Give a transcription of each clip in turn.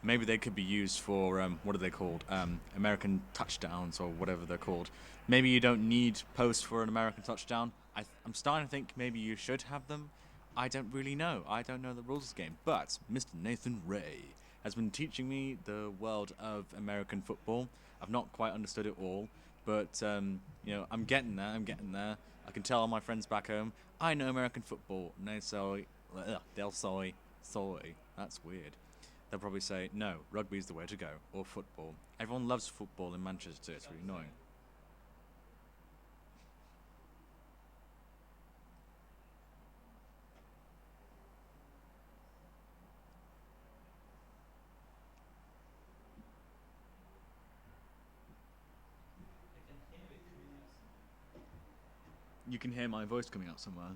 Maybe they could be used for what are they called? American touchdowns or whatever they're called. Maybe you don't need posts for an American touchdown. I'm starting to think maybe you should have them. I don't really know. I don't know the rules of the game. But Mr. Nathan Ray has been teaching me the world of American football. I've not quite understood it all, but I'm getting there. I'm getting there. I can tell all my friends back home. I know American football. No, sorry, they'll soy. That's weird. They'll probably say, no, rugby's the way to go, or football. Everyone loves football in Manchester, it's really annoying. I can hear it coming out somewhere. You can hear my voice coming out somewhere.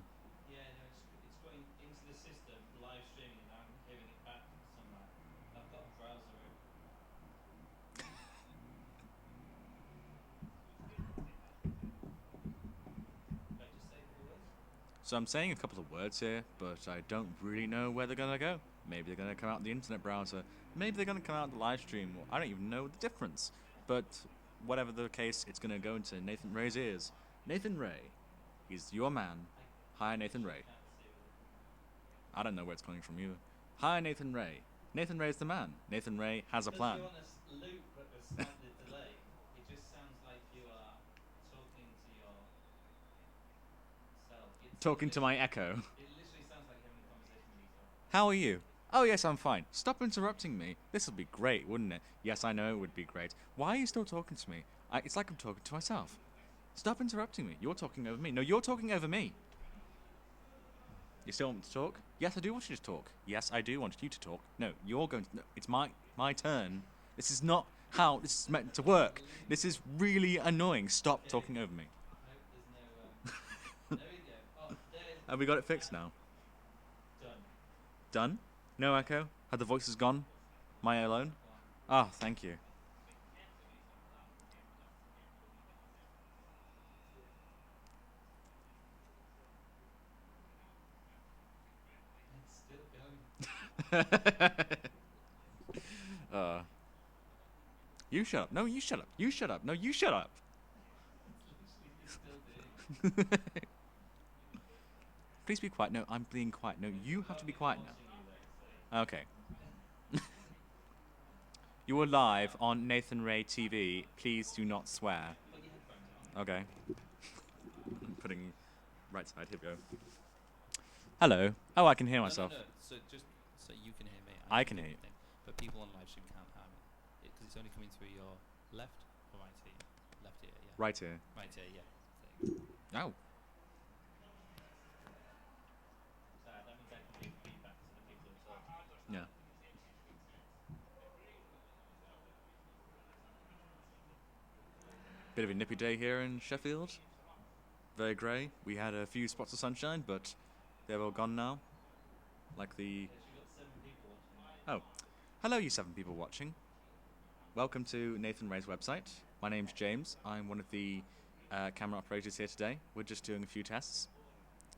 Yeah, no, it's going into the system, live streaming, and I'm hearing it back somewhere. I've got a browser open. Right, just say a couple words. So I'm saying a couple of words here, but I don't really know where they're gonna go. Maybe they're gonna come out the internet browser. Maybe they're gonna come out the live stream. I don't even know the difference. But whatever the case, it's gonna go into Nathan Ray's ears. Nathan Ray, he's your man. I Hi, Nathan literally Ray. can't see with it. I don't know where it's coming from you. Hi, Nathan Ray. Nathan Ray's the man. Nathan Ray has a Because plan. you're on a loop but with slightly delay, it just sounds like you are talking to yourself. Talking to my echo. It literally sounds like you're having a conversation with yourself. How are you? Oh, yes, I'm fine. Stop interrupting me. This would be great, wouldn't it? Yes, I know it would be great. Why are you still talking to me? It's like I'm talking to myself. Stop interrupting me. You're talking over me. No, you're talking over me. You still want me to talk? Yes, I do want you to talk. Yes, I do want you to talk. No, you're going to. No, it's my turn. This is not how this is meant to work. This is really annoying. Stop Okay. talking over me. Nope, there's no. There we go. Oh, there's. Have we got it fixed now? Done. Done? No echo? Have the voices gone? My alone? Gone. Ah, thank you. It's still going. uh, you shut up. No, you shut up. You shut up. No, you shut up. It's literally you're still doing it. Please be quiet. No, I'm being quiet. No, There's you have to be nobody quiet watching you though, so. now. Okay. You are live on Nathan Ray TV. Please do not swear. Put your headphones on. Okay. I'm putting right side. Here we go. Hello. Oh, I can hear myself. No. So just so you can hear me. I can hear you. Thing, but people on live stream can't hear me because it's only coming through your left or right ear. Left ear, yeah. Right here. Right ear, yeah. Thing. Oh. So that means I can give feedback to the people who are talking. Yeah. Bit of a nippy day here in Sheffield. Very grey. We had a few spots of sunshine, but they're all gone now. Like the. Yes, you've got 7 people watching. Oh. Hello, you 7 people watching. Welcome to Nathan Ray's website. My name's James. I'm one of the camera operators here today. We're just doing a few tests.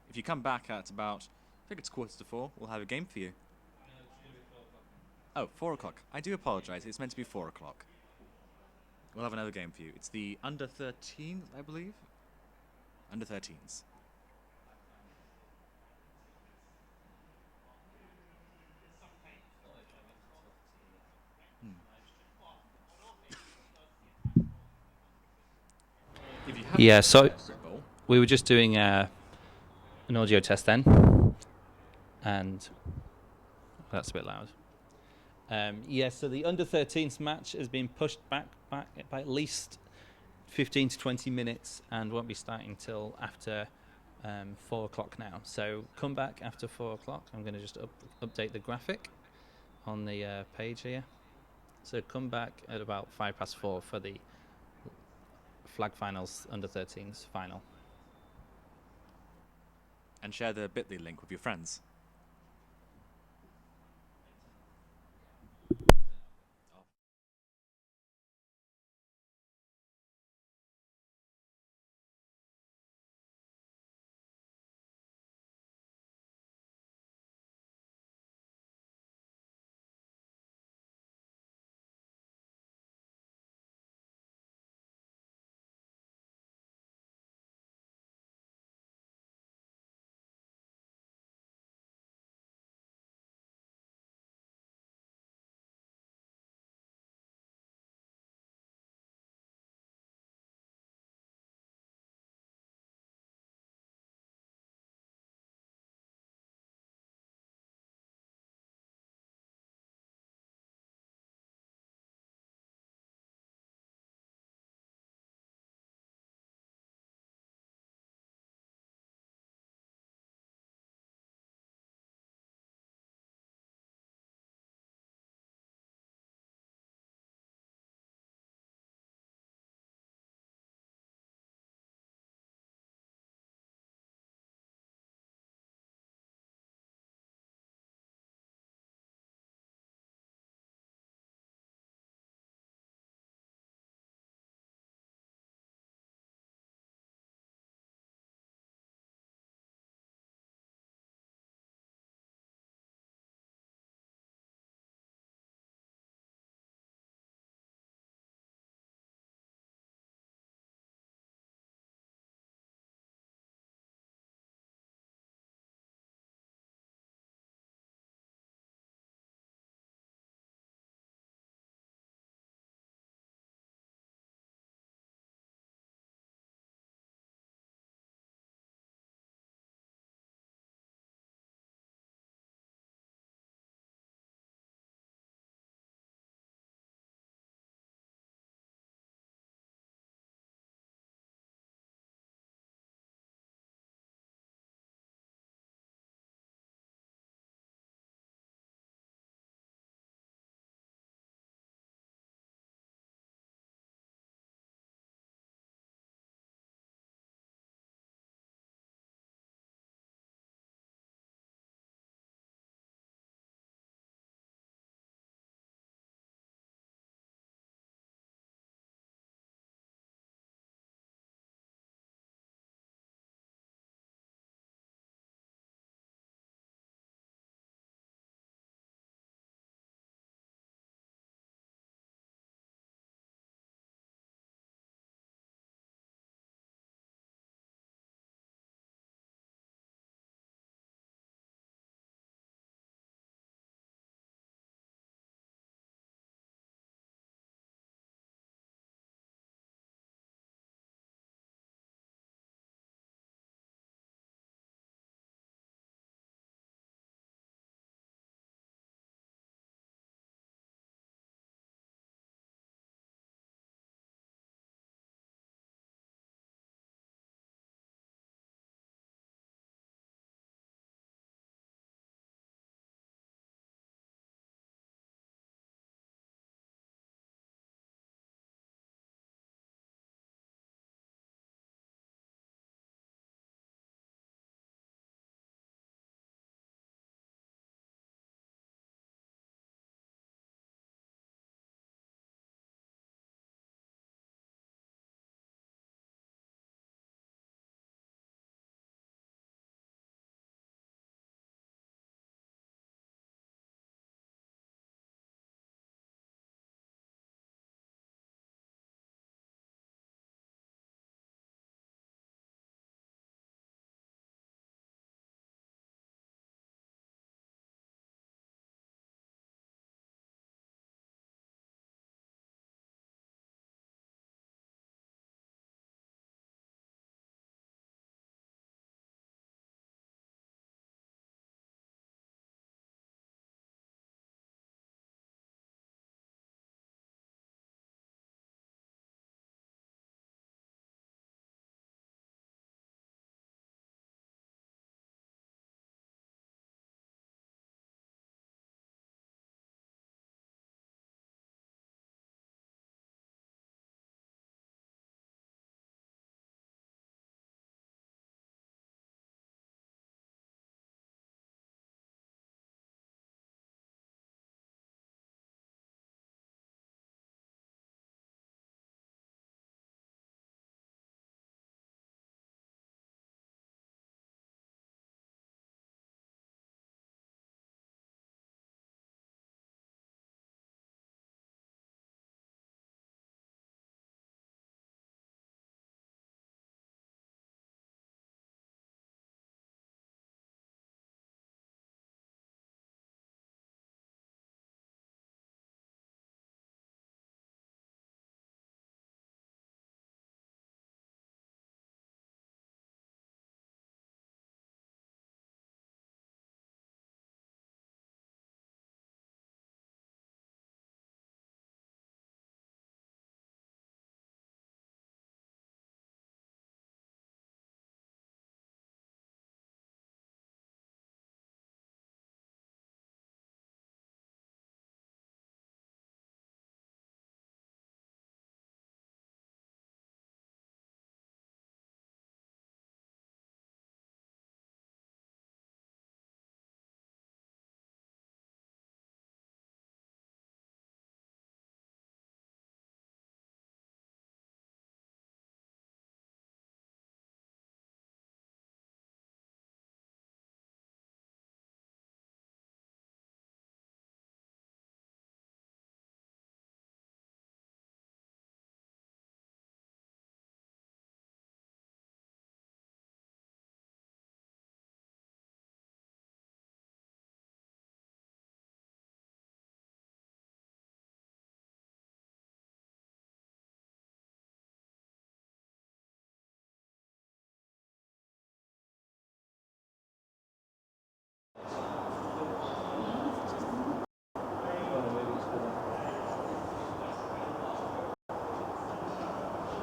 If you come back at about, I think it's 4:45, we'll have a game for you. No, it's going to be 4 o'clock. Oh, 4 o'clock. I do apologise. It's meant to be 4 o'clock. We'll have another game for you. It's the under 13s, I believe. Under 13s. Thought if I went to talk to the live stream. If you haven't Yeah, so BritBowl, we were just doing an audio test then, and that's a bit loud. Yeah, so the under 13s match has been pushed back by at least 15 to 20 minutes and won't be starting till after 4 o'clock now. So come back after 4 o'clock. I'm going to just update the graphic on the page here. So come back at about 4:05 for the flag finals under 13s final. and share the bit.ly link with your friends.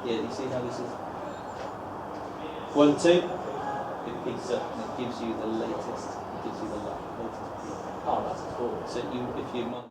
Yeah, you see how this is 1, 2. It picks up and it gives you the latest. It gives you the latest. Oh, that's cool. So if you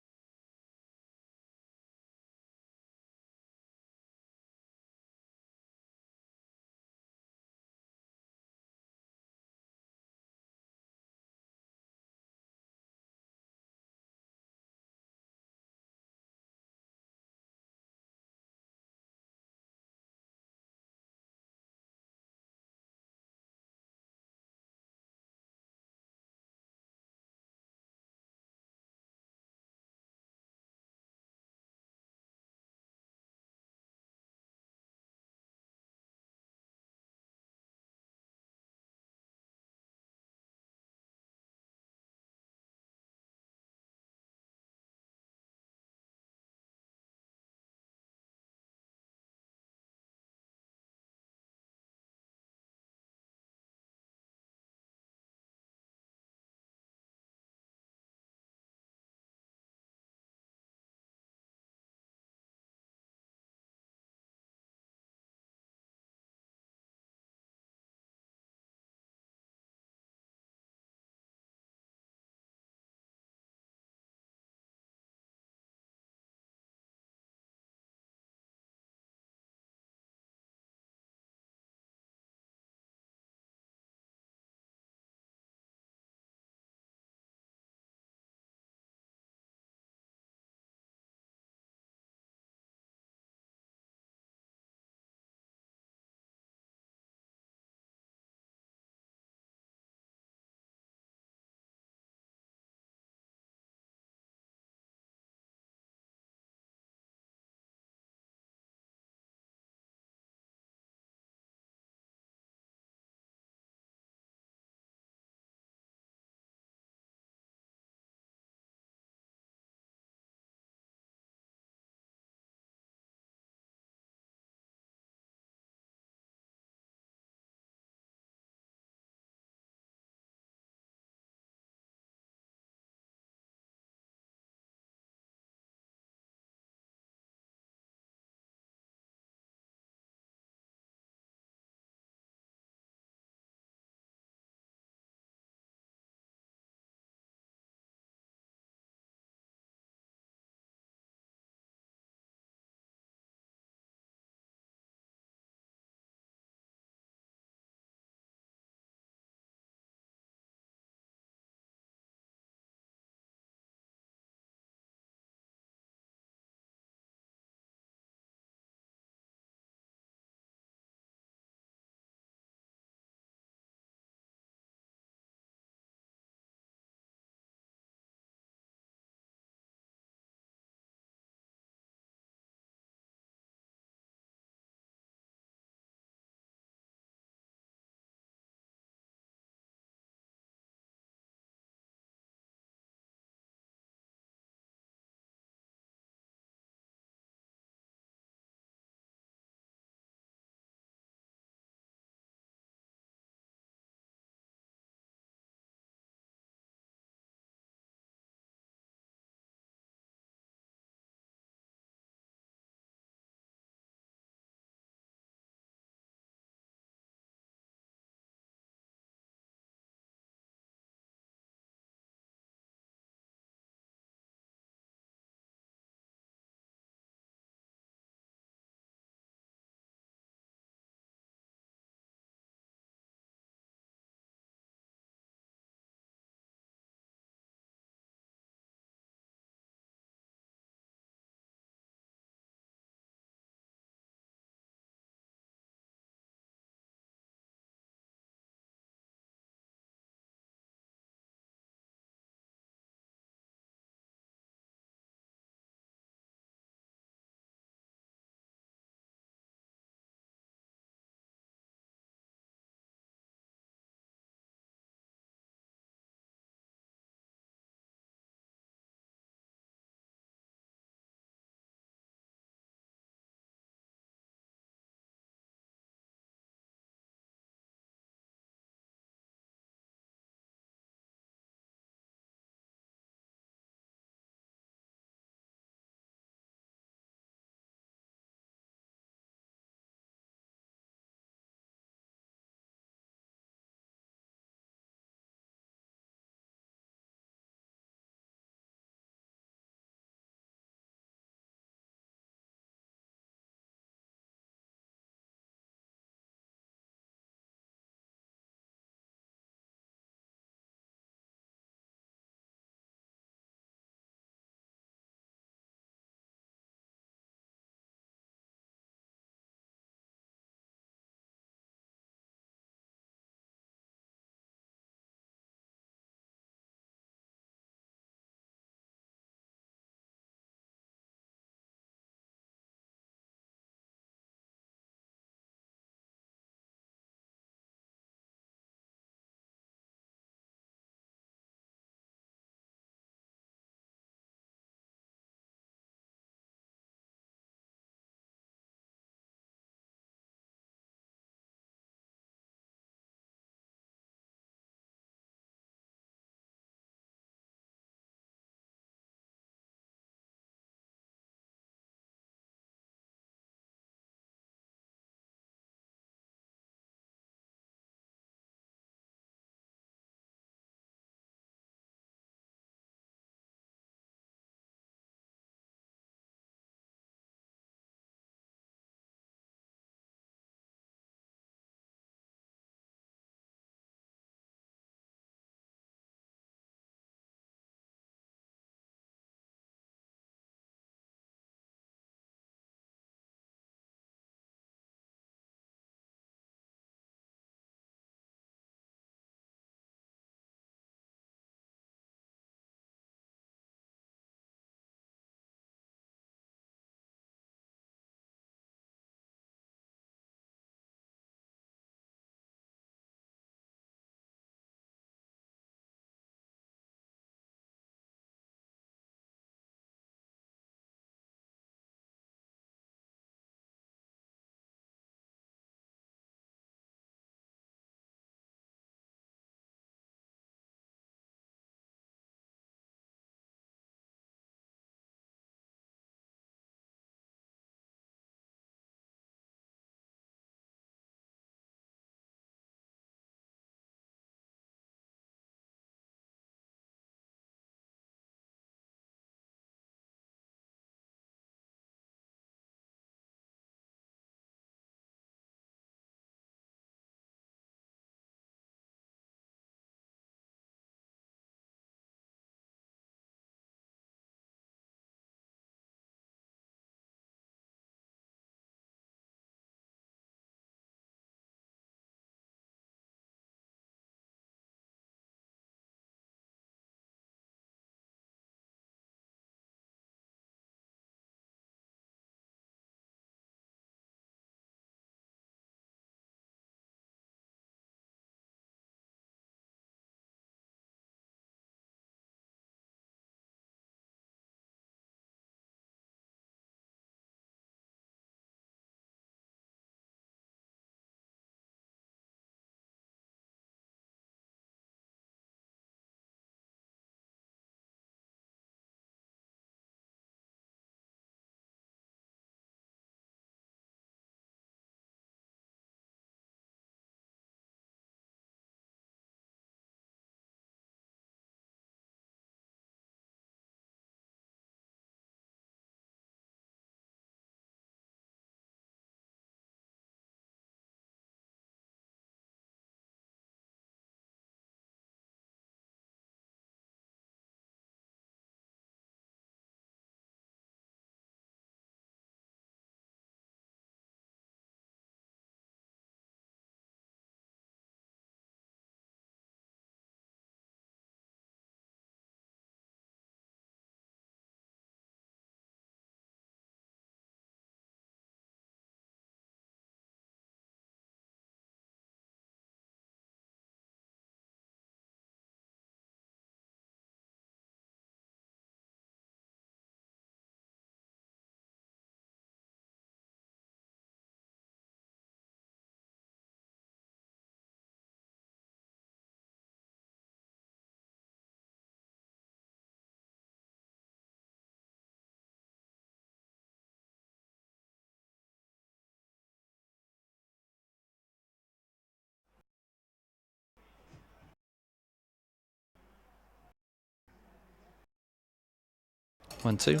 1-2.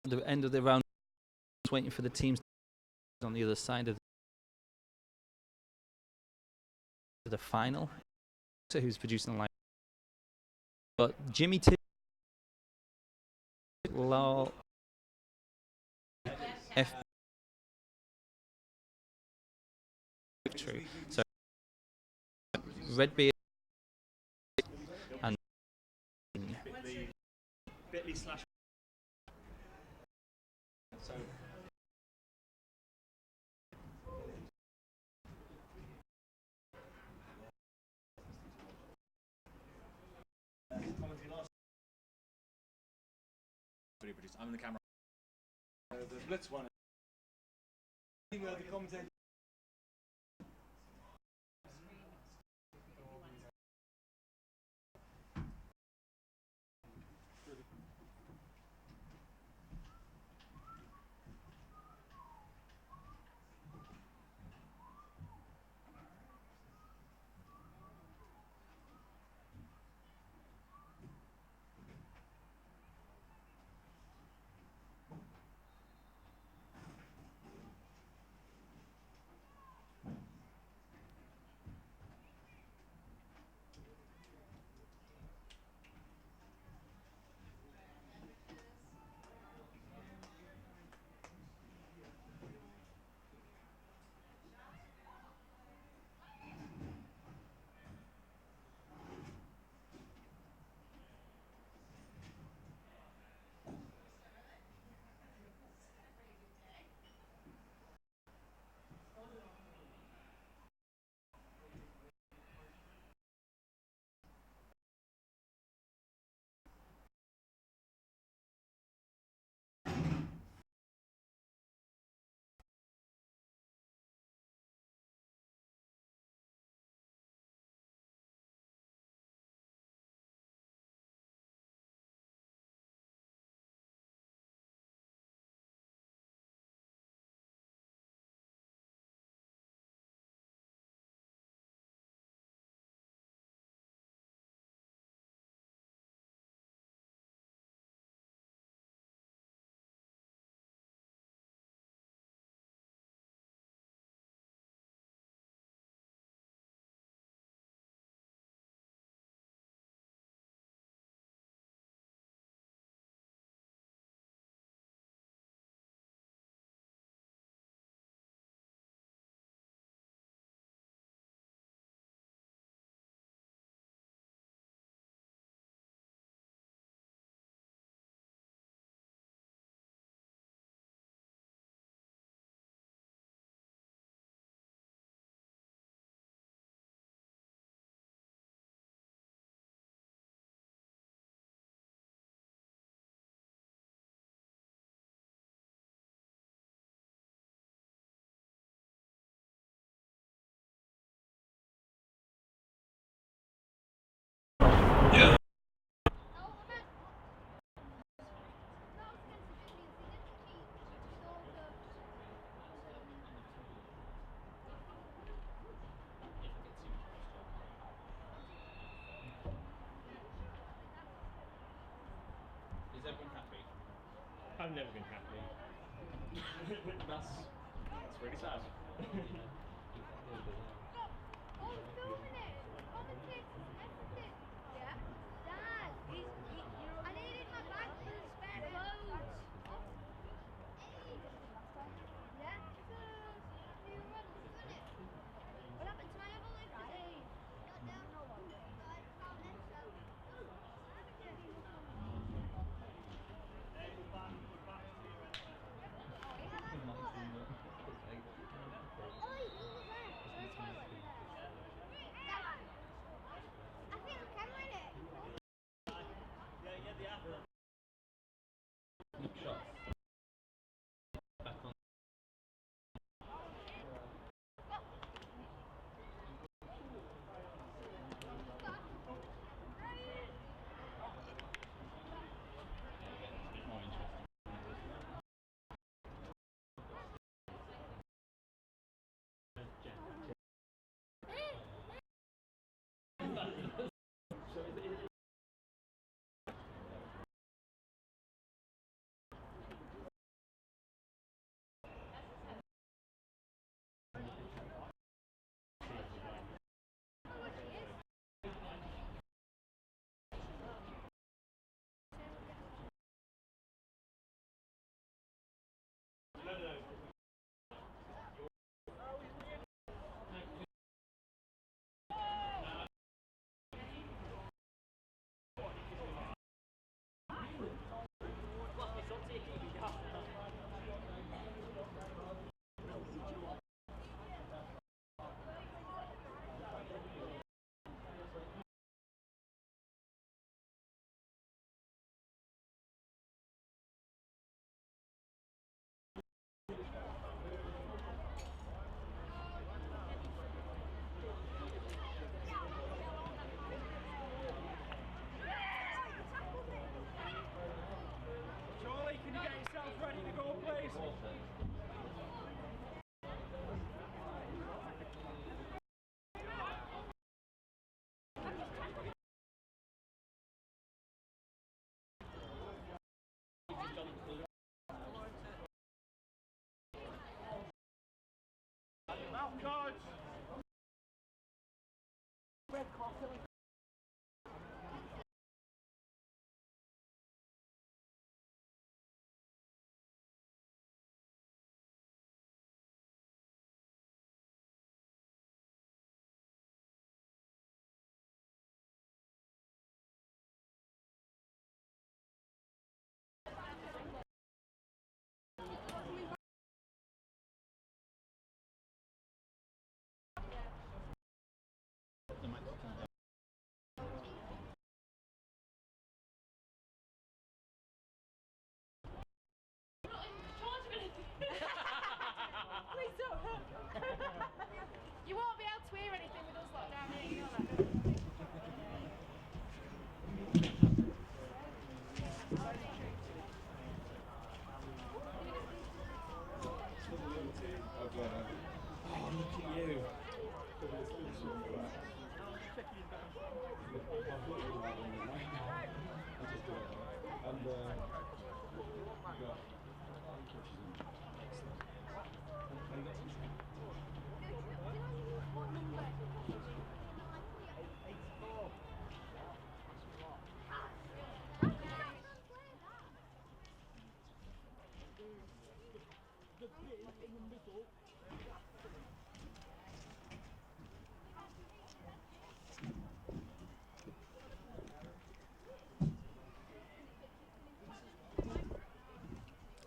The end of the round, waiting for the teams on the other side of the final. So who's producing the line? But Jimmy T. Lol. F. True. So Redbeard and bit.ly/. So I'm in the camera. The Blitz one. The commentator. Is everyone happy? I've never been happy. That's really sad. You won't be able to hear anything with us lot down here, you know that. Oh, look at you.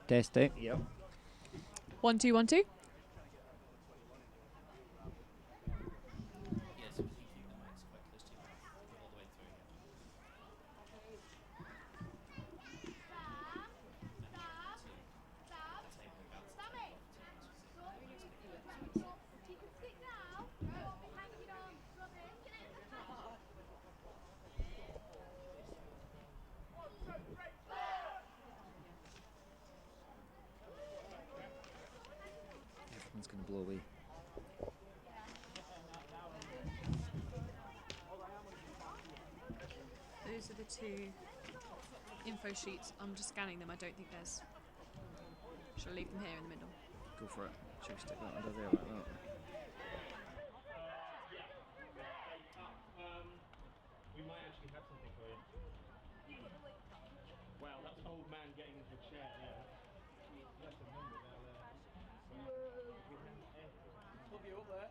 Testing. Yep. 1 2 1 2. Everyone's going to blow away. Those are the two info sheets. I'm just scanning them. I don't think there's. Shall I leave them here in the middle? Go for it. Should we stick that under there like that? We might actually have something for you. Wow, that's an old man getting into a chair there. That's a number down there. Put you up there.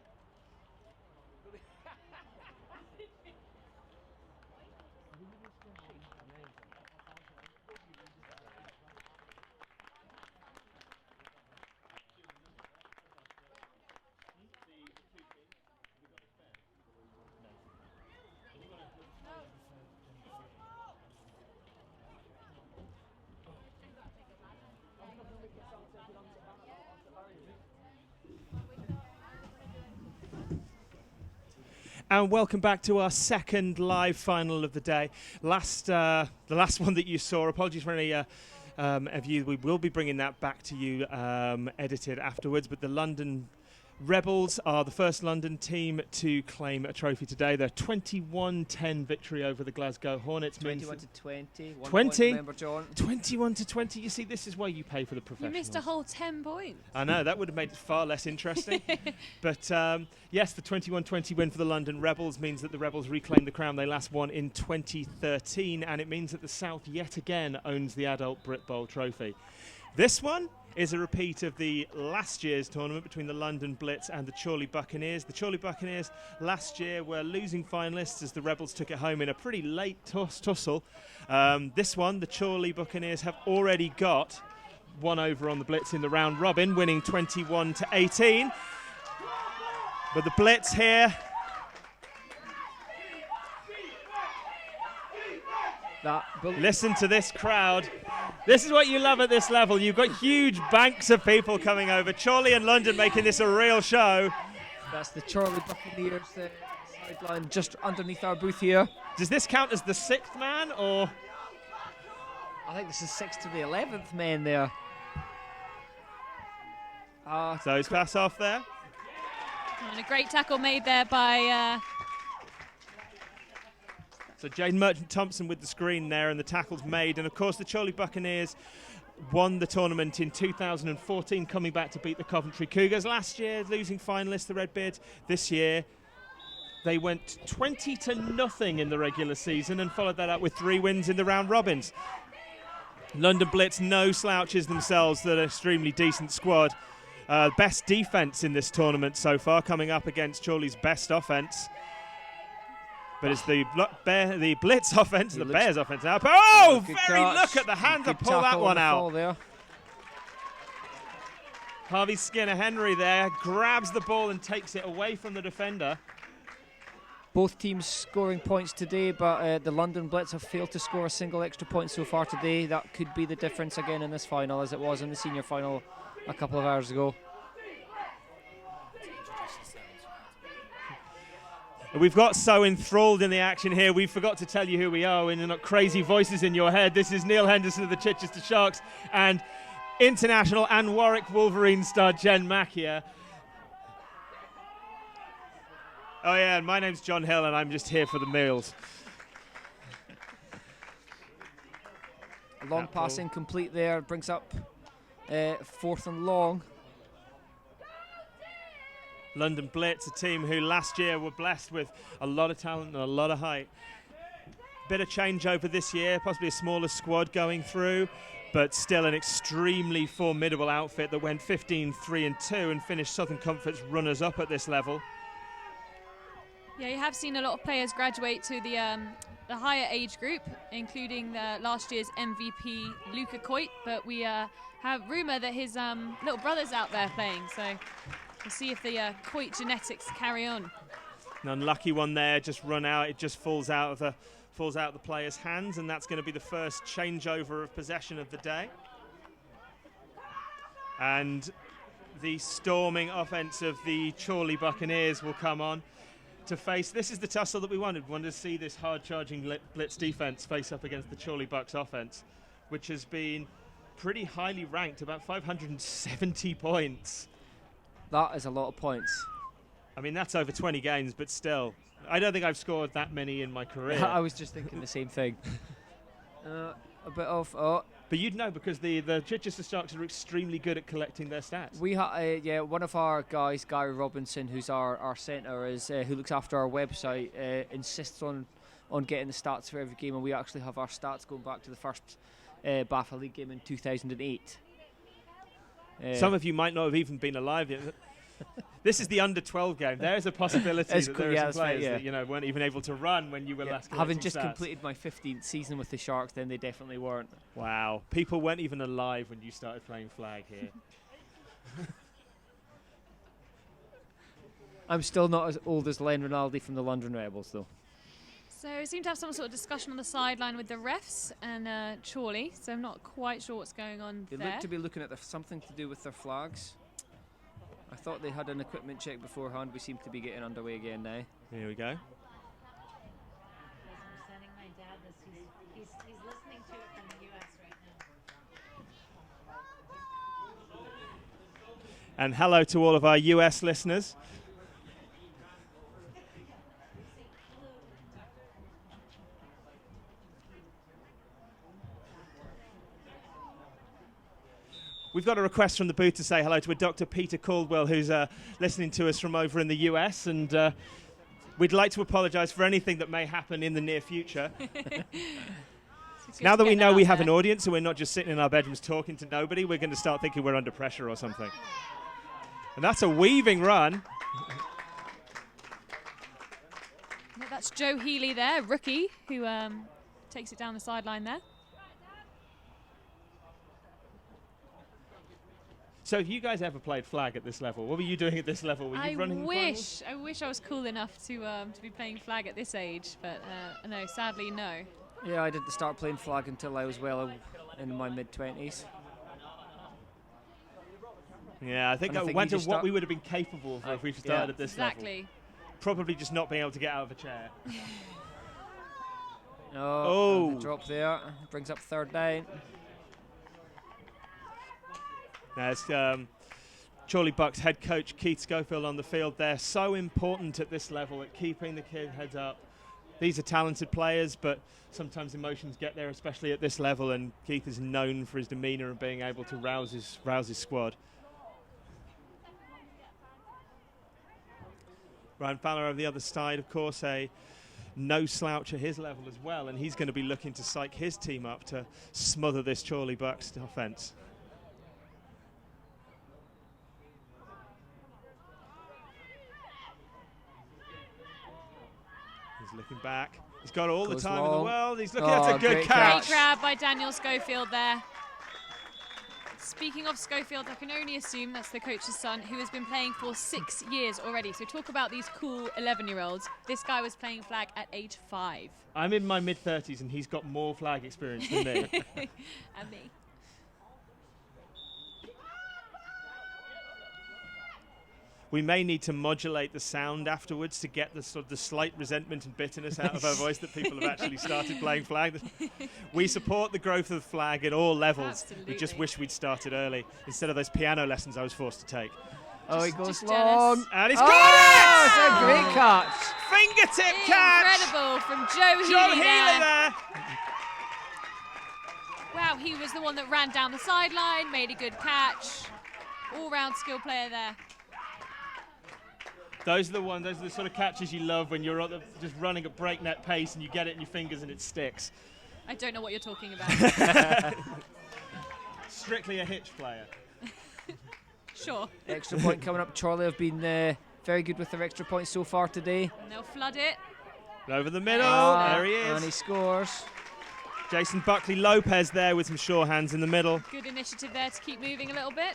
And welcome back to our second live final of the day. The last one that you saw. Apologies for any of you. We will be bringing that back to you edited afterwards. But the London Rebels are the first London team to claim a trophy today. Their 21-10 victory over the Glasgow Hornets. 21 to 20. 20? Remember, John. 21 to 20. You see, this is why you pay for the You professionals. missed a whole 10 points. I know, that would have made it far less interesting. But yes, the 21-20 win for the London Rebels means that the Rebels reclaim the crown they last won in 2013, and it means that the South yet again owns the adult BritBowl trophy. This one is a repeat of the last year's tournament between the London Blitz and the Chorley Buccaneers. The Chorley Buccaneers last year were losing finalists as the Rebels took it home in a pretty late tussle. This one, the Chorley Buccaneers have already got one over on the Blitz in the round robin, winning 21 to 18. But the Blitz here, listen to this crowd. This is what you love at this level. You've got huge banks of people coming over. Chorley and London making this a real show. That's the Chorley Buccaneers sideline just underneath our booth here. Does this count as the sixth man, or? I think this is 6 to the 11th man there. So he's pass off there. And a great tackle made there by. So Jane Merchant-Thompson with the screen there, and the tackle's made. And of course the Chorley Buccaneers won the tournament in 2014, coming back to beat the Coventry Cougars. Last year, losing finalists, the Redbeards. This year, they went 20-0 in the regular season and followed that up with 3 wins in the round robins. London Blitz, no slouches themselves. They're an extremely decent squad. Best defence in this tournament so far, coming up against Chorley's best offence. But it's the Blitz offence, the Bears offence now. Oh, very look at the hand to pull that one out. Harvey Skinner-Henry there grabs the ball and takes it away from the defender. Both teams scoring points today, but the London Blitz have failed to score a single extra point so far today. That could be the difference again in this final, as it was in the senior final a couple of hours ago. We've got so enthralled in the action here, we forgot to tell you who we are. When you're not crazy voices in your head, this is Neil Henderson of the Chichester Sharks and international and Warwick Wolverine star Jen Mackier. Oh yeah, and my name's John Hill and I'm just here for the meals. A long pass incomplete there, brings up 4th and long. London Blitz, a team who last year were blessed with a lot of talent and a lot of height. Bit of changeover this year, possibly a smaller squad going through, but still an extremely formidable outfit that went 15-3-2 and finished Southern Comfort's runners-up at this level. Yeah, you have seen a lot of players graduate to the higher age group, including last year's MVP Luca Coit, but we have rumour that his little brother's out there playing, so we'll see if the Coit genetics carry on. An unlucky one there, just run out. It just falls out of the player's hands, and that's going to be the first changeover of possession of the day. And the storming offense of the Chorley Buccaneers will come on to face. This is the tussle that we wanted. We wanted to see this hard-charging blitz defense face up against the Chorley Bucks offense, which has been pretty highly ranked, about 570 points. That is a lot of points. I mean, that's over 20 games, but still. I don't think I've scored that many in my career. I was just thinking the same thing. A bit of... But you'd know, because the Chichester Sharks are extremely good at collecting their stats. We one of our guys, Gary Robinson, who's our centre, is who looks after our website, insists on getting the stats for every game, and we actually have our stats going back to the first BAFA League game in 2008. Some of you might not have even been alive yet. This is the under-12 game. There is a possibility that there are some players that weren't even able to run when you were last having just completed my 15th season with the Sharks, then they definitely weren't. Wow. People weren't even alive when you started playing flag here. I'm still not as old as Len Rinaldi from the London Rebels, though. So we seem to have some sort of discussion on the sideline with the refs and Chorley, so I'm not quite sure what's going on there. They look to be looking at something to do with their flags. I thought they had an equipment check beforehand. We seem to be getting underway again now. Here we go. I'm sending my dad this. He's listening to it from the US right now. And hello to all of our US listeners. We've got a request from the booth to say hello to a Dr. Peter Caldwell, who's listening to us from over in the US, and we'd like to apologise for anything that may happen in the near future. Now that we know we have an audience and we're not just sitting in our bedrooms talking to nobody, we're going to start thinking we're under pressure or something. And that's a weaving run. Yeah, that's Joe Healy there, rookie, who takes it down the sideline there. So have you guys ever played flag at this level? What were you doing at this level? Were you running the finals? I wish I was cool enough to be playing flag at this age, but no, sadly no. Yeah, I didn't start playing flag until I was well in my mid-20s. Yeah, I think I wonder what we would have been capable of if we started at this level. Exactly. Probably just not being able to get out of a chair. The drop there brings up 3rd down. Now it's Chorley Bucks head coach Keith Schofield on the field there. So important at this level at keeping the kid heads up, These are talented players, but sometimes emotions get there, especially at this level, and Keith is known for his demeanour and being able to rouse his squad. Ryan Fowler over the other side, of course, a no slouch at his level as well, and he's going to be looking to psych his team up to smother this Chorley Bucks offence. He's looking back. He's got all the time in the world. He's looking at a good catch. Great grab by Daniel Schofield there. Speaking of Schofield, I can only assume that's the coach's son, who has been playing for 6 years already. So talk about these cool 11-year-olds. This guy was playing flag at age 5. I'm in my mid-30s and he's got more flag experience than me. And me. We may need to modulate the sound afterwards to get the sort of the slight resentment and bitterness out of our voice that people have actually started playing flag. We support the growth of flag at all levels. Absolutely. We just wish we'd started early instead of those piano lessons I was forced to take. Oh, he goes just long. jealous. And he's got it! It's a great catch. Fingertip catch! Incredible from Joe Joe Healy Healy there. there. Wow, he was the one that ran down the sideline, made a good catch. All-round skill player there. Those are the sort of catches you love when you're just running at breakneck pace and you get it in your fingers and it sticks. I don't know what you're talking about. Strictly a hitch player. Sure. Extra point coming up. Chorley have been very good with their extra points so far today. And they'll flood it. Over the middle, there he is. And he scores. Jason Buckley-Lopez there with some sure hands in the middle. Good initiative there to keep moving a little bit.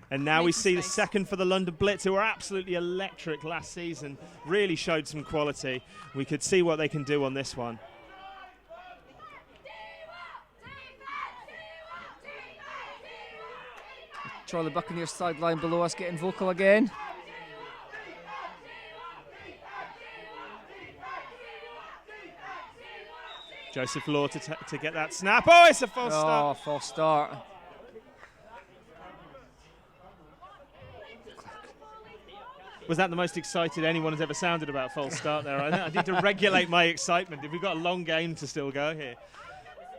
And now we Make some see the space. second for the London Blitz, who were absolutely electric last season. Really showed some quality. We could see what they can do on this one. Chorley Buccaneers sideline below us getting vocal again. Joseph Law to get that snap. Oh, it's a false start. Oh, false start. Was that the most excited anyone has ever sounded about false start there? I need to regulate my excitement. We've got a long game to still go here.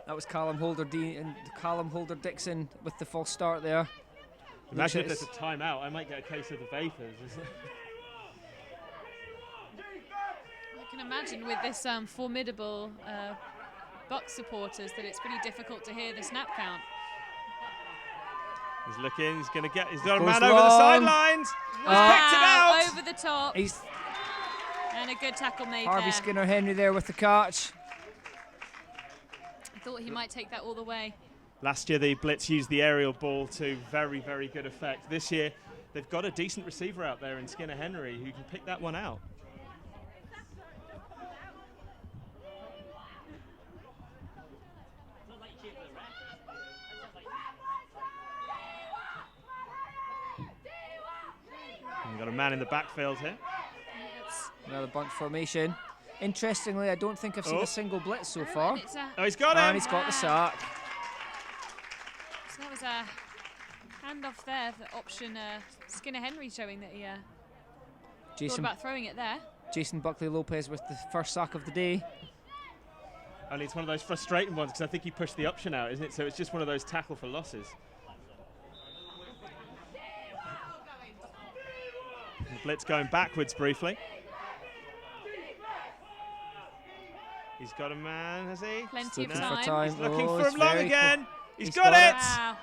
That was Callum Holder-Dixon with the false start there. Imagine if there's a timeout. I might get a case of the vapors. I can imagine with this formidable Bucks supporters that it's pretty difficult to hear the snap count. He's looking, he's got a Goes man over the long. sidelines. He's picked it out. Over the top. He's And a good tackle made Harvey there. Skinner-Henry there with the catch. I thought he might take that all the way. Last year the Blitz used the aerial ball to very, very good effect. This year they've got a decent receiver out there in Skinner-Henry who can pick that one out. We've got a man in the backfield here. Another bunch formation. Interestingly, I don't think I've seen a single blitz so far. And it's a, Oh, he's got him! And he's got the sack. so that was a handoff there. The option Skinner-Henry showing that he thought Jason, about throwing it there. Jason Buckley-Lopez with the first sack of the day. Only it's one of those frustrating ones because I think he pushed the option out, isn't it? So it's just one of those tackle for losses. The Blitz going backwards briefly. He's got a man, has he? Plenty of Looking time. for time. He's looking Oh, for it's him long very again. He's He's got got it. it. Wow.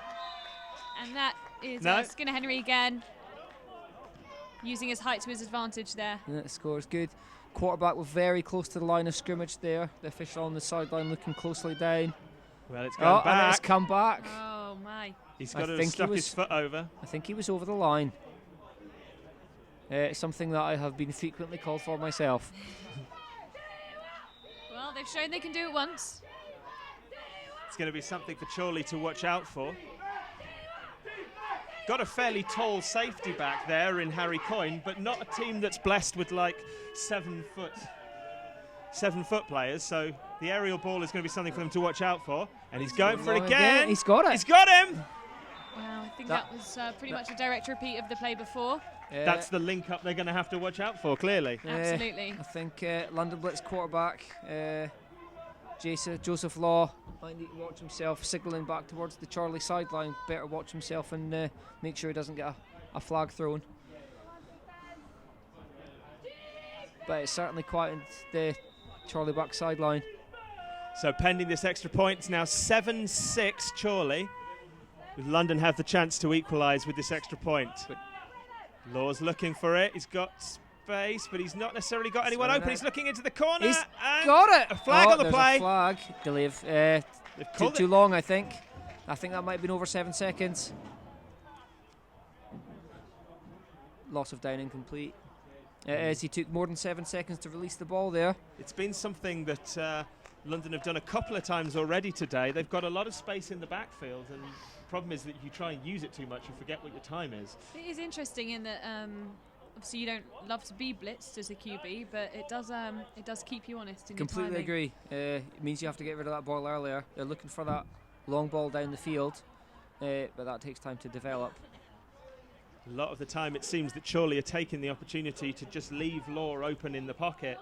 And that is No. Skinner-Henry again. Using his height to his advantage there. Yeah, the score is good. Quarterback was very close to the line of scrimmage there. The official on the sideline looking closely down. Well, it's going And it's back. come back. Oh my. He's I got to think he stuck his was- foot over. I think he was over the line. Something that I have been frequently called for myself. Well, they've shown they can do it once. It's going to be something for Chorley to watch out for. Got a fairly tall safety back there in Harry Coyne, but not a team that's blessed with like 7 foot players. So the aerial ball is going to be something for them to watch out for. And he's going for it Long again. He's got it. He's got him. Wow, I think that was pretty much a direct repeat of the play before. That's the link up they're going to have to watch out for, clearly. Absolutely. I think London Blitz quarterback Joseph Law might need to watch himself, signalling back towards the Charlie sideline. Better watch himself and make sure he doesn't get a flag thrown. But it's certainly quieted the Charlie back sideline. So pending this extra point, it's now 7-6 Chorley. London have the chance to equalise with this extra point. Law's looking for it. He's got space, but he's not necessarily got anyone open. He's looking into the corner. He's and got it. A flag on the there's play. A flag. Delay of, They've called too it. long, I think. I think that might have been over 7 seconds. Loss of down incomplete. As he took more than 7 seconds to release the ball there. It's been something that London have done a couple of times already today. They've got a lot of space in the backfield, and the problem is that if you try and use it too much, you forget what your time is. It is interesting in that obviously you don't love to be blitzed as a QB, but it does keep you honest in Completely your timing. agree. It means you have to get rid of that ball earlier. They're looking for that long ball down the field, but that takes time to develop. A lot of the time it seems that Chorley are taking the opportunity to just leave Law open in the pocket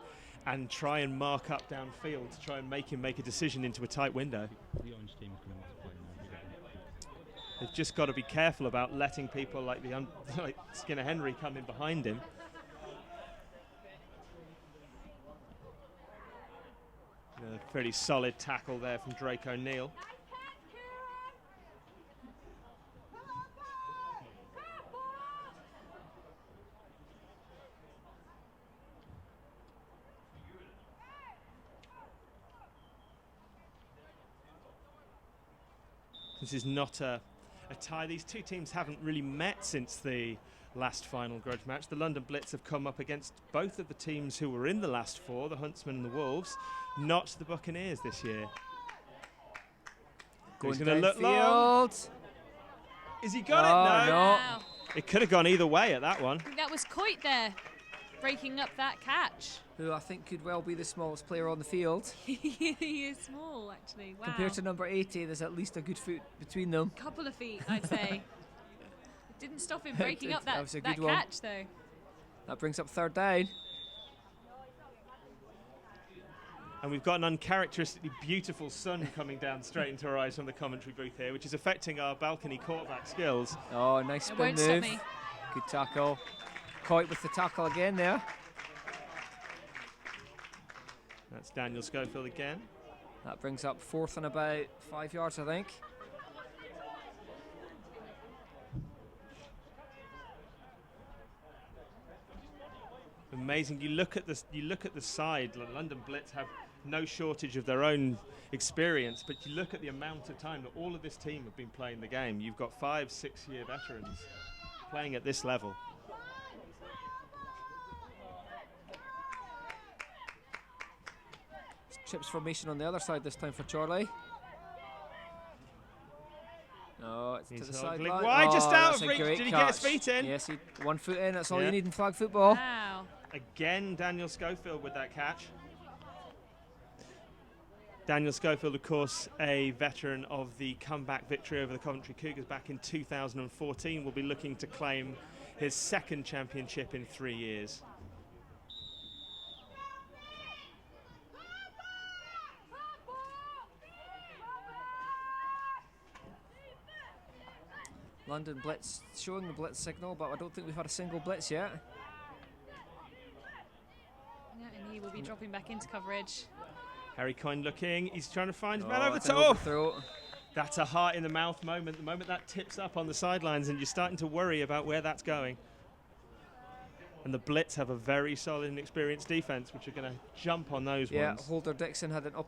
and try and mark up downfield to try and make him make a decision into a tight window. The orange team is coming to play now. They've just got to be careful about letting people like like Skinner Henry come in behind him. A pretty solid tackle there from Drake O'Neill. This is not a tie. These two teams haven't really met since the last final grudge match. The London Blitz have come up against both of the teams who were in the last four, the Huntsmen and the Wolves, not the Buccaneers this year. He's going to look long. Is he got it? No. Wow. It could have gone either way at that one. I think that was Coit there, breaking up that catch. Who I think could well be the smallest player on the field. He is small, actually. Wow. Compared to number 80, there's at least a good foot between them. Couple of feet, I'd say. It didn't stop him breaking up That that, was a that good one. catch, though. That brings up third down. And we've got an uncharacteristically beautiful sun coming down straight into our eyes from the commentary booth here, which is affecting our balcony quarterback skills. Oh, nice It spin won't stop move. me. Good tackle. Coit with the tackle again there. That's Daniel Schofield again. That brings up fourth and about 5 yards, I think. Amazing. You look at this. You look at the side. London Blitz have no shortage of their own experience, but you look at the amount of time that all of this team have been playing the game. You've got 5-6 year veterans playing at this level. Chips formation on the other side this time for Charlie. No, it's He's to the ogling sideline. wide, just out that's of a reach. great Did he get his catch. feet in? Yes, 1 foot in. That's all Yeah. you need in flag football. Wow. Again, Daniel Schofield with that catch. Daniel Schofield, of course, a veteran of the comeback victory over the Coventry Cougars back in 2014, will be looking to claim his second championship in 3 years. London Blitz showing the blitz signal, but I don't think we've had a single blitz yet. Yeah, and he will be dropping back into coverage. Harry Coyne looking, he's trying to find his man Oh, over it's the an top. overthrow. That's a heart in the mouth moment, the moment that tips up on the sidelines and you're starting to worry about where that's going. And the Blitz have a very solid and experienced defense, which are going to jump on those Yeah, ones. Holder Dixon had a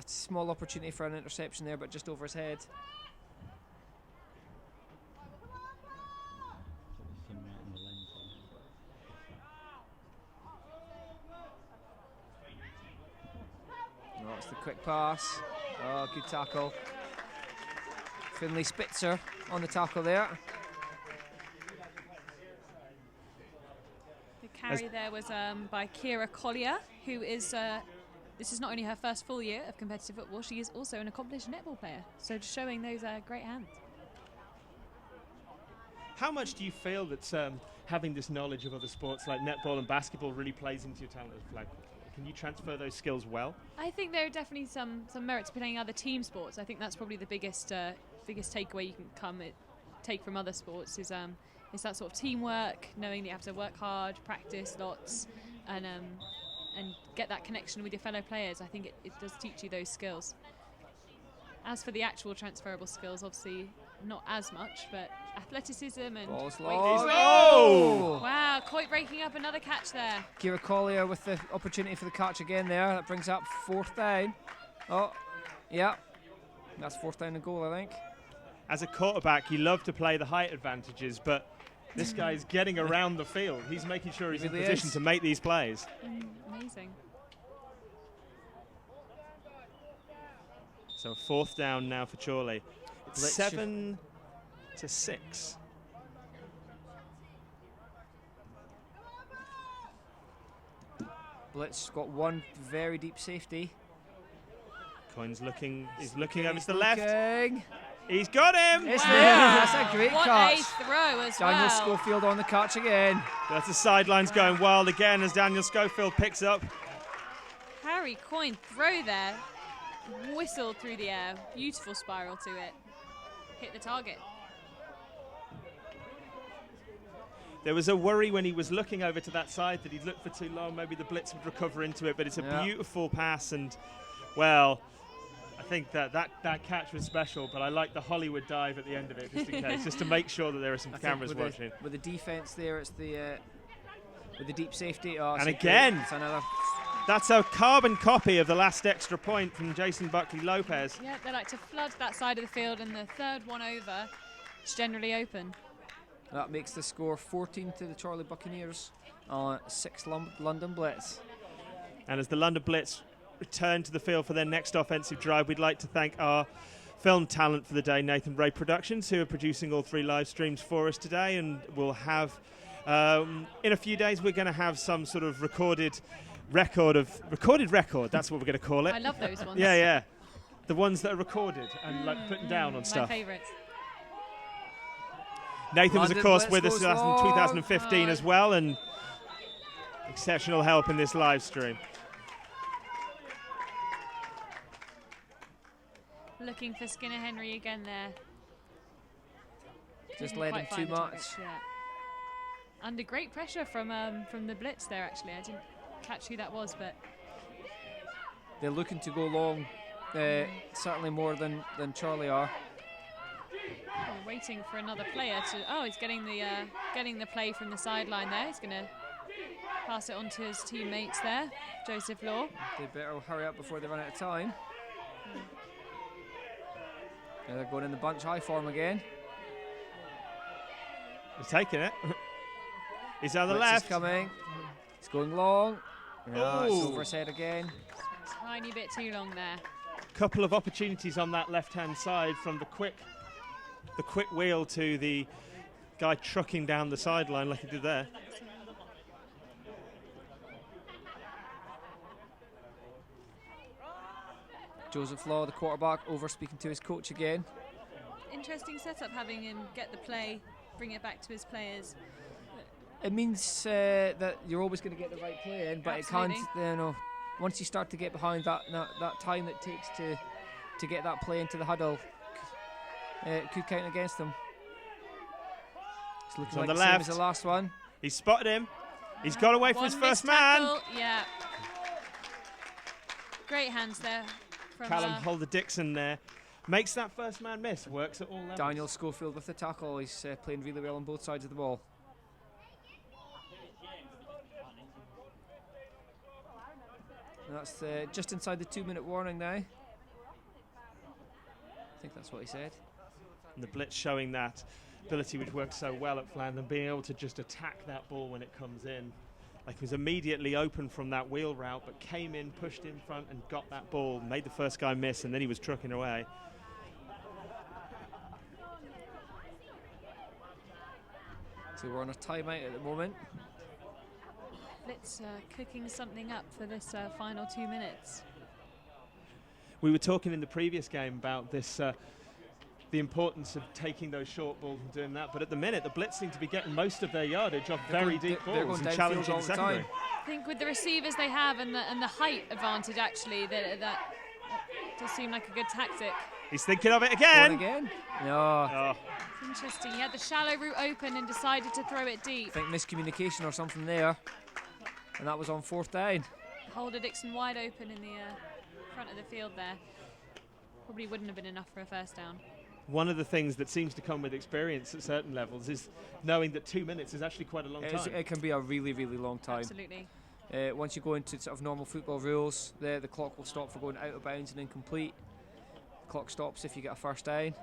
small opportunity for an interception there, but just over his head. Some right in the lane. No, it's the quick pass. Oh, good tackle. Finlay Spitzer on the tackle there. The carry there was by Kira Collier, who is, this is not only her first full year of competitive football, she is also an accomplished netball player. So just showing those great hands. How much do you feel that having this knowledge of other sports like netball and basketball really plays into your talent of flag football? Can you transfer those skills well? I think there are definitely some merit to playing other team sports. I think that's probably the biggest takeaway you can take from other sports is that sort of teamwork, knowing that you have to work hard, practice lots, and get that connection with your fellow players. I think it does teach you those skills. As for the actual transferable skills, obviously not as much, but athleticism and Ball's weight long. control. Oh! Wow, Coit breaking up another catch there. Kira Collier with the opportunity for the catch again there. That brings up 4th down. Oh, yeah. That's 4th down and goal, I think. As a quarterback, you love to play the height advantages, but this guy's getting around the field. He's making sure he's in position to make these plays. Amazing. So 4th down now for Chorley. It's 7-6. Blitz got one very deep safety. Coyne's looking. He's looking over to the left. Looking. He's got him. It's there. That's a great What catch. a throw as Daniel well. Schofield on the catch again. That's the sidelines going wild again as Daniel Schofield picks up. Harry Coyne throw there, whistled through the air, beautiful spiral to it, hit the target. There was a worry when he was looking over to that side that he'd look for too long, maybe the blitz would recover into it, but it's a beautiful pass, and well, I think that catch was special, but I like the Hollywood dive at the end of it, just in case, just to make sure that there are some cameras watching. With the defense there, it's the with the deep safety. Oh, and again, it's another. That's a carbon copy of the last extra point from Jason Buckley-Lopez. Yeah, they like to flood that side of the field, and the third one over is generally open. That makes the score 14 to the Chorley Buccaneers on 6 London Blitz. And as the London Blitz return to the field for their next offensive drive, we'd like to thank our film talent for the day, Nathan Ray Productions, who are producing all 3 live streams for us today. And we'll have, in a few days, we're going to have some sort of recorded record. That's what we're going to call it. I love those ones. Yeah. The ones that are recorded and like putting down on stuff. My favourites. Nathan was, of course, with us in long. 2015 as well, and exceptional help in this live stream. Looking for Skinner Henry again there. Just Didn't led quite him too find the target, much. yeah. Under great pressure from the blitz there, actually. I didn't catch who that was, but They're looking to go long, certainly more than Chorley are. we're waiting for another player to. Oh, he's getting the play from the sideline there. He's going to pass it on to his teammates there, Joseph Law. They better hurry up before they run out of time. Yeah, they're going in the bunch high form again. He's taking it. He's on the Blitz is left. coming. He's going long. Yeah, it's Ooh. over his head again. Tiny bit too long there. Couple of opportunities on that left-hand side from the quick wheel to the guy trucking down the sideline like he did there. Joseph Law, the quarterback, over speaking to his coach again. Interesting setup, having him get the play, bring it back to his players. It means that you're always going to get the right play in, but Absolutely. it can't. Once you start to get behind that time that takes to get that play into the huddle, it could count against them. It's looking He's on like the the same left. as the last one. He's spotted him. He's got away from One his first missed man. tackle, yeah. Great hands there from Callum Holder-Dixon there. Makes that first man miss. Works at all levels. Daniel Schofield with the tackle. He's playing really well on both sides of the ball. And that's just inside the 2-minute warning now. I think that's what he said. And the blitz showing that ability which works so well at Flandern, being able to just attack that ball when it comes in. Like he was immediately open from that wheel route, but came in, pushed in front and got that ball, made the first guy miss, and then he was trucking away. So we're on a timeout at the moment. Blitz cooking something up for this final 2 minutes. We were talking in the previous game about this the importance of taking those short balls and doing that. But at the minute, the Blitz seem to be getting most of their yardage off very deep they're balls going and downfield challenging all the secondary. time. I think with the receivers they have and the height advantage, actually, that does seem like a good tactic. He's thinking of it Going again. again? No. Oh, It's interesting. He had the shallow route open and decided to throw it I deep. think miscommunication or something there. And that was on 4th down. Holder Dixon wide open in the front of the field there. Probably wouldn't have been enough for a first down. one of the things that seems to come with experience at certain levels is knowing that 2 minutes is actually quite a long time. It can be a really, really long time. Absolutely. Once you go into sort of normal football rules, the clock will stop for going out of bounds and incomplete. The clock stops if you get a first down.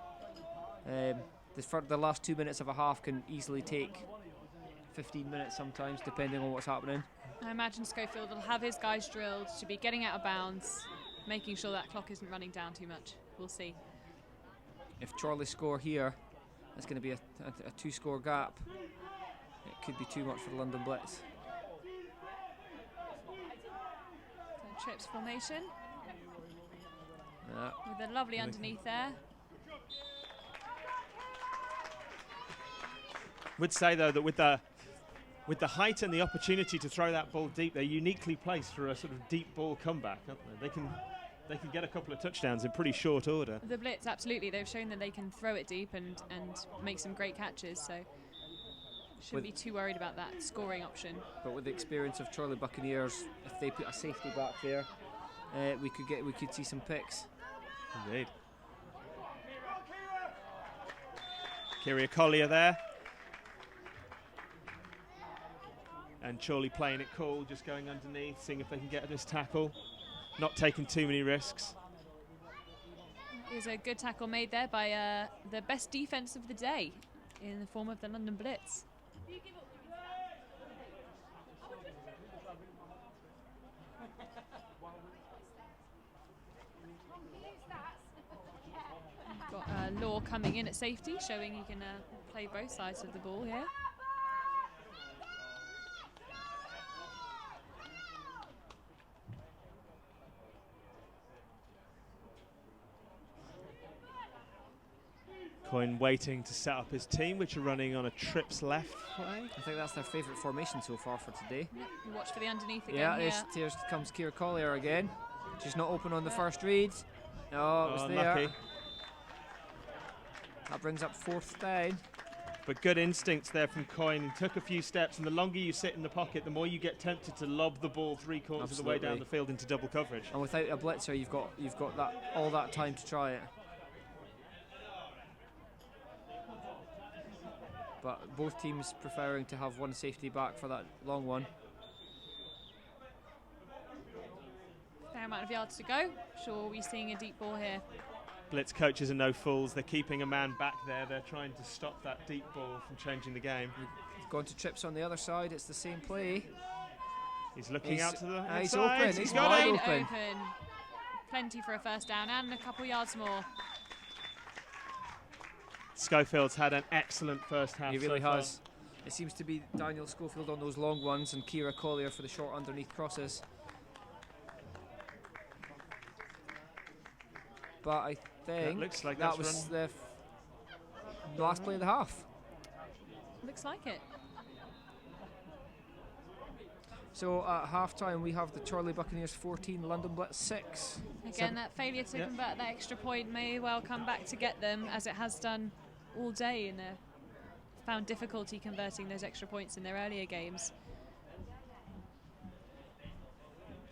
The last 2 minutes of a half can easily take 15 minutes sometimes, depending on what's happening. I imagine Schofield will have his guys drilled to be getting out of bounds, making sure that clock isn't running down too much. We'll see. If Chorley score here, it's going to be a 2-score gap. It could be too much for the London Blitz. So trips formation Yeah. with a lovely underneath there. Would say though that with the height and the opportunity to throw that ball deep, they're uniquely placed for a sort of deep ball comeback, aren't they? They can get a couple of touchdowns in pretty short order. The Blitz, absolutely. They've shown that they can throw it deep and make some great catches, so shouldn't be too worried about that scoring option. But with the experience of Chorley Buccaneers, if they put a safety back there, we could see some picks. Indeed. Kyria Collier there. And Chorley playing it cool, just going underneath, seeing if they can get this tackle. Not taking too many risks. Is a good tackle made there by the best defense of the day in the form of the London Blitz. Got Law coming in at safety, showing he can play both sides of the ball here. Coyne waiting to set up his team, which are running on a trips left play. I think that's their favourite formation so far for today. Yep, we'll watch for the underneath again. Yeah, here. here comes Kyria Collier again. She's not open on the first read. No, it was there. Unlucky. That brings up 4th down. But good instincts there from Coyne. He took a few steps, and the longer you sit in the pocket, the more you get tempted to lob the ball 3/4 of the way down Absolutely. the field into double coverage. And without a blitzer, you've got that all that time to try it. But both teams preferring to have one safety back for that long one. Fair amount of yards to go. Sure, we'll be seeing a deep ball here. Blitz coaches are no fools. They're keeping a man back there. They're trying to stop that deep ball from changing the game. Going to trips on the other side. It's the same play. He's looking out to the he's inside. open. He's got wide it. open. Plenty for a first down and a couple yards more. Schofield's had an excellent first half. He really so far. has. It seems to be Daniel Schofield on those long ones and Kyria Collier for the short underneath crosses. But I think looks like that that's was the last play of the half. Looks like it. So at half-time we have the Chorley Buccaneers 14, London Blitz 6. Again, that failure to convert that extra point may well come back to get them, as it has done all day, and found difficulty converting those extra points in their earlier games.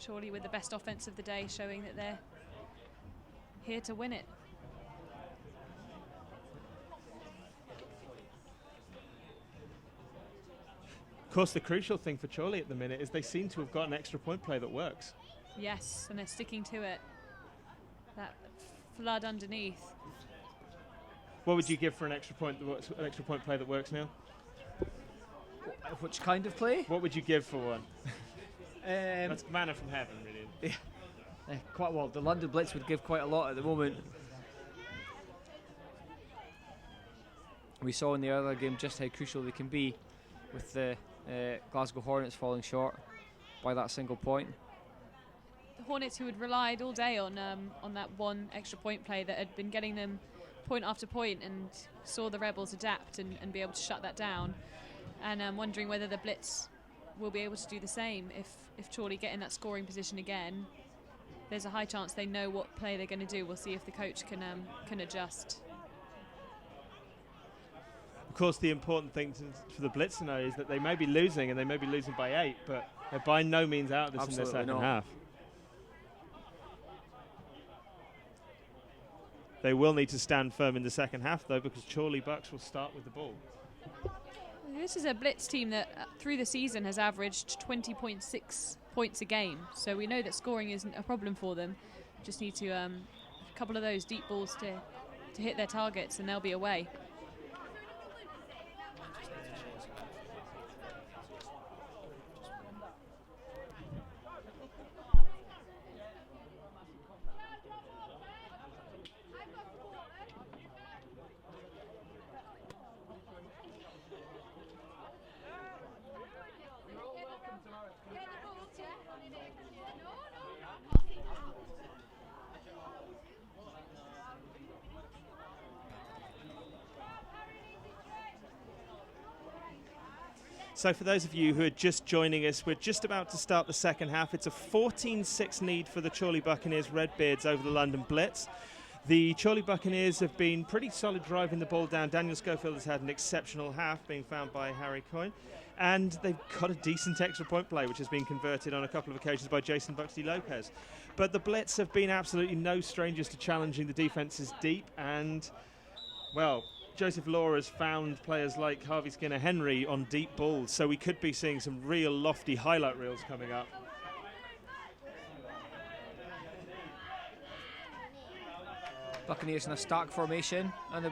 Chorley with the best offense of the day, showing that they're here to win it. Of course, the crucial thing for Chorley at the minute is they seem to have got an extra point play that works. Yes, and they're sticking to it. That flood underneath. What would you give for an extra point play that works now? Which kind of play? What would you give for one? That's manna from heaven, really. Quite well. The London Blitz would give quite a lot at the moment. We saw in the other game just how crucial they can be, with the Glasgow Hornets falling short by that single point. The Hornets, who had relied all day on that one extra point play that had been getting them point after point and saw the Rebels adapt and be able to shut that down. And I'm wondering whether the Blitz will be able to do the same. If Chorley get in that scoring position again, there's a high chance they know what play they're going to do. We'll see if the coach can adjust. Of course, the important thing for the Blitz to know is that they may be losing, and they may be losing by 8, but they're by no means out of this in their second half. They will need to stand firm in the second half, though, because Chorley Bucks will start with the ball. This is a Blitz team that through the season has averaged 20.6 points a game, so we know that scoring isn't a problem for them. Just need to a couple of those deep balls to hit their targets, and they'll be away. So for those of you who are just joining us, we're just about to start the second half. It's a 14-6 lead for the Chorley Buccaneers Redbeards over the London Blitz. The Chorley Buccaneers have been pretty solid driving the ball down. Daniel Schofield has had an exceptional half, being found by Harry Coyne. And they've got a decent extra point play, which has been converted on a couple of occasions by Jason Buxley-Lopez. But the Blitz have been absolutely no strangers to challenging the defences deep. And, well, Joseph Law has found players like Harvey Skinner-Henry on deep balls, so we could be seeing some real lofty highlight reels coming up. Buccaneers in a stack formation, and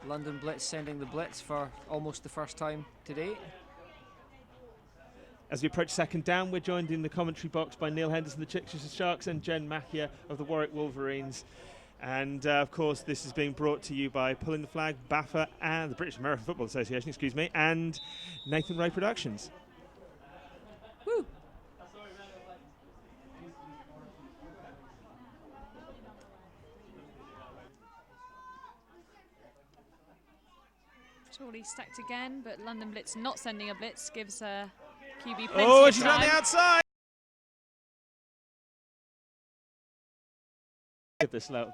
London Blitz sending the blitz for almost the first time today. As we approach second down, we're joined in the commentary box by Neil Henderson, the Chichester Sharks, and Jen Macchia of the Warwick Wolverines. And, of course, this is being brought to you by Pulling the Flag, BAFA, and the British American Football Association, and Nathan Ray Productions. Woo! Chorley stacked again, but London Blitz not sending a blitz gives QB plenty of She's time. on the outside! This It'll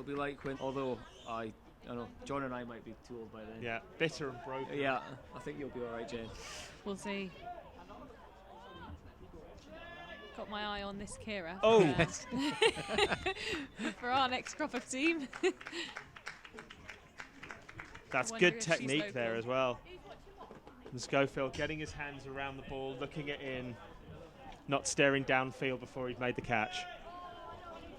be like when, although I don't know, John and I might be too old by then. Yeah, bitter and broken. Yeah, I think you'll be all right, Jen. We'll see. Got my eye on this Kira. Oh! For our next crop of team. That's Wonder good if she's technique there local. as well. And Schofield getting his hands around the ball, looking it in, not staring downfield before he'd made the catch.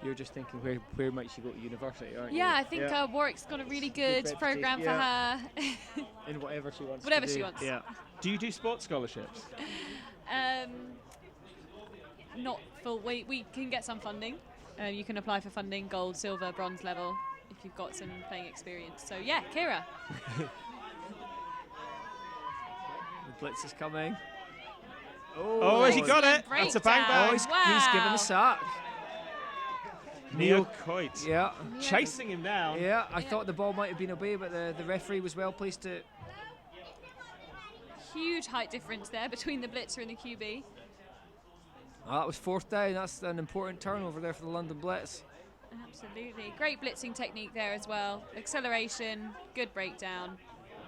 You're just thinking, where might she go to university, aren't you? Yeah, I think Warwick's got a really good reputation, program for yeah. her. In whatever she wants Whatever to do. she wants. Yeah. Do you do sports scholarships? Not full. We can get some funding. You can apply for funding, gold, silver, bronze level, if you've got some playing experience. So yeah, Kira. The blitz is coming. Oh, has he got it? That's a bang Breakdown. bang. He's given the sack. Neil Coit Yeah. chasing him down. Yeah, I thought the ball might have been away, but the referee was well placed to. Huge height difference there between the blitzer and the QB. That was fourth down. That's an important turnover there for the London Blitz. Absolutely. Great blitzing technique there as well. Acceleration, good breakdown.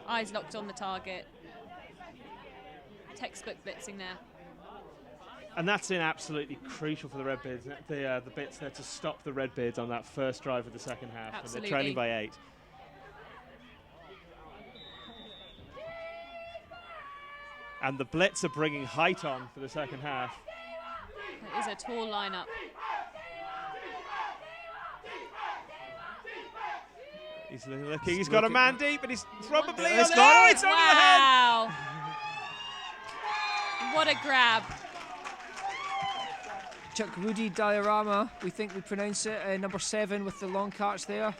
Eyes locked on the target. Textbook blitzing there. And that's in absolutely crucial for the Redbeards, the bits there to stop the Redbeards on that first drive of the second half. Absolutely. And they're trailing by 8. And the Blitz are bringing height on for the second half. It is a tall lineup. He's looking. He's got a man deep, and he's probably It's on got it. it. It's over the head. Wow. What a grab. Chukwudi Diorama, we think we pronounce it, number 7 with the long catch there.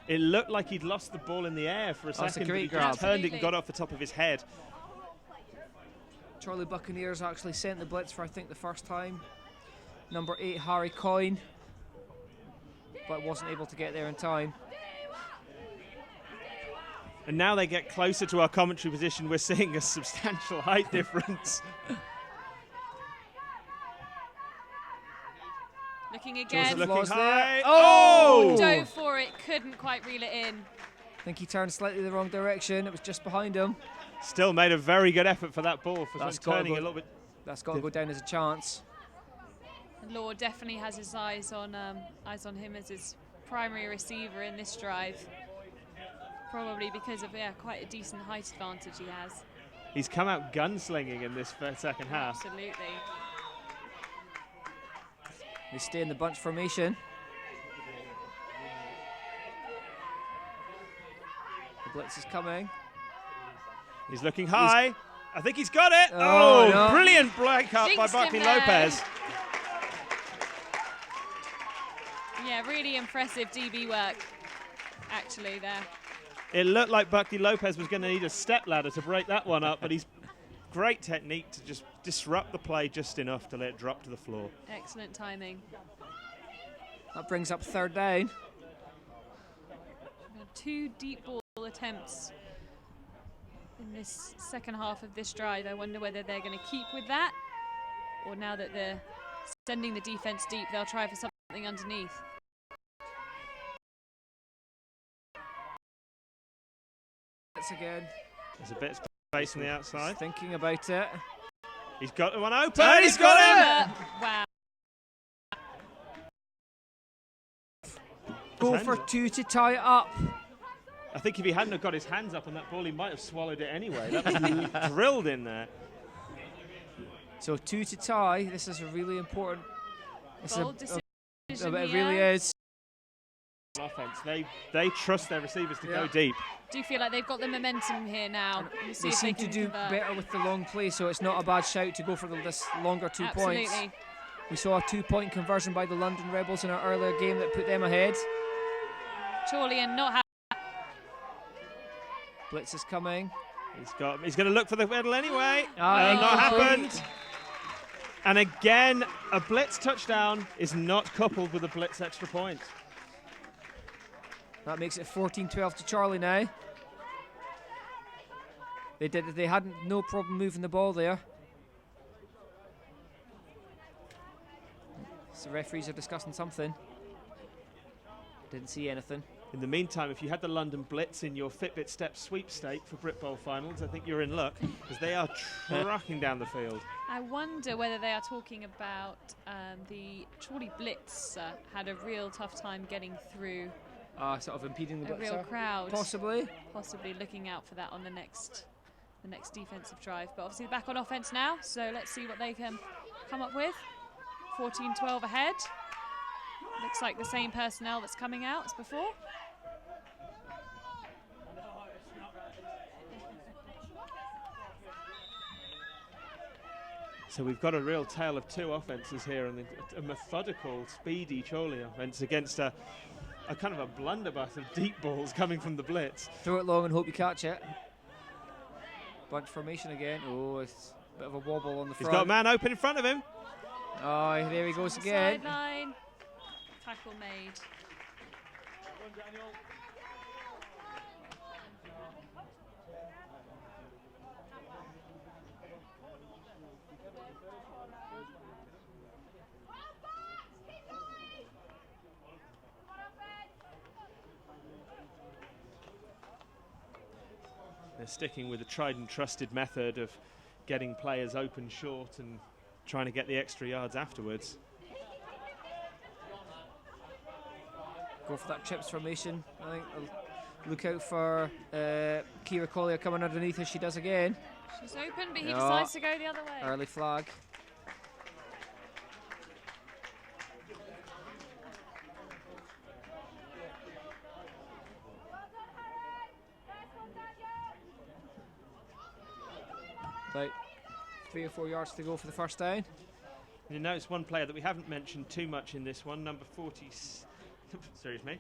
It looked like he'd lost the ball in the air for a That's a second, great but he grab. just turned it and Absolutely. got off the top of his head. Charlie Buccaneers actually sent the blitz for, I think, the first time. Number 8, Harry Coyne, but wasn't able to get there in time. And now they get closer to our commentary position. We're seeing a substantial height difference. Looking again. Looking There. high. Oh! Dove for it, couldn't quite reel it in. I think he turned slightly the wrong direction. It was just behind him. Still made a very good effort for that ball, for That's turning gotta a go- little bit. That's got to go down as a chance. Law definitely has his eyes on him as his primary receiver in this drive. Probably because of quite a decent height advantage he has. He's come out gunslinging in this second half. Absolutely. They stay in the bunch formation. The blitz is coming. He's looking high. I think he's got it. Oh, no. Brilliant break up by Jinxed him Buckley there. Lopez. Yeah, really impressive DB work, actually, there. It looked like Buckley Lopez was going to need a step ladder to break that one up, but he's great technique to just disrupt the play just enough to let it drop to the floor. Excellent timing. That brings up 3rd down. 2 deep ball attempts in this second half of this drive. I wonder whether they're going to keep with that, or now that they're sending the defense deep, they'll try for something underneath. It's again. There's a bit of space on the outside. Thinking about it. He's got the one open. He's got him. Wow. Go for 2 to tie it up. I think if he hadn't have got his hands up on that ball, he might have swallowed it anyway. That was drilled in there. So 2 to tie. This is a really important. Bold decision It here. really is. Offense. They trust their receivers to go Yeah. deep. Do feel like they've got the momentum here now. We'll see They if seem to can do convert. better with the long play, so it's not a bad shout to go for this longer 2 points. Absolutely. We saw a 2-point conversion by the London Rebels in our earlier game that put them ahead. Chorlian not happy. Blitz is coming. He's going to look for the middle anyway. Ah, Not incomplete. happened. And again, a blitz touchdown is not coupled with a blitz extra point. That makes it 14-12 to Charlie now. They hadn't no problem moving the ball there. So referees are discussing something. Didn't see anything. In the meantime, if you had the London Blitz in your Fitbit Step sweepstake for BritBowl finals, I think you're in luck, because they are trucking down the field. I wonder whether they are talking about the Chorley Blitz had a real tough time getting through Sort of impeding the a blitzer. real crowd. Possibly. Possibly looking out for that on the next defensive drive. But obviously back on offense now, so let's see what they can come up with. 14-12 ahead. Looks like the same personnel that's coming out as before. So we've got a real tale of 2 offences here, and a methodical, speedy Chorley offence against a kind of a blunderbuss of deep balls coming from the blitz. Throw it long and hope you catch it. Bunch formation again. Oh, it's a bit of a wobble on the He's front. got a man open in front of him. Oh, there he goes again. Sideline. Tackle made. They're sticking with the tried and trusted method of getting players open short and trying to get the extra yards afterwards. Go for that chips formation. I think look out for Kira Collier coming underneath as she does again. She's open, but he No. decides to go the other way. Early flag. About 3 or 4 yards to go for the first down. You notice one player that we haven't mentioned too much in this one, number 40. Excuse me.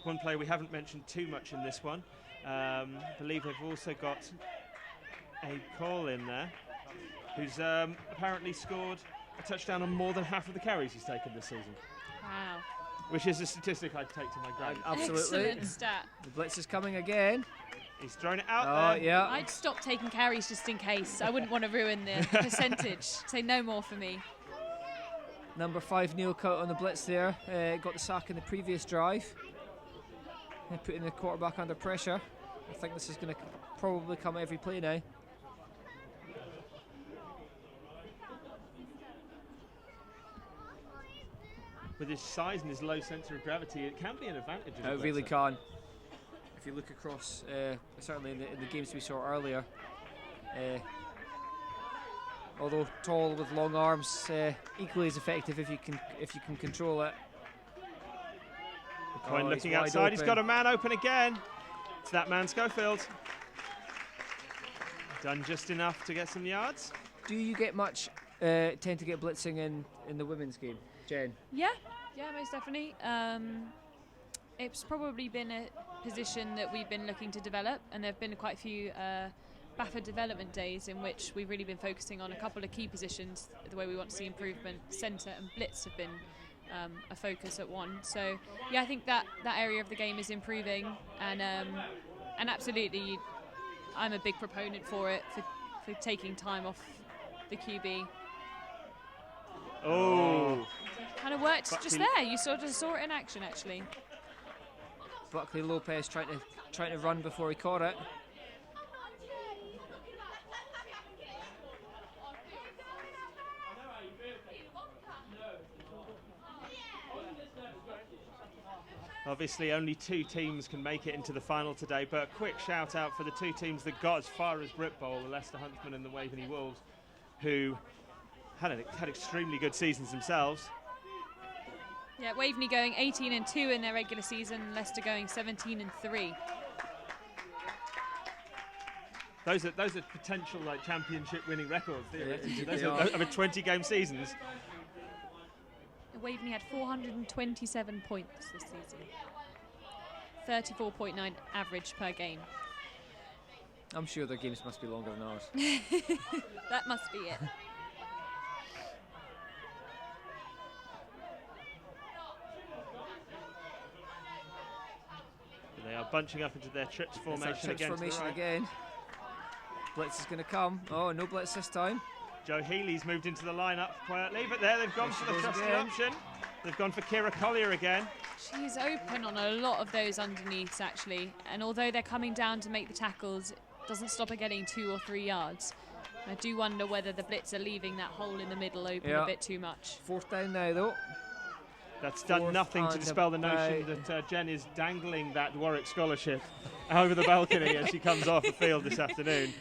One player we haven't mentioned too much in this one. I believe they've also got a call in there, who's apparently scored a touchdown on more than half of the carries he's taken this season, Wow. which is a statistic I'd take to my grave. Absolutely. Excellent stat. The blitz is coming again. He's thrown it out Oh, there. yeah. I'd stop taking carries just in case. I wouldn't want to ruin the percentage. Say no more for me. Number 5, Neil Cout on the blitz there. Got the sack in the previous drive. Putting the quarterback under pressure. I think this is going to probably come every play now. With his size and his low centre of gravity, it can be an advantage. as a It really blitzer. can. If you look across, certainly in the games we saw earlier, although tall with long arms, equally as effective if you can control it. Coyne Oh, looking he's wide outside. He's open. got a man open again. It's that man Schofield. Done just enough to get some yards. Do you get much tend to get blitzing in the women's game, Jen? Yeah, most definitely. It's probably been a position that we've been looking to develop, and there have been quite a few BAFA development days in which we've really been focusing on a couple of key positions, the way we want to see improvement. Centre and blitz have been a focus at one. So yeah, I think that area of the game is improving, and absolutely, I'm a big proponent for it, for taking time off the QB. Oh, Kind of worked Buckley. just there. You sort of saw it in action, actually. Buckley Lopez trying to run before he caught it. obviously only 2 teams can make it into the final today, but a quick shout out for the 2 teams that got as far as BritBowl, the Leicester Huntsmen and the Waveney Wolves, who had extremely good seasons themselves. Yeah, Waveney going 18-2 in their regular season, Leicester going 17-3. Those are potential like championship winning records theoretically. Yeah, Those they are are. over 20 game seasons. Waveney had 427 points this season. 34.9 average per game. I'm sure their games must be longer than ours. That must be it. They are bunching up into their trips It's formation that trips again. to the formation right. again. Blitz is going to come. Oh, no blitz this time. Joe Healy's moved into the lineup quietly, but there they've gone There she for the goes trusty again. option. They've gone for Kira Collier again. She's open on a lot of those underneaths, actually. And although they're coming down to make the tackles, it doesn't stop her getting 2 or 3 yards. I do wonder whether the blitz are leaving that hole in the middle open Yeah. a bit too much. 4th down now, though. That's done Fourth nothing to and dispel the notion about- that Jen is dangling that Warwick scholarship over the balcony as she comes off the field this afternoon.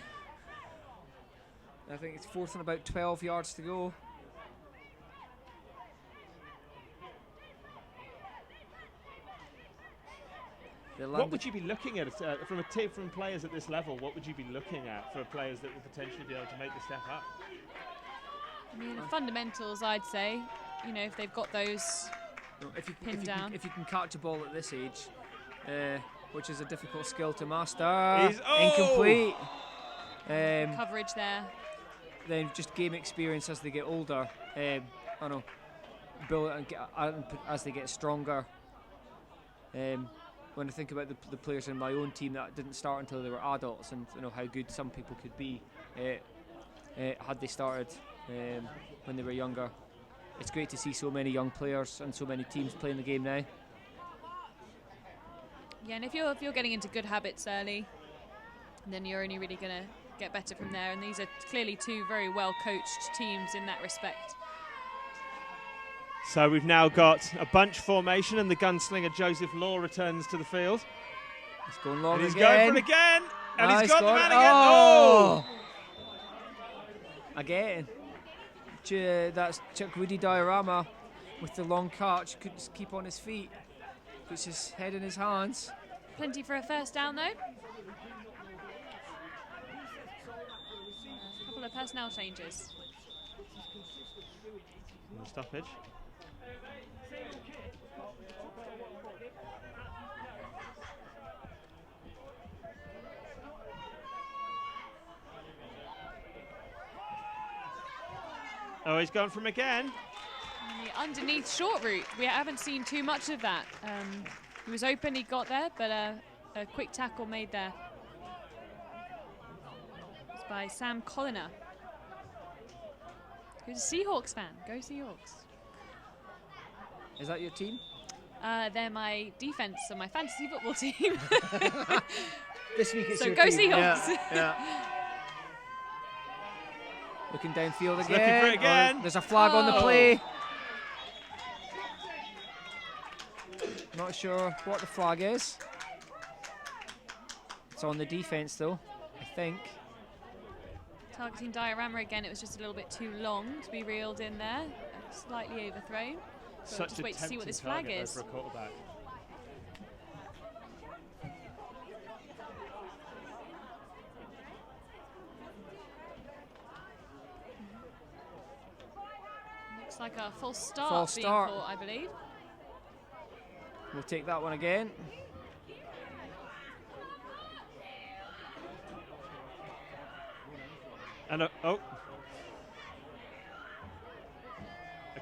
I think it's 4th and about 12 yards to go. They What landed- would you be looking at from players at this level? What would you be looking at for players that would potentially be able to make the step up? I mean, the fundamentals, I'd say. You know, if they've got those. if you, pinned if, you down. can, if you can catch a ball at this age, which is a difficult skill to master. He's- oh! Incomplete. Coverage there. Then just game experience as they get older. I don't know, build it and as they get stronger. When I think about the players in my own team that didn't start until they were adults, and you know how good some people could be had they started when they were younger. It's great to see so many young players and so many teams playing the game now. Yeah, and if you're getting into good habits early, then you're only really going to get better from there. And these are clearly 2 very well coached teams in that respect. So we've now got a bunch formation, and the gunslinger Joseph Law returns to the field. He's going long And he's again. going for it again, and he's got the gone. man again. Oh! Again. That's Chukwudi Diorama with the long catch. Couldn't just keep on his feet. Puts his head in his hands. Plenty for a first down, though. A couple of personnel changes. And the stoppage. Oh, he's gone from again. And the underneath short route, we haven't seen too much of that. He was open, he got there, but a quick tackle made there. It's by Sam Colliner. Who's a Seahawks fan? Go Seahawks. Is that your team? They're my defense of my fantasy football team. This week it's So your go team. Seahawks. Yeah. Looking downfield He's again. looking for it again. Oh, there's a flag on the Oh. play. Not sure what the flag is. It's on the defense though, I think. Targeting diorama again, it was just a little bit too long to be reeled in there. Slightly overthrown. But Such just a wait to see what tempting this flag target, though, is. for a quarterback. Looks like a false start False being start. caught, I believe. We'll take that one again. And a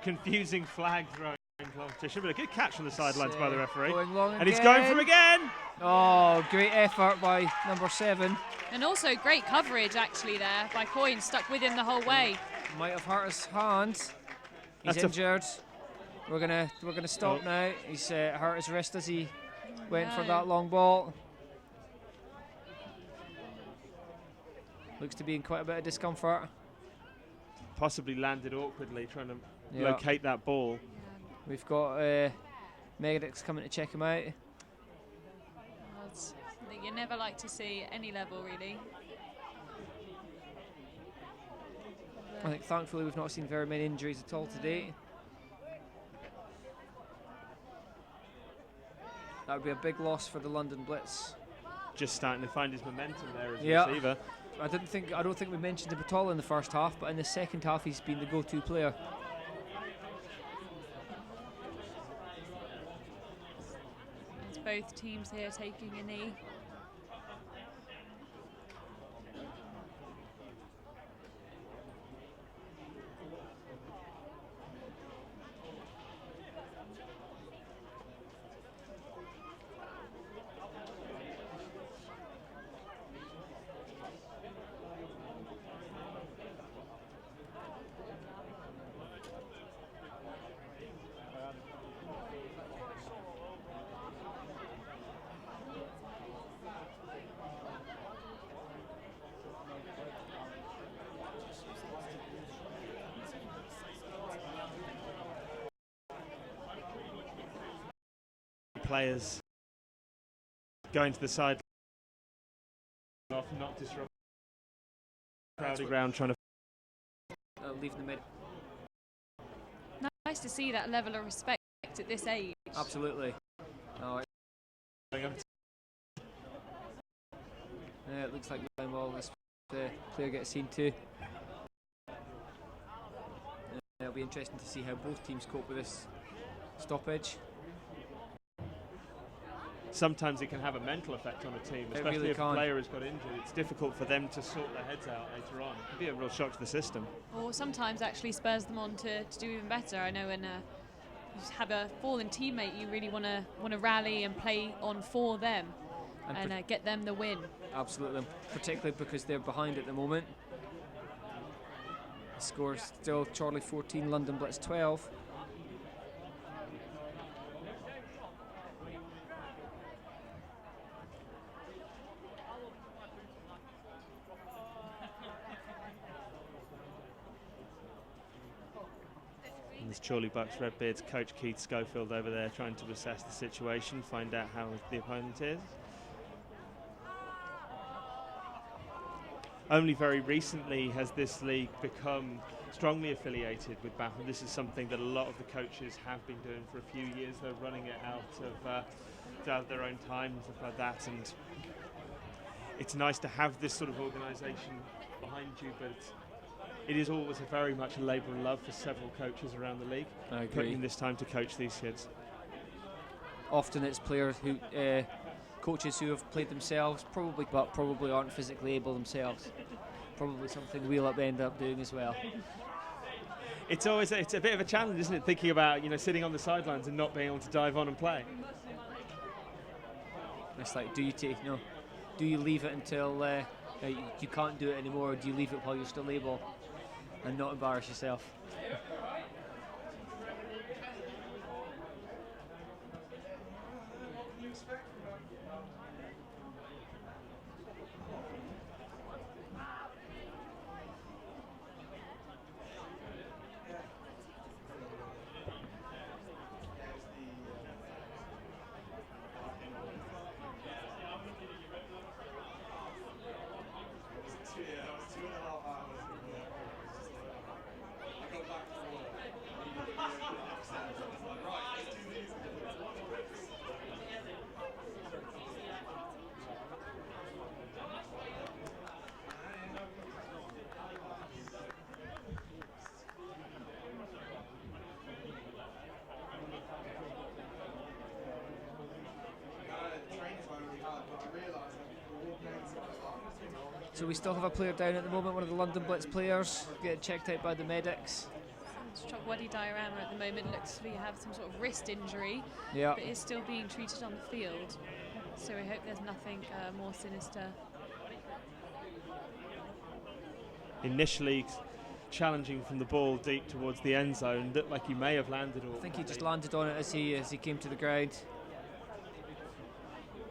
confusing flag throwing competition, but a good catch from the sidelines by the referee. Going long And he's going for him again. Oh, great effort by number 7. And also great coverage actually there by Coyne, stuck with him the whole way. Might have hurt his hand. He's That's a- injured. We're gonna stop now. He's hurt his wrist as he went for No. that long ball. Looks to be in quite a bit of discomfort. Possibly landed awkwardly, trying to Yeah. locate that ball. We've got medics coming to check him out. Well, it's something you never like to see at any level really. I think thankfully we've not seen very many injuries at all today. That would be a big loss for the London Blitz. Just starting to find his momentum there as a Yeah. receiver. I don't think we mentioned him at all in the first half, but in the second half he's been the go-to player. It's both teams here taking a knee. Players going to the side off, not disrupt crowded ground, trying to Leave the mid. Nice to see that level of respect at this age. Absolutely. No, it looks like we're playing well. This player gets seen too. It'll be interesting to see how both teams cope with this stoppage. sometimes it can have a mental effect on a team, It especially really if can. a player has got injured. It's difficult for them to sort their heads out later on. It'd be a real shock to the system. Or sometimes actually spurs them on to do even better. I know when you have a fallen teammate, you really want to rally and play on for them and get them the win. Absolutely, particularly because they're behind at the moment. The score is still Charlie 14, London Blitz 12. And there's Chorley Bucks Redbeard's coach Keith Schofield over there trying to assess the situation, find out how the opponent is. Only very recently has this league become strongly affiliated with BAFTA. This is something that a lot of the coaches have been doing for a few years. They're running it out of their own time and stuff like that. And it's nice to have this sort of organisation behind you, but it is always very much a labour of love for several coaches around the league. I Putting agree. in this time to coach these kids. Often it's players who, coaches who have played themselves, but probably aren't physically able themselves. Probably something we'll end up doing as well. it's a bit of a challenge, isn't it? Thinking about sitting on the sidelines and not being able to dive on and play. It's like, do you leave it until you can't do it anymore, or do you leave it while you're still able and not embarrass yourself? So we still have a player down at the moment, one of the London Blitz players, getting checked out by the medics. Wadi diorama at the moment looks to have some sort of wrist injury, Yeah. but is still being treated on the field. So we hope there's nothing more sinister. Initially challenging from the ball deep towards the end zone, looked like he may have landed. I think he just landed on it as he came to the ground.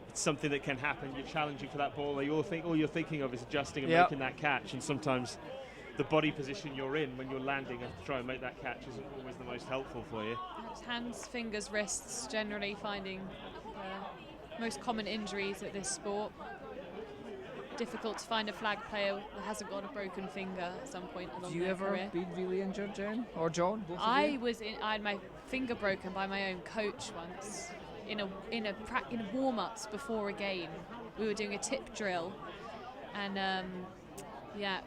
It's something that can happen. You're challenging for that ball. All you're thinking of is adjusting and Yep. making that catch, and sometimes the body position you're in when you're landing and to try and make that catch isn't always the most helpful for you. Hands, fingers, wrists, generally finding most common injuries at this sport. Difficult to find a flag player that hasn't got a broken finger at some point along Have you their ever career. been really injured, Jen? Or John? Both of I you? had my finger broken by my own coach once in warm-ups before a game. We were doing a tip drill, and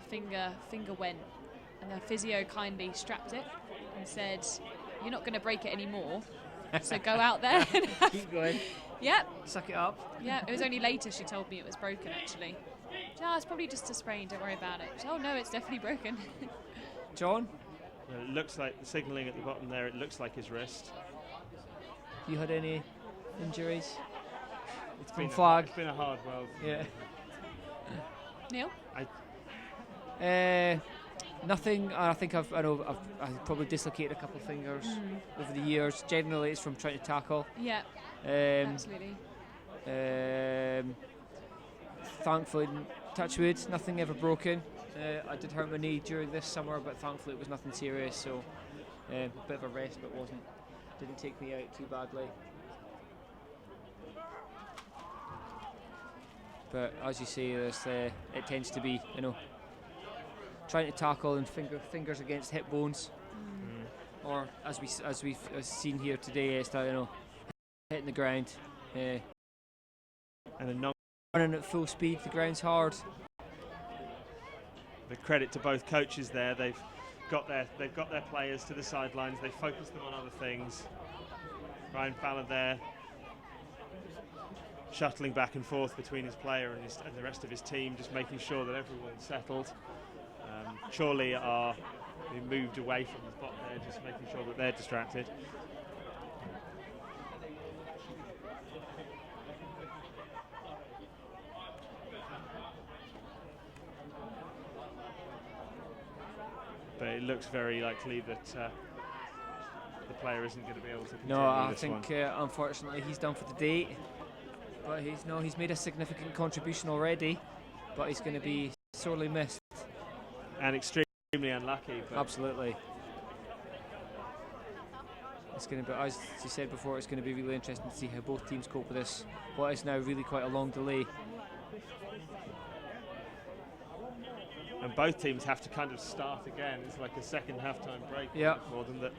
finger went, and the physio kindly strapped it and said, "You're not going to break it anymore, so go out there." And Keep going. Yep. Suck it up. Yeah. It was only later she told me it was broken. Actually, it's probably just a sprain. Don't worry about it. Oh no, it's definitely broken. John, Well, it looks like the signalling at the bottom there. It looks like his wrist. you had any injuries? It's From been flag. It's been a hard world. Yeah. Neil. Nothing. I think I've probably dislocated a couple of fingers over the years. Generally, it's from trying to tackle. Yeah. Um, Absolutely. Thankfully, touch wood, nothing ever broken. I did hurt my knee during this summer, but thankfully it was nothing serious. So a bit of a rest, but didn't take me out too badly. But as you say, it tends to be trying to tackle and fingers against hip bones, or as we've seen here today, it's hitting the ground. And a non Running at full speed, the ground's hard. the credit to both coaches there. They've got their players to the sidelines. They focus them on other things. Ryan Fowler there, shuttling back and forth between his player and the rest of his team, just making sure that everyone's settled. Chorley are being moved away from the spot there, just making sure that they're distracted. But it looks very likely that the player isn't going to be able to continue No, I this think one. unfortunately he's done for the day. But he's made a significant contribution already, but he's going to be sorely missed. And extremely unlucky. But Absolutely. It's going to be, as you said before, it's going to be really interesting to see how both teams cope with this. What is now really quite a long delay. And both teams have to kind of start again. It's like a second half-time break Yeah. for them. That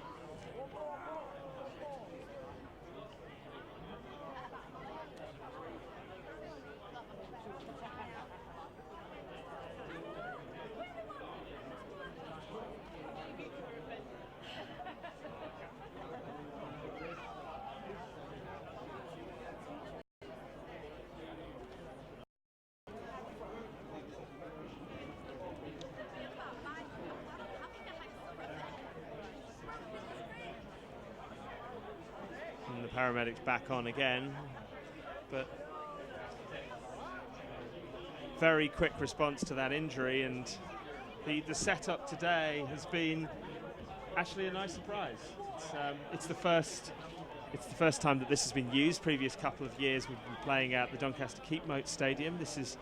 paramedics back on again, but very quick response to that injury, and the setup today has been actually a nice surprise. It's the first time that this has been used. Previous couple of years we've been playing at the Doncaster Keepmoat Stadium. This is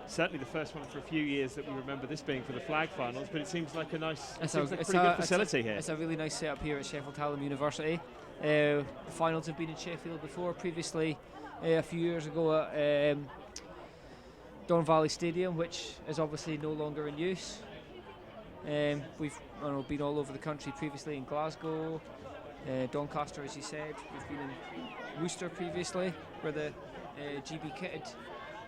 certainly the first one for a few years that we remember this being for the flag finals, but it seems like a pretty good facility here. It's a really nice setup here at Sheffield Hallam University. The finals have been in Sheffield before, previously a few years ago at Don Valley Stadium, which is obviously no longer in use. We've been all over the country previously, in Glasgow, Doncaster, as you said. We've been in Worcester previously, where the GB kitted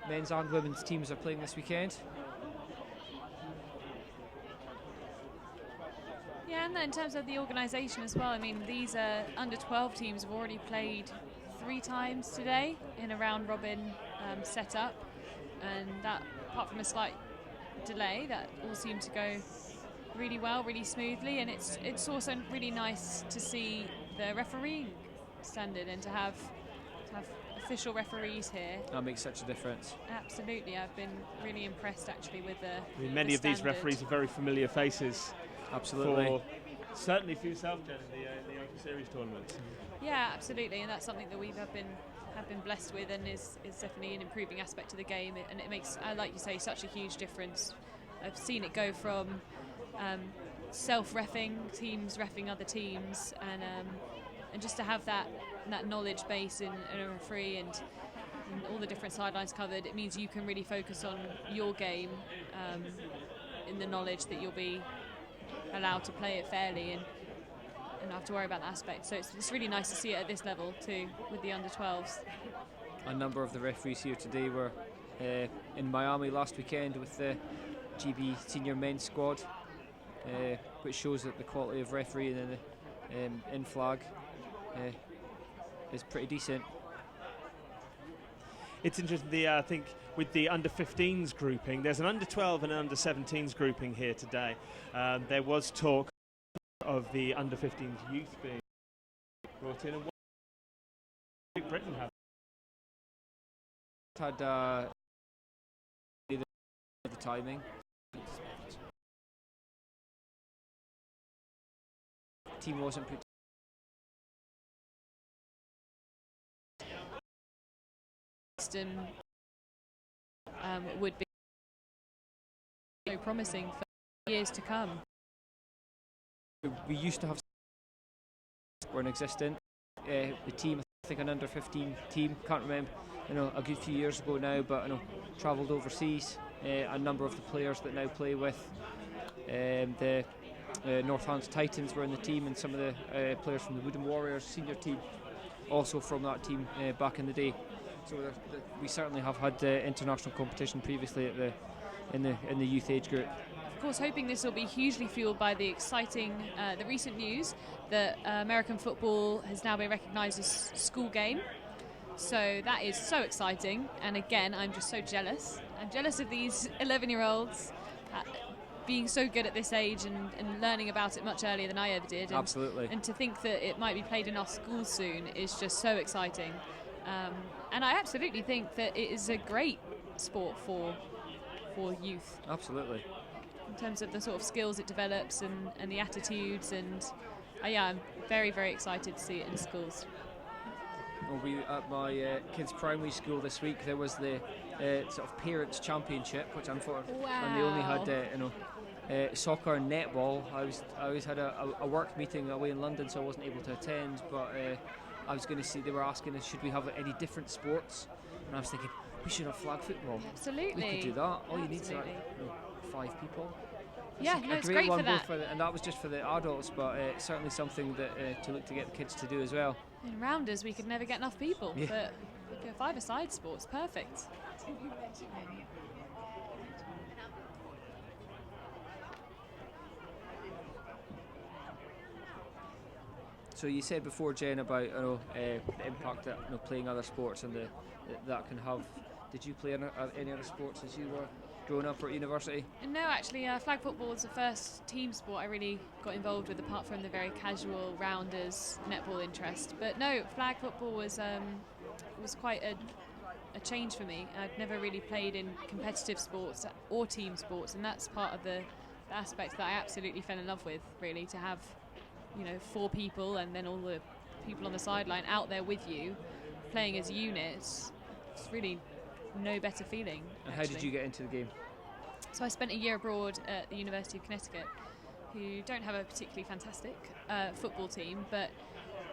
men's and women's teams are playing this weekend. Yeah, and then in terms of the organisation as well, I mean, these under-12 teams have already played 3 times today in a round-robin setup, and that, apart from a slight delay, that all seemed to go really well, really smoothly, and it's also really nice to see the refereeing standard and to have official referees here. That makes such a difference. Absolutely, I've been really impressed actually with many of these referees are very familiar faces. Absolutely. Certainly for yourself, Jen, in the Open Series tournaments. Yeah, absolutely, and that's something that we have been blessed with, and is definitely an improving aspect of the game, and it makes, like you say, such a huge difference. I've seen it go from self-reffing teams reffing other teams, and just to have that knowledge base in a referee and all the different sidelines covered, it means you can really focus on your game in the knowledge that you'll be allowed to play it fairly and not have to worry about that aspect. So it's really nice to see it at this level too, with the under-12s. A number of the referees here today were in Miami last weekend with the GB senior men's squad, which shows that the quality of refereeing in flag is pretty decent. It's interesting, I think, with the under-15s grouping, there's an under-12 and an under-17s grouping here today. There was talk of the under-15s youth being brought in, and what Great Britain have Had the timing. Team wasn't put. System would be so promising for years to come. We used to have weren't existent. The team, I think, an under-15 team, can't remember, a good few years ago now, but travelled overseas. A number of the players that now play with the Northants Titans were in the team, and some of the players from the Woodham Warriors senior team also from that team back in the day. So we certainly have had international competition previously at in the youth age group. Of course, hoping this will be hugely fueled by the exciting, the recent news that American football has now been recognised as school game. So that is so exciting, and again, I'm just so jealous. I'm jealous of these 11-year-olds being so good at this age and learning about it much earlier than I ever did. Absolutely. And to think that it might be played in our schools soon is just so exciting. And I absolutely think that it is a great sport for youth. Absolutely. In terms of the sort of skills it develops and the attitudes, and I'm very, very excited to see it in schools. Well, at my kids' primary school this week, there was the sort of parents' championship, which I'm for, and they only had soccer and netball. I always had a work meeting away in London, so I wasn't able to attend. But I was going to see, they were asking us, should we have any different sports? And I was thinking, we should have flag football. Absolutely. We could do that. All you need is 5 people. Yeah, it's great for that. And that was just for the adults, but certainly something that to get the kids to do as well. In rounders, we could never get enough people, Yeah. but a 5-a-side sport's perfect. So you said before, Jen, about the impact that playing other sports and that can have. Did you play any other sports as you were growing up or at university? No, actually, flag football was the first team sport I really got involved with, apart from the very casual rounders netball interest. But no, flag football was quite a change for me. I'd never really played in competitive sports or team sports, and that's part of the aspect that I absolutely fell in love with, really, to have 4 people and then all the people on the sideline out there with you playing as units. It's really no better feeling. And how did you get into the game? So I spent a year abroad at the University of Connecticut, who don't have a particularly fantastic football team, but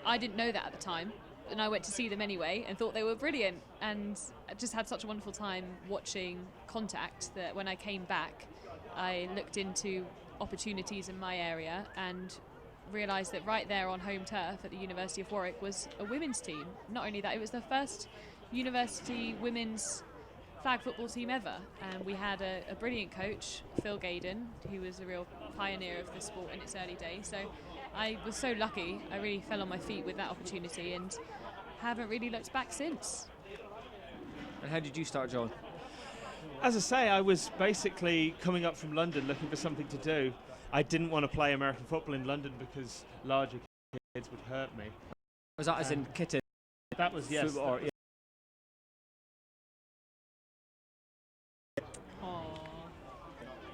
I didn't know that at the time, and I went to see them anyway and thought they were brilliant, and I just had such a wonderful time watching Contact that when I came back I looked into opportunities in my area and realised that right there on home turf at the University of Warwick was a women's team. Not only that, it was the first university women's flag football team ever, and we had a brilliant coach, Phil Gaydon, who was a real pioneer of the sport in its early days. So I was so lucky, I really fell on my feet with that opportunity and haven't really looked back since. And how did you start, John? As I say, I was basically coming up from London looking for something to do. I didn't want to play American football in London because larger kids would hurt me. Was that as in kitten? That was, yes. Football, that was-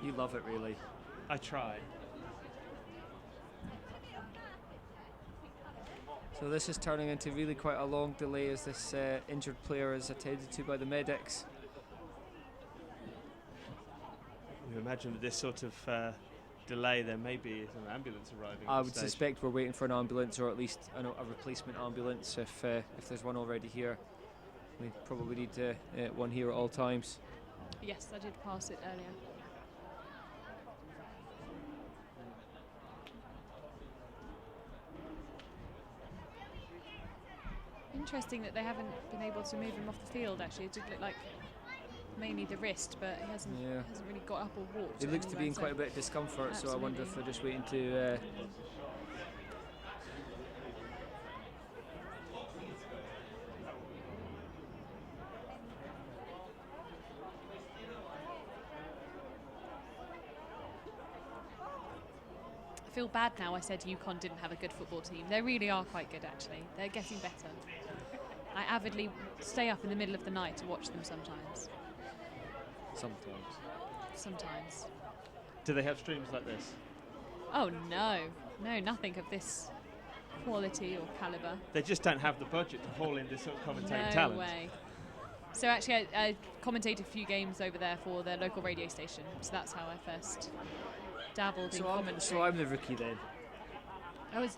You love it, really. I tried. So this is turning into really quite a long delay as this injured player is attended to by the medics. You imagine with this sort of delay, there may be an ambulance arriving. I at would the stage. suspect we're waiting for an ambulance, or at least a replacement ambulance if there's one already here. We probably need one here at all times. Yes, I did pass it earlier. Interesting that they haven't been able to move him off the field, actually. It did look like mainly the wrist, but he hasn't really got up or walked. It looks to be in anywhere, quite a bit of discomfort, so I wonder if Absolutely. we're just waiting to... I feel bad now I said UConn didn't have a good football team. They really are quite good, actually. They're getting better. I avidly stay up in the middle of the night to watch them sometimes. Sometimes. Do they have streams like this? Oh no, nothing of this quality or calibre. They just don't have the budget to haul in this sort of commentating No talent. way. So actually, I commentated a few games over there for their local radio station. So that's how I first dabbled in commentary. So I'm the rookie then.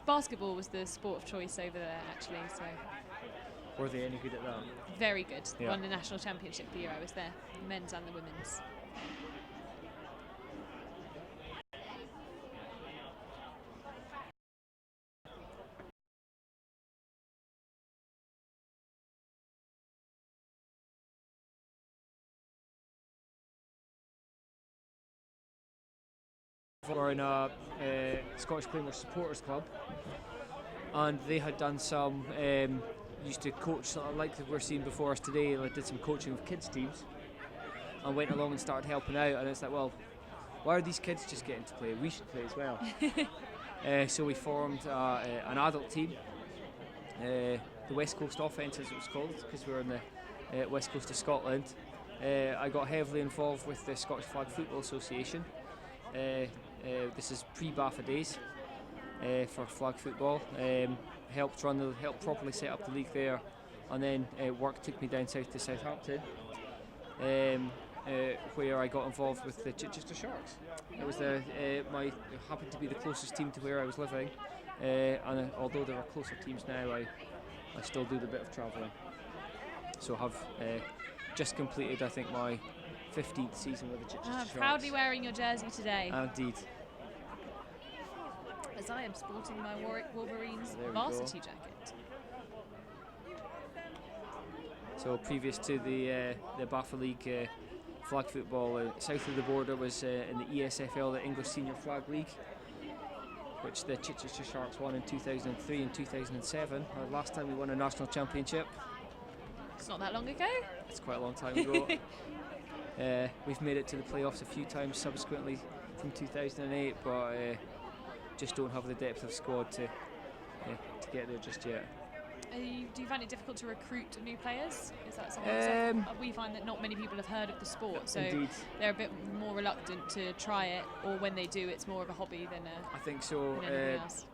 Basketball was the sport of choice over there, actually. So Were they any good at that? very good. Yeah. Won the national championship the year I was there, the men's and the women's. For in a Scottish Claymore supporters club, and they had done some used to coach sort of like we're seeing before us today. Like did some coaching of kids teams and went along and started helping out, and it's like, well, why are these kids just getting to play? We should play as well. So we formed an adult team, the West Coast Offence as it was called, because we were on the west coast of Scotland. I got heavily involved with the Scottish Flag Football Association. This is pre-BAFA days for flag football. Helped properly set up the league there, and then work took me down south to Southampton, where I got involved with the Chichester Sharks. It was it happened to be the closest team to where I was living, and although there are closer teams now, I still do the bit of travelling. So have just completed, I think, my 15th season with the Chichester Sharks. Proudly wearing your jersey today, Indeed. as I am sporting my Warwick Wolverines There we varsity go. jacket. So previous to the BAFA League flag football, south of the border was in the ESFL, the English Senior Flag League, which the Chichester Sharks won in 2003 and 2007. Last time we won a national championship. It's not that long ago. It's quite a long time ago. We've made it to the playoffs a few times subsequently from 2008, but just don't have the depth of squad to get there just yet. Do you find it difficult to recruit new players? Is that something we find that not many people have heard of the sport, so Indeed. they're a bit more reluctant to try it, or when they do, it's more of a hobby than I think so. anything else.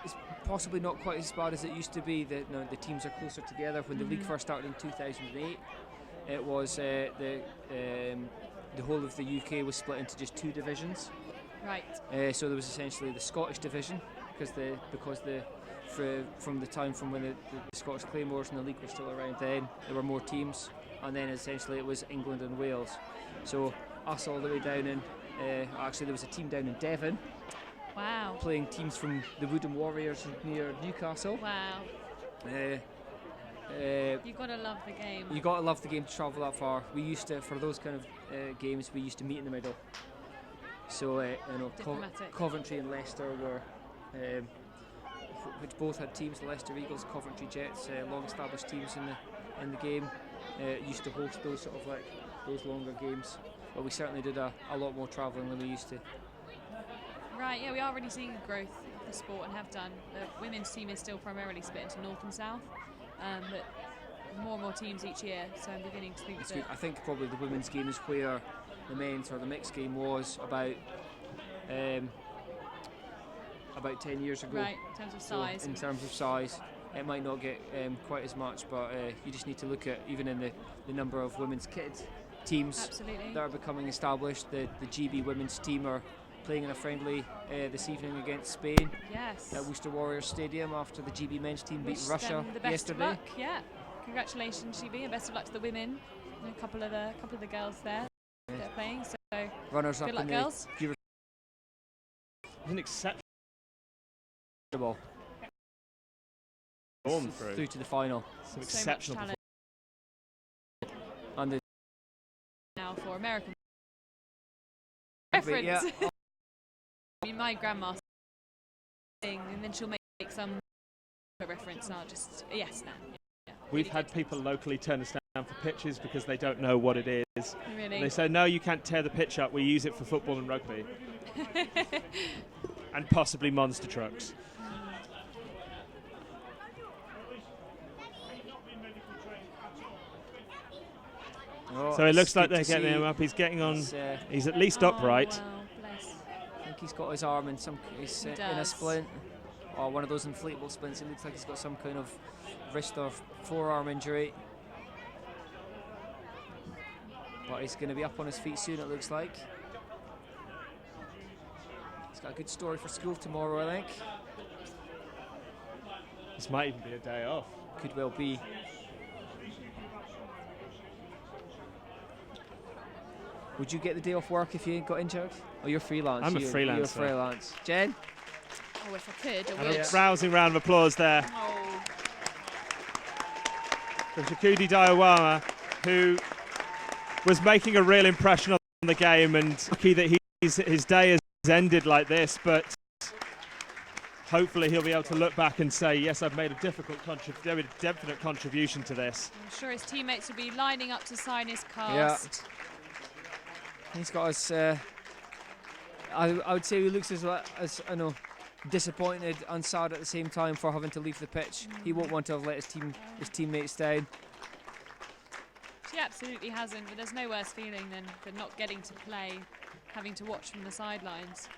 It's possibly not quite as bad as it used to be. The teams are closer together. When the league first started in 2008, it was the whole of the UK was split into just 2 divisions. Right. So there was essentially the Scottish division, from the time from when the Scottish Claymores and the league were still around then, there were more teams, and then essentially it was England and Wales. So us all the way down in, actually there was a team down in Devon. Wow. Playing teams from the Woodham Warriors near Newcastle. Wow. You've got to love the game. You got to love the game to travel that far. We used to, for those kind of games, we used to meet in the middle. So Coventry and Leicester were, which both had teams. The Leicester Eagles, Coventry Jets, long-established teams in the game, used to host those sort of those longer games. But we certainly did a lot more travelling than we used to. Right, yeah, we are really seeing a growth of the sport and have done. The women's team is still primarily split into North and South, but more and more teams each year, so I'm beginning to think that... I think probably the women's game is where the men's or the mixed game was about 10 years ago. Right, in terms of size. So in terms of size, it might not get quite as much, but you just need to look at, even in the number of women's kids teams Absolutely. that are becoming established. The GB women's team are playing in a friendly this evening against Spain. Yes. At Worcester Warriors Stadium after the GB men's team beat Wish Russia them the best yesterday. Of luck. Yeah, congratulations, GB, and best of luck to the women. And a couple of the girls there that are playing. So Runners good up luck, in girls. the It's an exceptional ball form through to the final. Some So exceptional much talent. And the Now for American Rugby, reference. yeah. I mean, my grandma thing, and then she'll make some reference, and I'll just yes, no. Yeah, We've really had good. people locally turn us down for pitches because they don't know what it is. Really. They say, no, you can't tear the pitch up. We use it for football and rugby. And possibly monster trucks. Oh, So it looks it's like good they're to getting see. him up. He's getting on. It's, He's at least Oh, upright. well, bless. I think he's got his arm in some. He's He in a does. splint, or one of those inflatable splints. It looks like he's got some kind of wrist or forearm injury. But he's going to be up on his feet soon, it looks like. He's got a good story for school tomorrow, I think. This might even be a day off. Could well be. Would you get the day off work if you got injured? Oh, you're freelance. I'm a You're freelancer. freelance. Jen? Oh, if I could, I And would. a rousing round of applause there Oh, for Shakudi Diawama, who was making a real impression on the game, and lucky that his day has ended like this, but hopefully he'll be able to look back and say, yes, I've made a definite contribution to this. I'm sure his teammates will be lining up to sign his cast. He's got his. I would say he looks as I know, disappointed and sad at the same time for having to leave the pitch. He won't want to have let his teammates down. She absolutely hasn't, but there's no worse feeling than not getting to play, having to watch from the sidelines.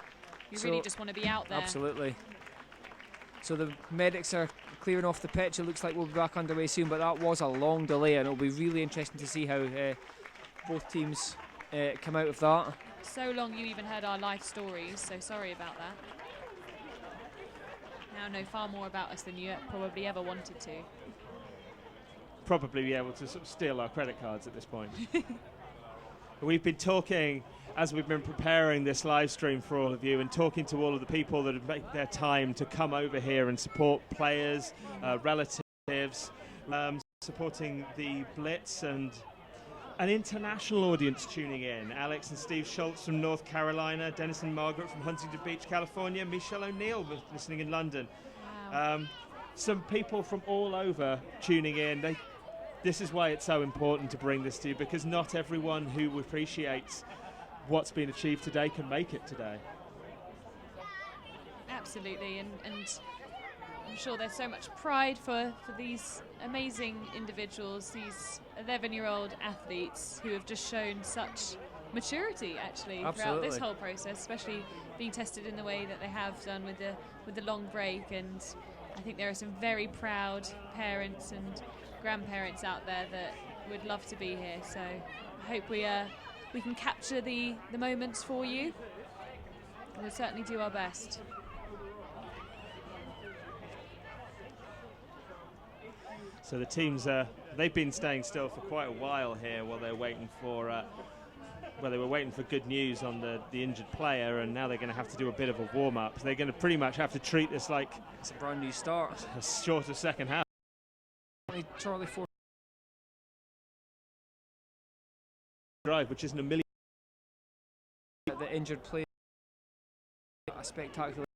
You really just want to be out there. Absolutely. So the medics are clearing off the pitch. It looks like we'll be back underway soon, but that was a long delay, and it'll be really interesting to see how both teams come out of that. So long you even heard our life stories, so sorry about that. Now know far more about us than you probably ever wanted to. Probably be able to sort of steal our credit cards at this point. We've been talking, as we've been preparing this live stream for all of you, and talking to all of the people that have made their time to come over here and support players, relatives, supporting the Blitz, and an international audience tuning in. Alex and Steve Schultz from North Carolina, Dennis and Margaret from Huntington Beach, California, Michelle O'Neill listening in London. Wow. Some people from all over tuning in. this is why it's so important to bring this to you, because not everyone who appreciates what's been achieved today can make it today. Absolutely, and I'm sure there's so much pride for these amazing individuals, these 11-year-old athletes who have just shown such maturity actually throughout this Absolutely. whole process, especially being tested in the way that they have done with the long break. And I think there are some very proud parents and grandparents out there that would love to be here. So I hope we can capture the moments for you. We'll certainly do our best. So the teams, they've been staying still for quite a while here while they're waiting for, they were waiting for good news on the injured player, and now they're going to have to do a bit of a warm-up. They're going to pretty much have to treat this like It's a brand new start. a shorter second half. Charlie Ford. Drive, which isn't a million. The injured player. A spectacular.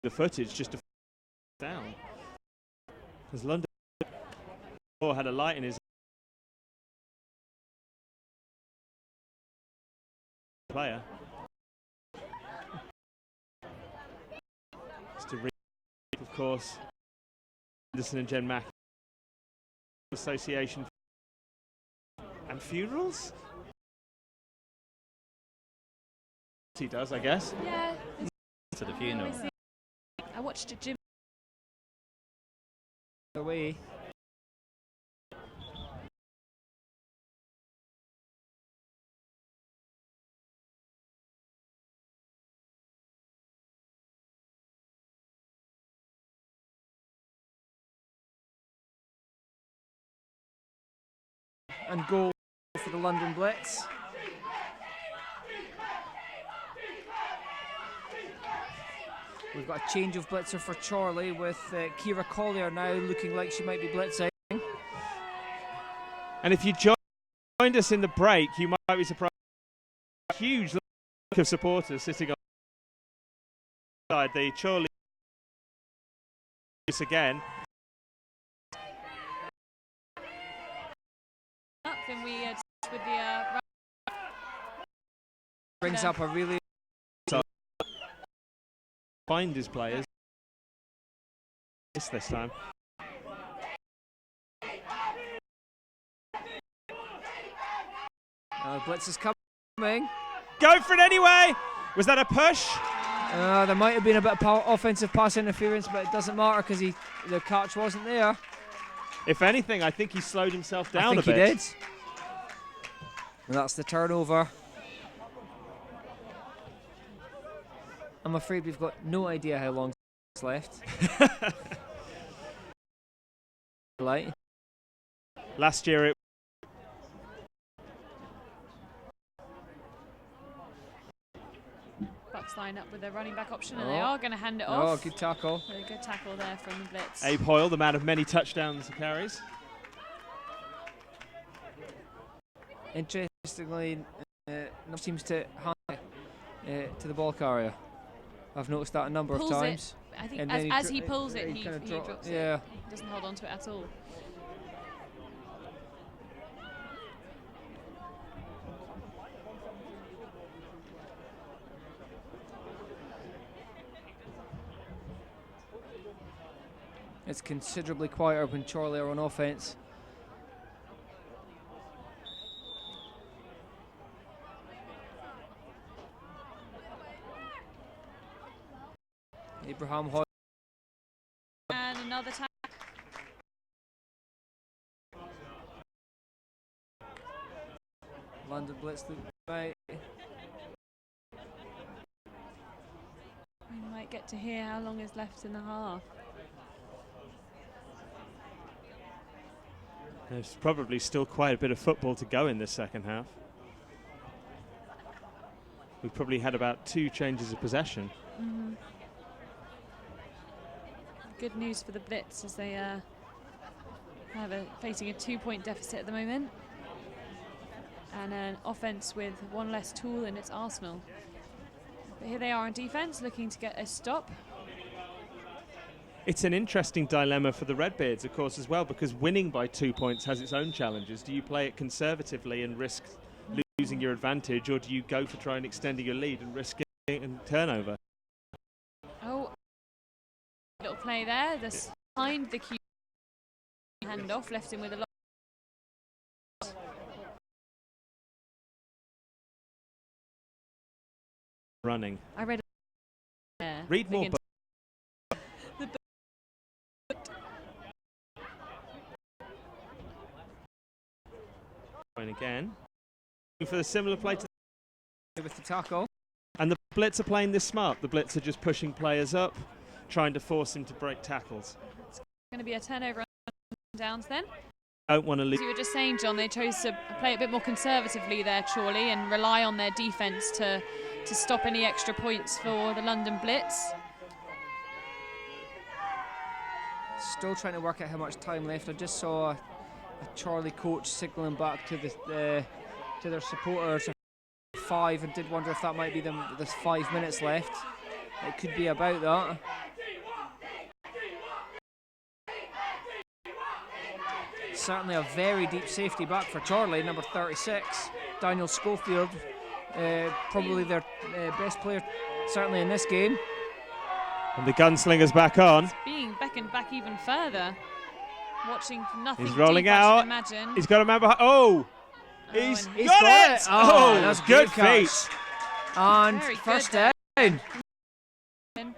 The footage just to down. Because London had a light in his player. Just to of course, Anderson and Jen Mack Association and funerals. He does, I guess. Yeah. To the funeral. I watched a gym. Away. And goal for the London Blitz. We've got a change of blitzer for Charlie with Kira Collier now looking like she might be blitzing. And if you joined us in the break, you might be surprised. A huge look of supporters sitting on the side. The Charlie again. Up and we with the Brings up a really Find his players. This time. blitz is coming. Go for it anyway! Was that a push? There might have been a bit of offensive pass interference, but it doesn't matter because the catch wasn't there. If anything, I think he slowed himself down I think a bit. he did. And that's the turnover. I'm afraid we've got no idea how long is left. Light. Last year it Bucks line up with their running back option, and they are going to hand it Oh, off. good tackle. Really good tackle there from the blitz. Abe Hoyle, the man of many touchdowns and carries. Interestingly, no seems to hand to the ball carrier. I've noticed that a number of Pulls times. it. I think And as, then as he pulls it, he kinda drops yeah. it. He doesn't hold on to it at all. It's considerably quieter when Charlie are on offense. Abraham Hoyle. And another tackle. London blitz the right. We might get to hear how long is left in the half. There's probably still quite a bit of football to go in this second half. We've probably had about 2 changes of possession. Mm-hmm. Good news for the Blitz as they facing a 2-point deficit at the moment, and an offense with one less tool in its arsenal. But here they are on defense, looking to get a stop. it's an interesting dilemma for the Redbeards, of course, as well, because winning by 2 points has its own challenges. Do you play it conservatively and risk losing your advantage, or do you go for trying extending your lead and risk it in turnover? Oh, little play there. This behind the cue handoff left him with a lot. Running. I read. Yeah, Read more. Again, for the similar play to with the tackle. And the Blitz are playing this smart. The Blitz are just pushing players up, trying to force him to break tackles. It's going to be a turnover on downs then. Don't want to lose. As you were just saying, John, they chose to play a bit more conservatively there, Chorley, and rely on their defence to stop any extra points for the London Blitz. Still trying to work out how much time left. I just saw a Chorley coach signalling back to to their supporters 5, and did wonder if that might be them. There's 5 minutes left. It could be about that. Certainly a very deep safety back for Chorley, number 36, Daniel Schofield, probably their best player, certainly in this game. And the gunslinger's back on. It's being beckoned back even further. Watching for nothing. He's rolling deep, out. I should imagine. He's got a man behind. Oh! He's got it! Oh, that's good catch. feet. And Very first good down. And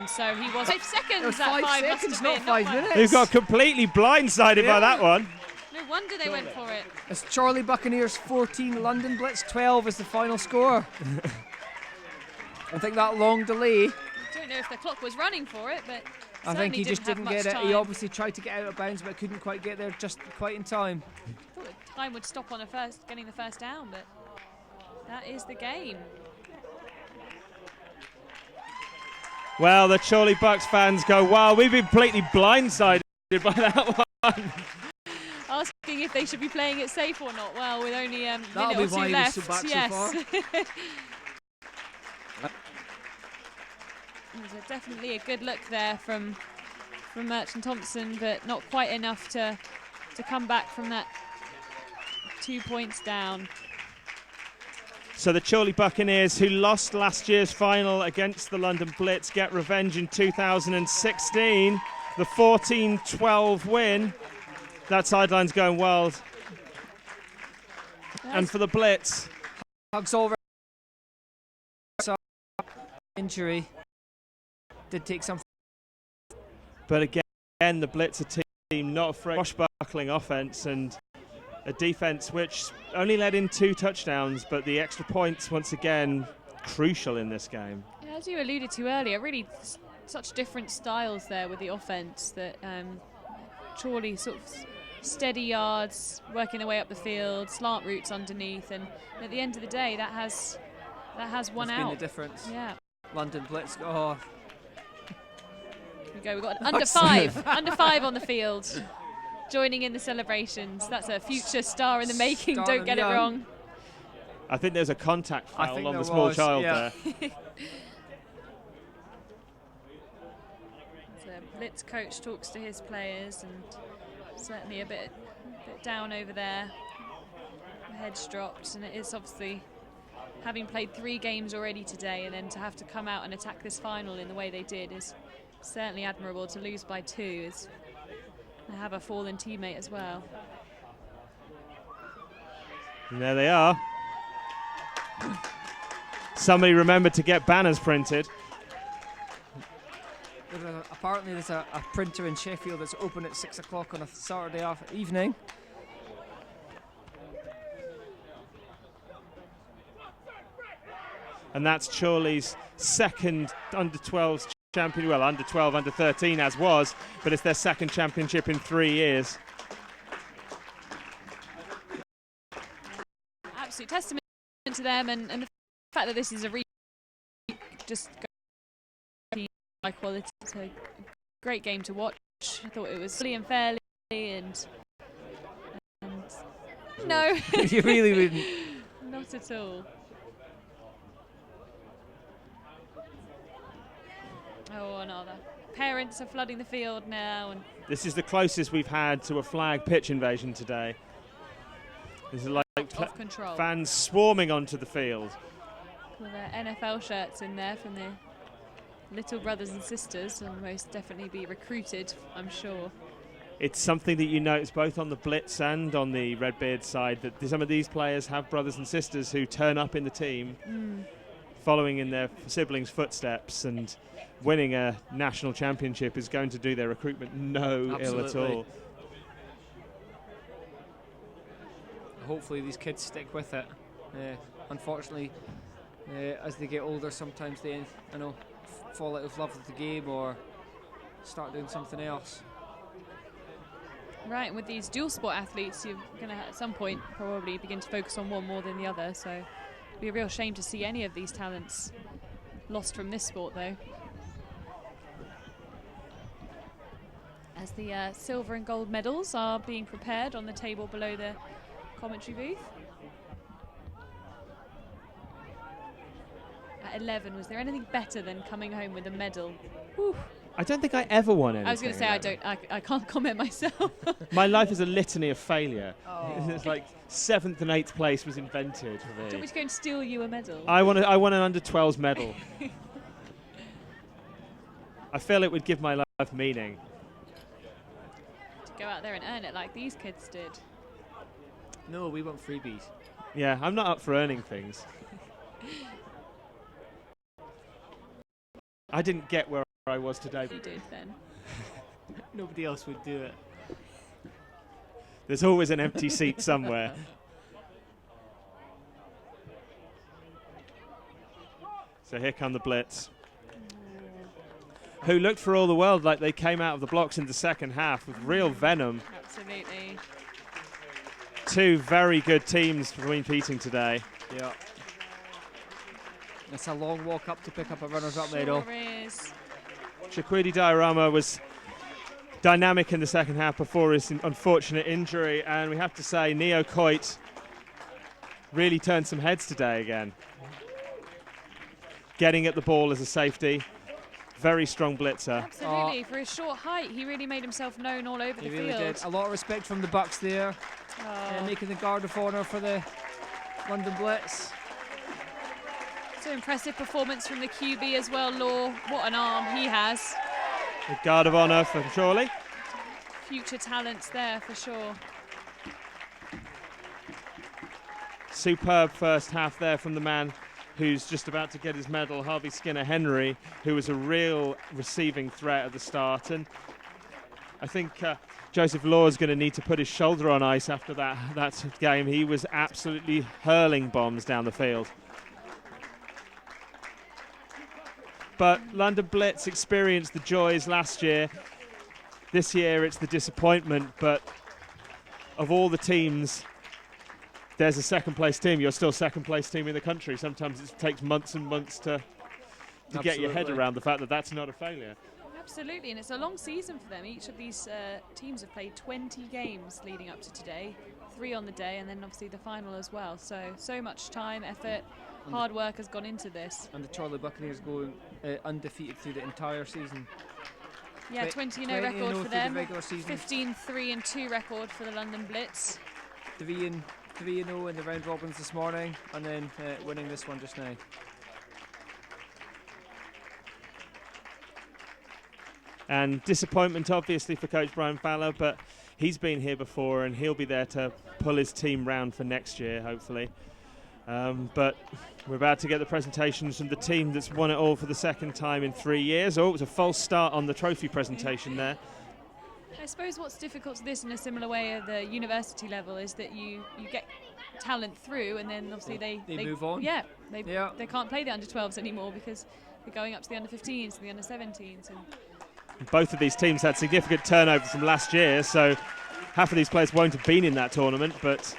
so he was 5 seconds. It was that 5 must seconds, have not been, 5 minutes. They've got completely blindsided by that one. No wonder they went for it. It's Chorley Buccaneers 14, London Blitz 12 is the final score. I think that long delay, I don't know if the clock was running for it, but I think he just didn't get it. Time. He obviously tried to get out of bounds but couldn't quite get there just quite in time. I thought the time would stop on getting the first down, but that is the game. Well, the Chorley Bucks fans go, wow, we've been completely blindsided by that one. Asking if they should be playing it safe or not. Well, with only a That'll minute be or why two he left. was so back so yes. far. There's definitely a good look there from Merchant Thompson, but not quite enough to come back from that 2 points down. So the Chorley Buccaneers, who lost last year's final against the London Blitz, get revenge in 2016. The 14-12 win. That sideline's going wild. And for the Blitz, Hugs over. Injury. Did take some. but again, the Blitz are team not afraid of swashbuckling offense and a defense which only led in 2 touchdowns, but the extra points once again crucial in this game. Yeah, as you alluded to earlier, really such different styles there with the offense that Chorley sort of steady yards, working their way up the field, slant routes underneath, and at the end of the day, that has won That's out. been the difference. Yeah. London Blitz. Oh, Here we go. We've got under 5, under 5 on the field, joining in the celebrations. That's a future star in the making. Starting Don't get it young. wrong. I think there's a contact I foul think on there the small was, child yeah. there. The Blitz coach talks to his players, and certainly a bit down over there. The head's dropped, and it is obviously, having played 3 games already today, and then to have to come out and attack this final in the way they did is certainly admirable. To lose by 2 is to have a fallen teammate as well. And there they are. Somebody remembered to get banners printed. Apparently there's a printer in Sheffield that's open at 6 o'clock on a Saturday evening. And that's Chorley's second under-12s champion. Well, under-12, under-13 as was, but it's their second championship in 3 years. Absolute testament to them, and the fact that this is a just high quality. It's a great game to watch. I thought it was fully and fairly, and no, You really wouldn't. not at all. Oh, another parents are flooding the field now. And This is the closest we've had to a flag pitch invasion today. There's like off control. fans swarming onto the field. With their NFL shirts in there from their little brothers and sisters, and most definitely be recruited, I'm sure. It's something that you notice both on the Blitz and on the Redbeard side, that some of these players have brothers and sisters who turn up in the team, following in their siblings' footsteps, and winning a national championship is going to do their recruitment no ill at all. Hopefully these kids stick with it. Unfortunately, as they get older, sometimes they, fall out of love with the game or start doing something else. Right, and with these dual sport athletes, you're going to at some point probably begin to focus on one more than the other, so it'd be a real shame to see any of these talents lost from this sport, though. As the silver and gold medals are being prepared on the table below the commentary booth. At 11, was there anything better than coming home with a medal? Whew. I don't think I ever won anything. I was going to say I can't comment myself. My life is a litany of failure. Oh. It's like 7th and 8th place was invented for Do you want me me. to go and steal you a medal? I won an under 12s medal. I feel it would give my life meaning. To go out there and earn it like these kids did. No, we want freebies. Yeah, I'm not up for earning things. I didn't get where I was today. You did then. Nobody else would do it. There's always an empty seat somewhere. So here come the Blitz, who looked for all the world like they came out of the blocks in the second half with real venom. Absolutely. Two very good teams competing today. Yeah. It's a long walk up to pick up a runners-up medal. Sure is. Shaquidi Diorama was dynamic in the second half before his unfortunate injury, and we have to say Neo Coit really turned some heads today again. Getting at the ball as a safety, very strong blitzer. Absolutely. For his short height, he really made himself known all over the He really field. did. A lot of respect from the Bucks there, making the guard of honour for the London Blitz. So impressive performance from the QB as well, Law. What an arm he has. The guard of honour for Chorley. Future talents there for sure. Superb first half there from the man who's just about to get his medal, Harvey Skinner Henry, who was a real receiving threat at the start. And I think Joseph Law is going to need to put his shoulder on ice after that game. He was absolutely hurling bombs down the field. But London Blitz experienced the joys last year. This year it's the disappointment, but of all the teams, there's a second place team. You're still second place team in the country. Sometimes it takes months and months to get your head around the fact that that's not a failure. Absolutely, and it's a long season for them. Each of these teams have played 20 games leading up to today, 3 on the day, and then obviously the final as well. So much time, effort, hard work has gone into this. And the Chorley Buccaneers going undefeated through the entire season. Yeah, 20-0 record for through them. the regular season. 15-3-2 record for the London Blitz. 3-0 in the round robins this morning, and then winning this one just now. And disappointment, obviously, for Coach Brian Fowler, but he's been here before and he'll be there to pull his team round for next year, hopefully. But we're about to get the presentations from the team that's won it all for the second time in 3 years. Oh, it was a false start on the trophy presentation there. I suppose what's difficult to this in a similar way at the university level is that you get talent through, and then obviously they move on. Yeah, they can't play the under-12s anymore because they're going up to the under-15s and the under-17s. And both of these teams had significant turnover from last year, so half of these players won't have been in that tournament, but...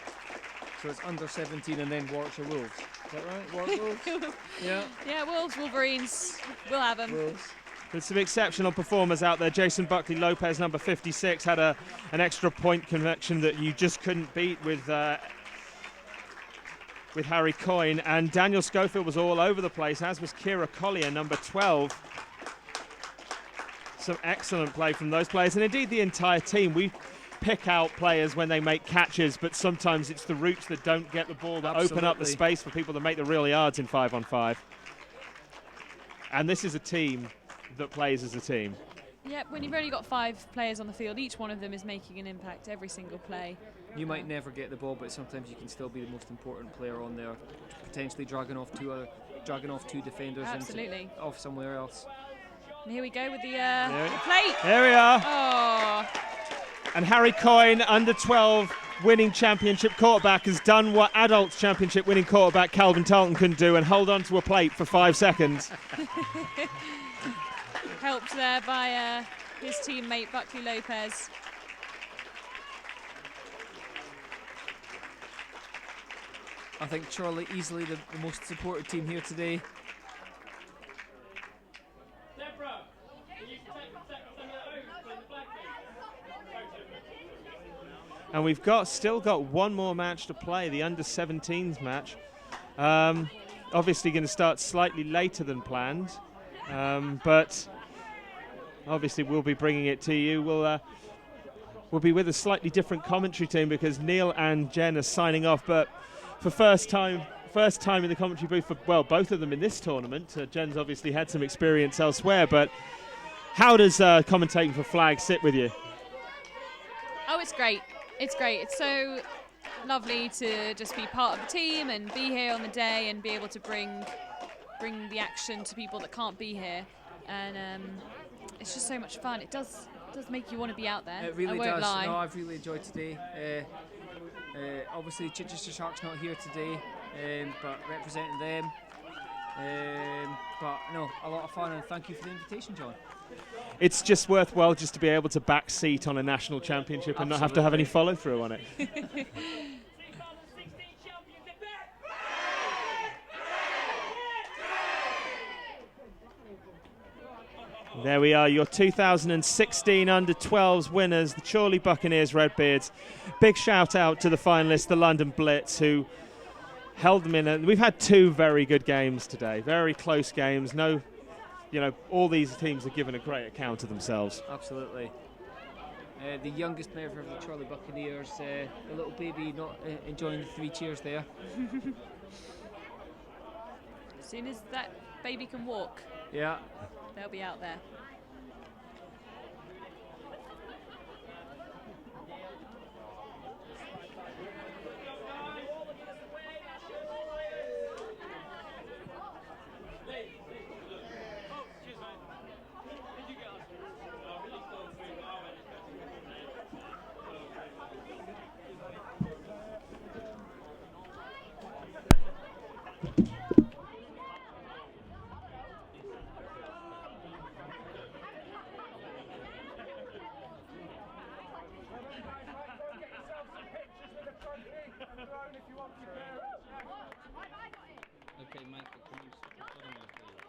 So it's under-17 and then Warwickshire Wolves. Is that right? Warwick Wolves? Yeah. Yeah, Wolves, Wolverines, we'll have them. Wolves. There's some exceptional performers out there. Jason Buckley Lopez, number 56, had an extra point connection that you just couldn't beat with Harry Coyne. And Daniel Schofield was all over the place, as was Kira Collier, number 12. Some excellent play from those players, and indeed the entire team. We pick out players when they make catches, but sometimes it's the roots that don't get the ball that open up the Absolutely. space for people to make the real yards in 5-on-5. And this is a team that plays as a team. Yep, when you've only got 5 players on the field, each one of them is making an impact every single play. You might never get the ball, but sometimes you can still be the most important player on there, potentially dragging off two defenders Absolutely. and off somewhere else. And here we go with the plate. There we are. Oh, And Harry Coyne, under 12 winning championship quarterback, has done what adults championship winning quarterback Calvin Tarleton couldn't do, and hold on to a plate for 5 seconds. helped there by his teammate Buckley Lopez. I think Charlie easily the most supported team here today. And we've still got one more match to play, the under-17s match. Obviously going to start slightly later than planned, but obviously we'll be bringing it to you. We'll be with a slightly different commentary team because Neil and Jen are signing off, but for first time in the commentary booth for, well, both of them in this tournament. Jen's obviously had some experience elsewhere, but how does commentating for Flag sit with you? Oh, it's great. It's great. It's so lovely to just be part of the team and be here on the day and be able to bring the action to people that can't be here. And it's just so much fun. It does make you want to be out there. It really I won't does. lie. No, I've really enjoyed today. Obviously, Chichester Sharks not here today, but representing them. But no, a lot of fun, and thank you for the invitation, John. It's just worthwhile just to be able to back seat on a national championship and not have to have any follow through on it. There we are, your 2016 Under-12s winners, the Chorley Buccaneers Redbeards. Big shout out to the finalists, the London Blitz, who held them in. We've had 2 very good games today, very close games. No, all these teams have given a great account of themselves. Absolutely. The youngest member of the Chorley Buccaneers, a little baby not enjoying the 3 cheers there. As soon as that baby can walk, Yeah. they'll be out there. Okay, Michael, can you stop recording there, please?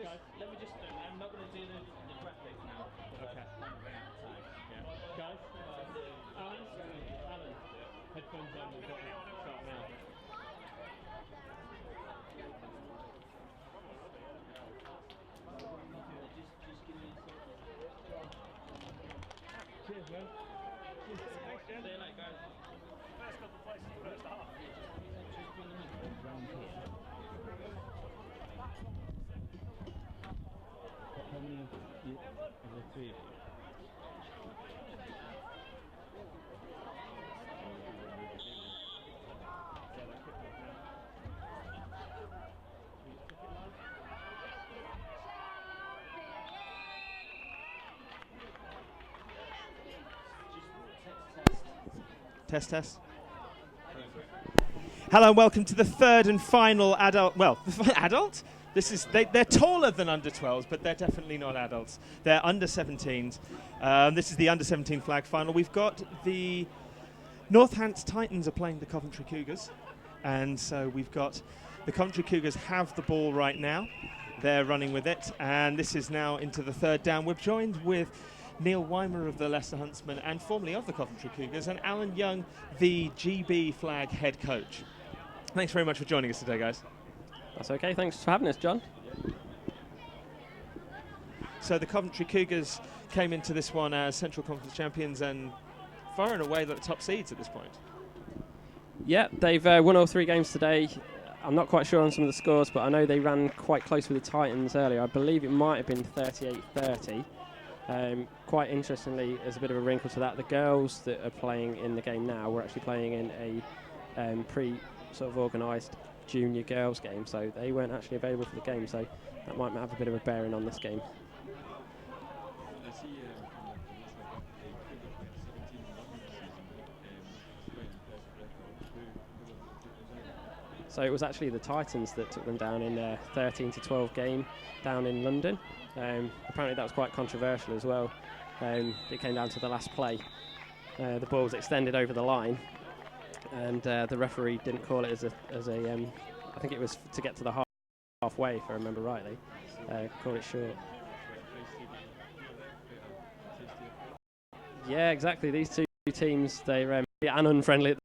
let me just. I'm not going to do the graphics now. Okay. Guys, Alan, headphones on. We've got to start now. Cheers, man. Thanks, Jen. See you later, guys. First couple of places, first half. How many of the three of you? Test. Hello and welcome to the third and final adult. Well, adult? They're taller than under 12s, but they're definitely not adults. They're under 17s. This is the under 17 flag final. We've got the Northants Titans are playing the Coventry Cougars, and so we've got the Coventry Cougars have the ball right now. They're running with it, and this is now into the third down. We're joined with Neil Weimer of the Leicester Huntsmen and formerly of the Coventry Cougars, and Alan Young, the GB flag head coach. Thanks very much for joining us today, guys. That's okay, thanks for having us, John. So the Coventry Cougars came into this one as Central Conference champions and far and away the top seeds at this point. Yeah, they've won all 3 games today. I'm not quite sure on some of the scores, but I know they ran quite close with the Titans earlier. I believe it might have been 38-30. Quite interestingly, as a bit of a wrinkle to that, the girls that are playing in the game now were actually playing in a pre-sort of organised junior girls game, so they weren't actually available for the game, so that might have a bit of a bearing on this game. So it was actually the Titans that took them down in a 13-12 game down in London. Apparently that was quite controversial as well. It came down to the last play. The ball was extended over the line, and the referee didn't call it as a I think it was to get to the halfway, if I remember rightly. Called it short. Yeah, exactly. These two teams, they're and unfriendly.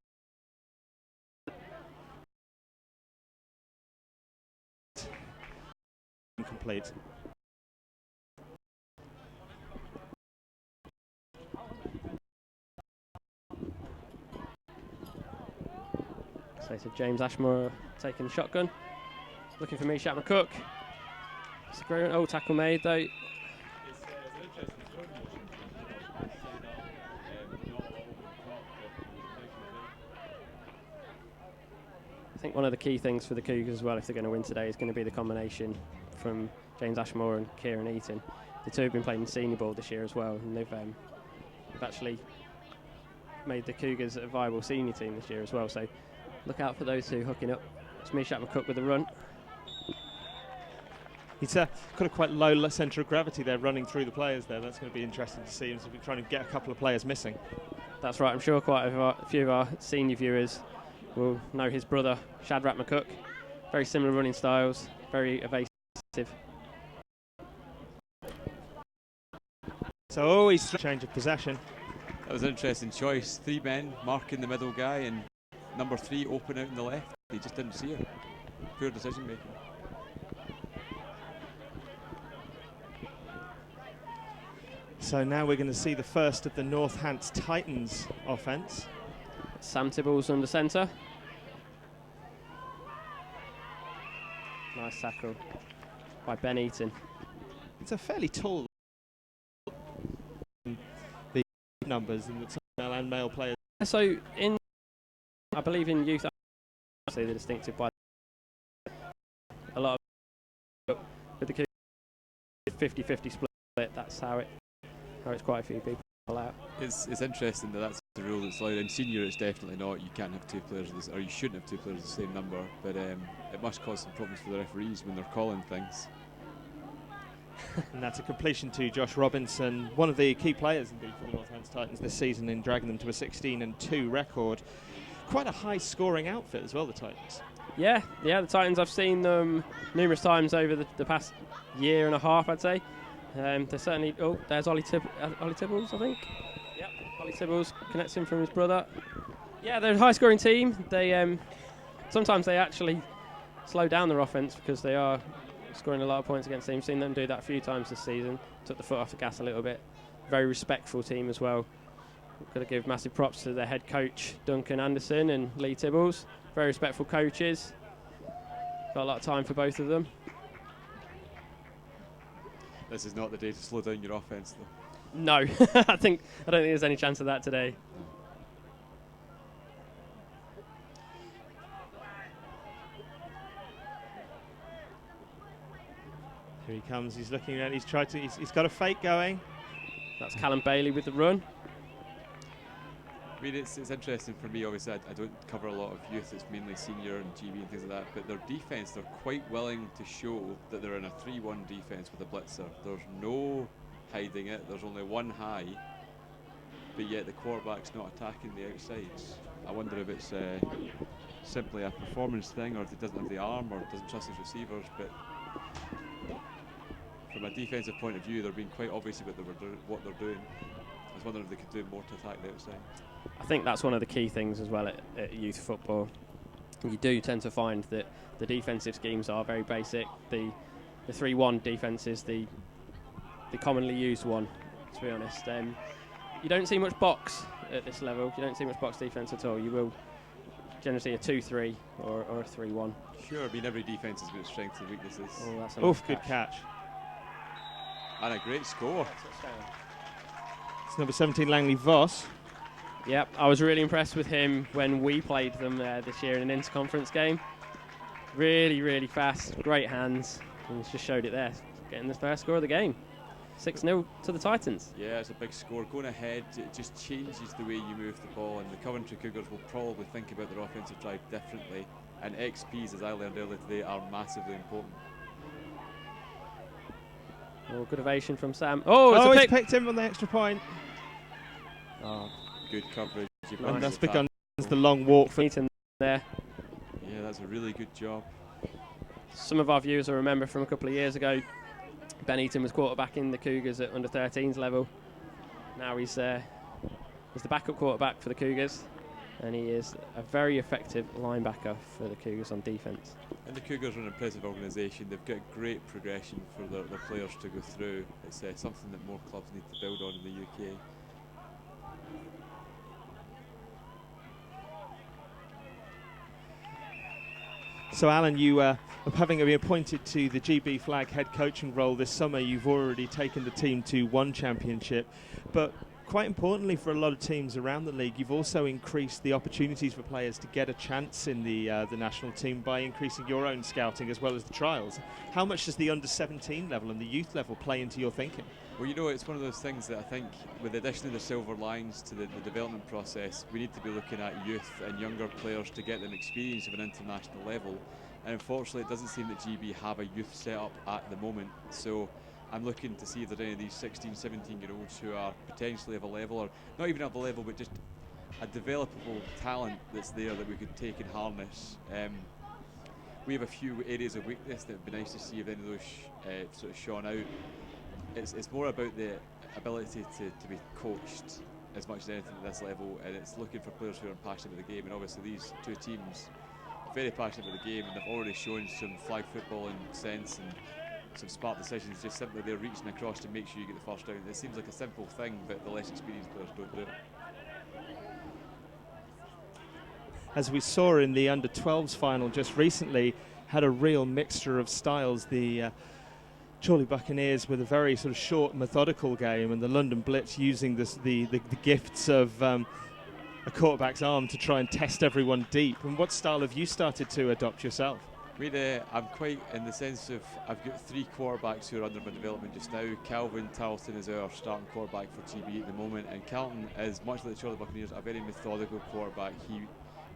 Complete. So James Ashmore taking shotgun, looking for Mishat McCook. Screwing, tackle made though. I think one of the key things for the Cougars as well, if they're going to win today, is going to be the combination from James Ashmore and Kieran Eaton. The two have been playing senior ball this year as well, and they've actually made the Cougars a viable senior team this year as well. So look out for those two hooking up. It's Mishat McCook with the run. He's got a quite low centre of gravity there, running through the players there. That's going to be interesting to see. He's trying to get a couple of players missing. That's right. I'm sure quite a few of our senior viewers will know his brother, Shadrach McCook. Very similar running styles, very evasive. So always change of possession. That was an interesting choice. 3 men marking the middle guy and number 3 open out in the left. He just didn't see her. Poor decision making. So now we're going to see the first of the Northants Titans offence. Sam Tibbles under centre. Nice tackle by Ben Eaton. It's a fairly tall the numbers in the female and male players. So I believe in youth, they're distinctive by a lot of with the 50-50 split. That's how it's quite a few people out. It's interesting that's the rule that's allowed. In senior, it's definitely not. You can't have 2 players, or you shouldn't have 2 players of the same number. But it must cause some problems for the referees when they're calling things. And that's a completion to Josh Robinson, one of the key players indeed for the Northants Titans this season in dragging them to a 16-2 record. Quite a high-scoring outfit as well, the Titans. Yeah, the Titans, I've seen them numerous times over the past year and a half, I'd say. They're certainly... Oh, there's Ollie Tibbles, I think. Yep, Ollie Tibbles connects him from his brother. Yeah, they're a high-scoring team. They sometimes they actually slow down their offence because they are scoring a lot of points against teams. Seen them do that a few times this season. Took the foot off the gas a little bit. Very respectful team as well. Got to give massive props to their head coach, Duncan Anderson, and Lee Tibbles. Very respectful coaches. Got a lot of time for both of them. This is not the day to slow down your offence, though. No, I don't think there's any chance of that today. Here he comes. He's looking around. He's got a fake going. That's Callum Bailey with the run. I mean, it's interesting for me. Obviously, I don't cover a lot of youth. It's mainly senior and GB and things like that. But their defence, they're quite willing to show that they're in a 3-1 defence with a blitzer. There's no hiding it. There's only one high. But yet the quarterback's not attacking the outsides. I wonder if it's simply a performance thing, or if he doesn't have the arm, or doesn't trust his receivers. But from a defensive point of view, they're being quite obvious about what they're doing. I was wondering if they could do more to attack the outside. I think that's one of the key things as well at youth football. You do tend to find that the defensive schemes are very basic. The 3-1 defence is the commonly used one, to be honest. You don't see much box at this level. You don't see much box defence at all. You will generally see a 2-3 or a 3-1. Sure, I mean, every defence has got strengths and weaknesses. Oh, that's a Oof, nice good catch. And a great score. It's number 17, Langley Voss. Yep, I was really impressed with him when we played them this year in an inter-conference game. Really, really fast, great hands, and he's just showed it there, getting the first score of the game. 6-0 to the Titans. Yeah, it's a big score. Going ahead, it just changes the way you move the ball, and the Coventry Cougars will probably think about their offensive drive differently, and XPs, as I learned earlier today, are massively important. Oh, good ovation from Sam. Oh, he's picked him on the extra point. Oh, good coverage. And that's begun the long walk for him there. Yeah, that's a really good job. Some of our viewers will remember from a couple of years ago, Ben Eaton was quarterbacking the Cougars at under 13s level. Now he's the backup quarterback for the Cougars, and he is a very effective linebacker for the Cougars on defence. And the Cougars are an impressive organisation. They've got great progression for their players to go through. It's something that more clubs need to build on in the UK. So, Alan, you having been appointed to the GB Flag head coaching role this summer, you've already taken the team to one championship. But quite importantly for a lot of teams around the league, you've also increased the opportunities for players to get a chance in the national team by increasing your own scouting as well as the trials. How much does the under-17 level and the youth level play into your thinking? Well, you know, it's one of those things that I think, with the addition of the silver lines to the development process, we need to be looking at youth and younger players to get them experience of an international level. And unfortunately, it doesn't seem that GB have a youth setup at the moment. So I'm looking to see if there are any of these 16, 17-year-olds who are potentially of a level, or not even of a level, but just a developable talent that's there that we could take and harness. We have a few areas of weakness that would be nice to see if any of those sort of shone out. It's more about the ability to be coached as much as anything at this level, and it's looking for players who are passionate about the game. And obviously these two teams are very passionate about the game, and they've already shown some flag footballing sense and some smart decisions. Just simply they're reaching across to make sure you get the first down. It seems like a simple thing, but the less experienced players don't do it. As we saw in the under-12s final just recently, had a real mixture of styles. The Chorley Buccaneers with a very sort of short, methodical game, and the London Blitz using the gifts of a quarterback's arm to try and test everyone deep. And what style have you started to adopt yourself? I'm quite in the sense of I've got three quarterbacks who are under my development just now. Calvin Tarleton is our starting quarterback for GB at the moment, and Calvin is, much like the Chorley Buccaneers, a very methodical quarterback.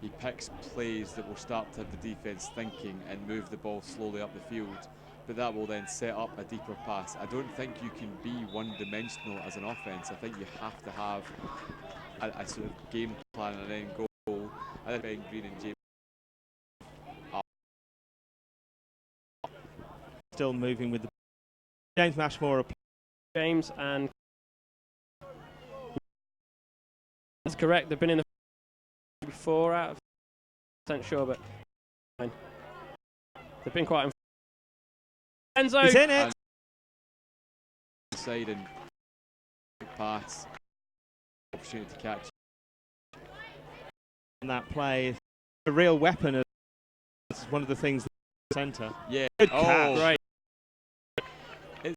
He picks plays that will start to have the defence thinking and move the ball slowly up the field, but that will then set up a deeper pass. I don't think you can be one-dimensional as an offence. I think you have to have a sort of game plan and then goal. I think Ben Green and James still moving with the James Mashmore. James and that's correct. They've been in the 4 out of 100% sure, but fine. They've been quite. Enzo. He's in it. Inside and pass. Opportunity to catch. In that play, a real weapon. Is one of the things. Centre. Yeah. Good catch. Right. It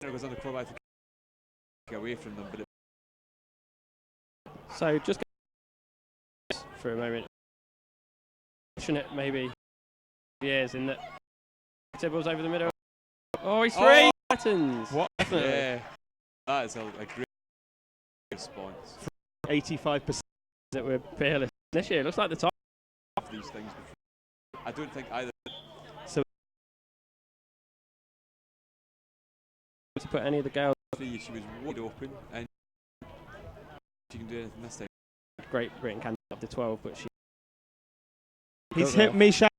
goes on the floor, I think, away from them, but So just for a moment, it maybe years in that Tibble's over the middle. Oh, he's free. Titans. What? yeah, that is a great response. 85% That we're peerless this year. Looks like the top. Of these things before. I don't think either. To put any of the girls. She was wide open, and she can do anything this time. Great Britain candidate of the 12, but she. he's hit Misha.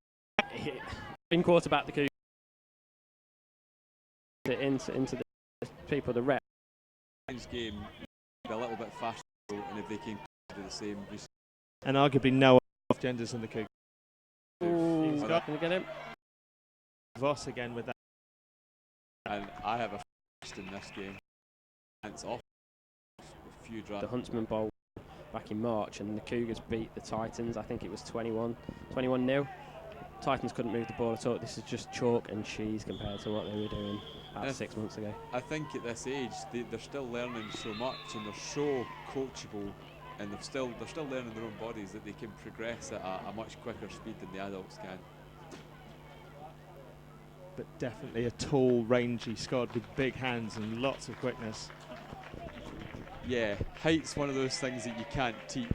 In quarterback the Cougars into the people, the rep. This game be a little bit faster, and if they can do the same. And arguably no off genders in the Cougars. Ooh, He's got can we get him? Voss again with that. And I have a first in this game. And it's off. A few The drives. Huntsman Bowl back in March, and the Cougars beat the Titans. I think it was 21-0. Titans couldn't move the ball at all. This is just chalk and cheese compared to what they were doing about 6 months ago. I think at this age they're still learning so much, and they're so coachable, and they're still learning their own bodies that they can progress at a much quicker speed than the adults can. But definitely a tall, rangy squad with big hands and lots of quickness. Yeah, height's one of those things that you can't teach.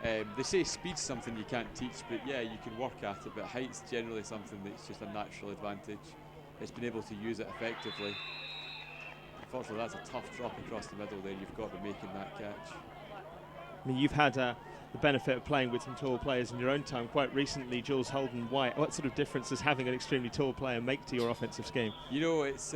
They say speed's something you can't teach, but yeah, you can work at it, but height's generally something that's just a natural advantage. It's been able to use it effectively. Unfortunately, that's a tough drop across the middle there. You've got to be making that catch. I mean, you've had the benefit of playing with some tall players in your own time quite recently. Jules Holden White, what sort of difference does having an extremely tall player make to your offensive scheme? You know, it's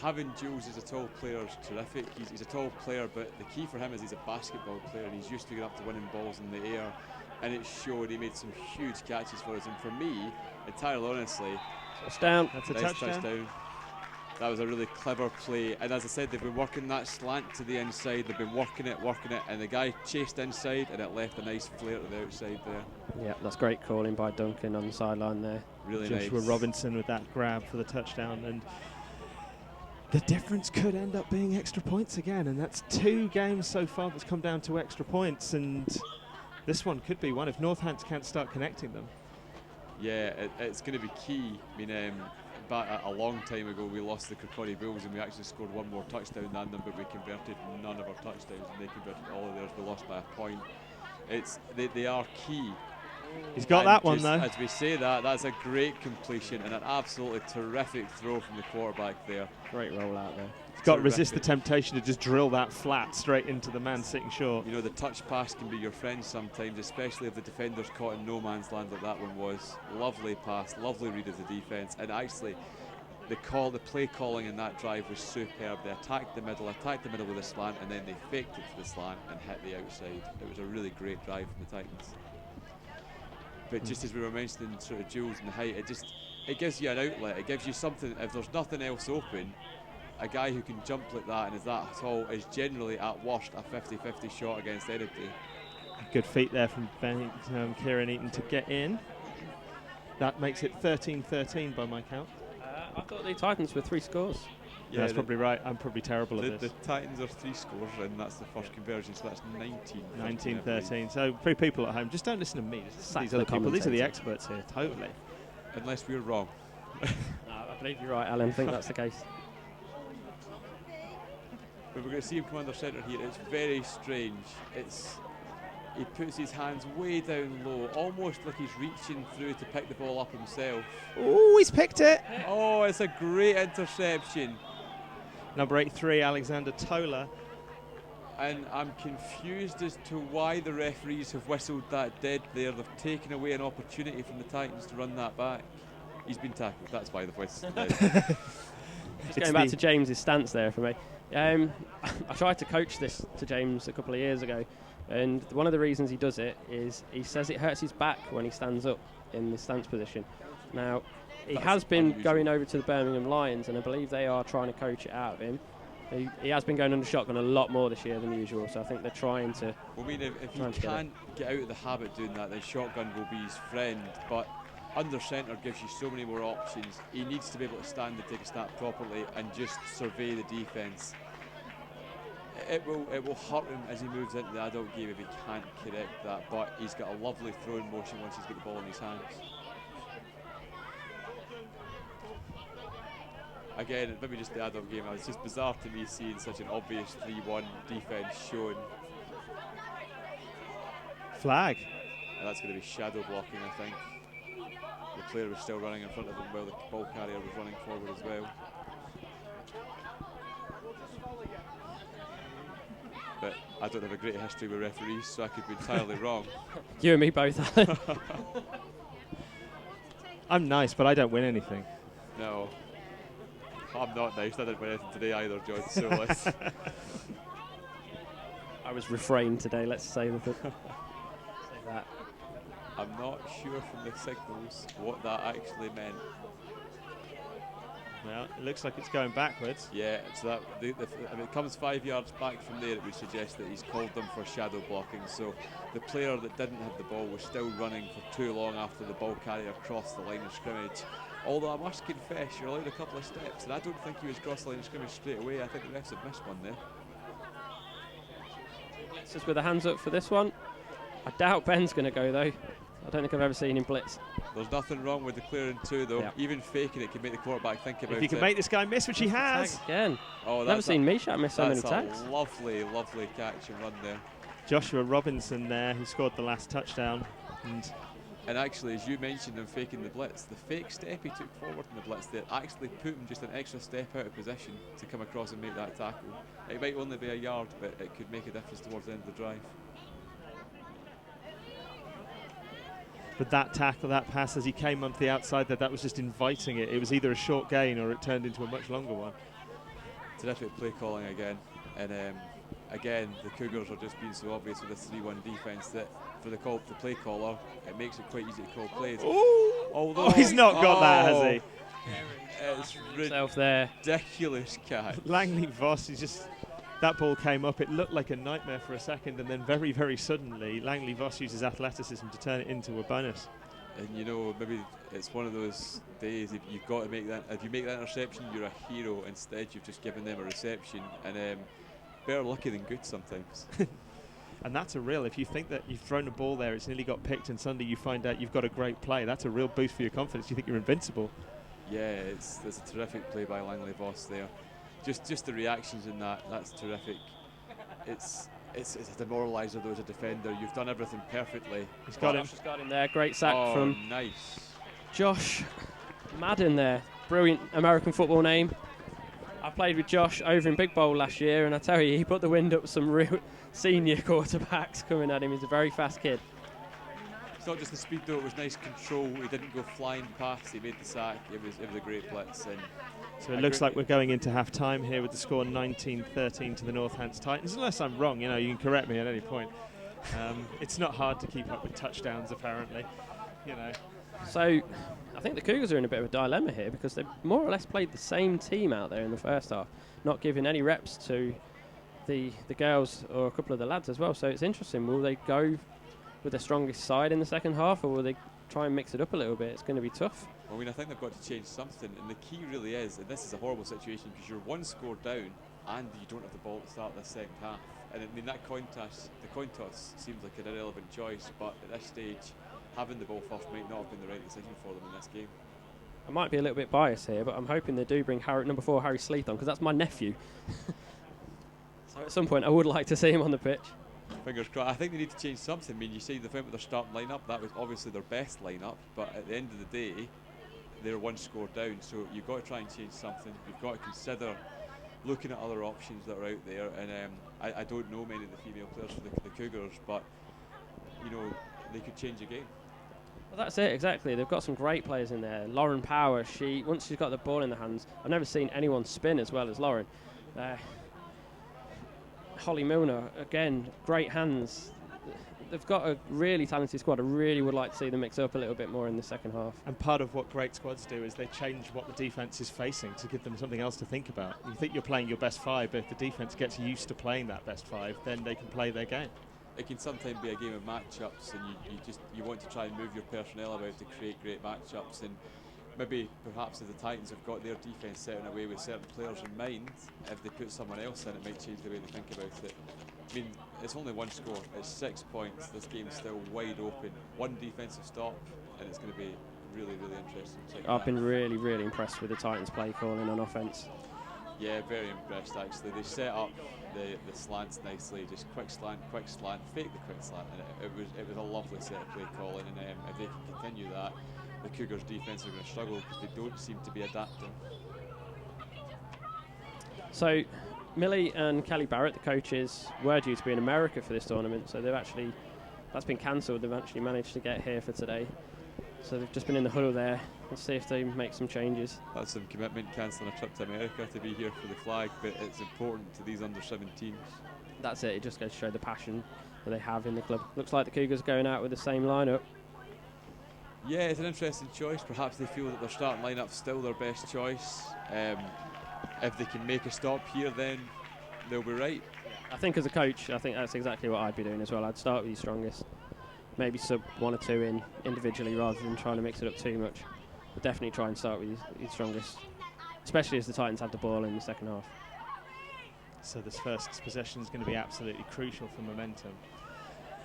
having Jules as a tall player is terrific. He's a tall player, but the key for him is he's a basketball player, and he's used to get up to winning balls in the air, and it showed. He made some huge catches for us, and for me, entirely honestly, Touchdown. That's a nice touchdown. That was a really clever play, and as I said, they've been working that slant to the inside. They've been working it, and the guy chased inside, and it left a nice flare to the outside there. Yeah, that's great calling by Duncan on the sideline there. Really Joshua nice. Robinson with that grab for the touchdown, and the difference could end up being extra points again, and that's 2 games so far that's come down to extra points, and this one could be one if Northants can't start connecting them. Yeah, it's going to be key. I mean, back a long time ago, we lost the Kirkcaldy Bulls, and we actually scored one more touchdown than them, but we converted none of our touchdowns, and they converted all of theirs. We lost by a point. They are key. He's got And that one just though. As we say that's a great completion and an absolutely terrific throw from the quarterback there. Great rollout there. He's got to resist the temptation to just drill that flat straight into the man sitting short. You know, the touch pass can be your friend sometimes, especially if the defender's caught in no man's land like that one was. Lovely pass, lovely read of the defence, and actually the play calling in that drive was superb. They attacked the middle with a slant, and then they faked it to the slant and hit the outside. It was a really great drive from the Titans. But just as we were mentioning sort of Jules and the height, it gives you an outlet. It gives you something. If there's nothing else open, a guy who can jump like that and is that tall is generally at worst a 50-50 shot against anybody. Good feet there from Kieran Eaton to get in. That makes it 13-13 by my count. I thought the Titans were 3 scores. Yeah, that's probably right. I'm probably terrible at The this. Titans are 3 scores, and that's the first conversion, so that's 19-13. So, for people at home, just don't listen to me. Just listen to these other people. These are the experts here, totally. Unless we're wrong. I believe you're right, Alan. I think that's the case. But we're going to see him come under centre here. It's very strange. He puts his hands way down low, almost like he's reaching through to pick the ball up himself. Oh, he's picked it. Oh, it's a great interception. Number 83, Alexander Tola. And I'm confused as to why the referees have whistled that dead there. They've taken away an opportunity from the Titans to run that back. He's been tackled. That's why the voice is loud. Just going back to James's stance there for me. I tried to coach this to James a couple of years ago, and one of the reasons he does it is he says it hurts his back when he stands up in the stance position. Now, he has been going over to the Birmingham Lions, and I believe they are trying to coach it out of him. He has been going under shotgun a lot more this year than usual, so I think they're trying to. Well, I mean, if he can't get out of the habit of doing that, then shotgun will be his friend. But under centre gives you so many more options. He needs to be able to stand and take a snap properly and just survey the defence. It will hurt him as he moves into the adult game if he can't correct that. But he's got a lovely throwing motion once he's got the ball in his hands. Again, it maybe just the adult game. It's just bizarre to me seeing such an obvious 3-1 defence shown. Flag. And that's going to be shadow blocking, I think. The player was still running in front of him while the ball carrier was running forward as well. But I don't have a great history with referees, so I could be entirely wrong. You and me both, Alan. I'm nice, but I don't win anything. No. I'm not nice. I didn't win anything today either, John. So let's. I was refrained today. Let's say that. I'm not sure from the signals what that actually meant. Well, it looks like it's going backwards. Yeah, so that if it comes 5 yards back from there, it would suggest that he's called them for shadow blocking. So the player that didn't have the ball was still running for too long after the ball carrier crossed the line of scrimmage. Although I must confess, you're allowed a couple of steps, and I don't think he was crossed the line of scrimmage straight away. I think the refs have missed one there. Just with the hands up for this one. I doubt Ben's going to go though. I don't think I've ever seen him blitz. There's nothing wrong with declaring two though. Yeah. Even faking it can make the quarterback think about it. If he can make this guy miss, which he has. Again. Oh, never seen Meshat miss so many tags. That's a lovely, lovely catch and run there. Joshua Robinson there, who scored the last touchdown. And actually, as you mentioned him faking the blitz, the fake step he took forward in the blitz there actually put him just an extra step out of position to come across and make that tackle. It might only be a yard, but it could make a difference towards the end of the drive. But that tackle, that pass, as he came up the outside there, that was just inviting it. It was either a short gain or it turned into a much longer one. Terrific play calling again. And again, the Cougars are just being so obvious with this 3-1 defence that for the play caller, it makes it quite easy to call plays. Oh, he's not got that, has he? It's ridiculous catch. Langley Voss, he's just... That ball came up, it looked like a nightmare for a second, and then very, very suddenly, Langley Voss uses athleticism to turn it into a bonus. And you know, maybe it's one of those days, if you've got to make that, if you make that interception, you're a hero. Instead, you've just given them a reception, and better lucky than good sometimes. And that's a real, if you think that you've thrown a ball there, it's nearly got picked, and suddenly you find out you've got a great play, that's a real boost for your confidence. You think you're invincible. Yeah, it's a terrific play by Langley Voss there. Just the reactions in that's terrific. It's a demoraliser though as a defender. You've done everything perfectly. He's got him. Got him there. Great sack from nice. Josh Madden there. Brilliant American football name. I played with Josh over in BritBowl last year, and I tell you, he put the wind up some real senior quarterbacks coming at him. He's a very fast kid. It's not just the speed though, it was nice control. He didn't go flying past, he made the sack. It was a great blitz. And so it looks like we're going into half-time here with the score 19-13 to the Northants Titans. Unless I'm wrong, you can correct me at any point. It's not hard to keep up with touchdowns, apparently. So I think the Cougars are in a bit of a dilemma here because they've more or less played the same team out there in the first half, not giving any reps to the girls or a couple of the lads as well. So it's interesting. Will they go with their strongest side in the second half, or will they try and mix it up a little bit? It's going to be tough. Well, I think they've got to change something, and the key really is, and this is a horrible situation because you're one score down and you don't have the ball to start the second half. And that the coin toss seems like an irrelevant choice, but at this stage, having the ball first might not have been the right decision for them in this game. I might be a little bit biased here, but I'm hoping they do bring number 4 Harry Sleeth on, because that's my nephew. So at some point I would like to see him on the pitch. Fingers crossed. I think they need to change something. I mean, you say they went with their starting lineup. That was obviously their best lineup, but at the end of the day, they're one score down. So you've got to try and change something. You've got to consider looking at other options that are out there. And I don't know many of the female players for the Cougars, but they could change a game. Well, that's it, exactly. They've got some great players in there. Lauren Power, once she's got the ball in the hands, I've never seen anyone spin as well as Lauren. Holly Milner, again, great hands. They've got a really talented squad. I really would like to see them mix up a little bit more in the second half. And part of what great squads do is they change what the defence is facing to give them something else to think about. You think you're playing your best five, but if the defence gets used to playing that best five, then they can play their game. It can sometimes be a game of matchups, and you want to try and move your personnel about to create great matchups. And maybe perhaps if the Titans have got their defence set in a way with certain players in mind, if they put someone else in, it might change the way they think about it. I mean, it's only one score, it's 6 points, this game's still wide open. One defensive stop, and it's going to be really, really interesting. I've been really, really impressed with the Titans play calling on offence. Yeah, very impressed actually. They set up the slants nicely, just quick slant, fake the quick slant, and it was a lovely set of play calling. And if they can continue that, the Cougars' defence are going to struggle because they don't seem to be adapting. So, Millie and Kelly Barrett, the coaches, were due to be in America for this tournament, so that's been cancelled. They've actually managed to get here for today. So they've just been in the huddle there. Let's see if they make some changes. That's some commitment, cancelling a trip to America to be here for the flag, but it's important to these under-17s. That's it. It just goes to show the passion that they have in the club. Looks like the Cougars are going out with the same lineup. Yeah, it's an interesting choice. Perhaps they feel that their starting lineup's still their best choice. If they can make a stop here, then they'll be right. I think as a coach, I think that's exactly what I'd be doing as well. I'd start with your strongest. Maybe sub 1 or 2 in individually rather than trying to mix it up too much. But definitely try and start with your strongest, especially as the Titans have the ball in the second half. So this first possession is going to be absolutely crucial for momentum.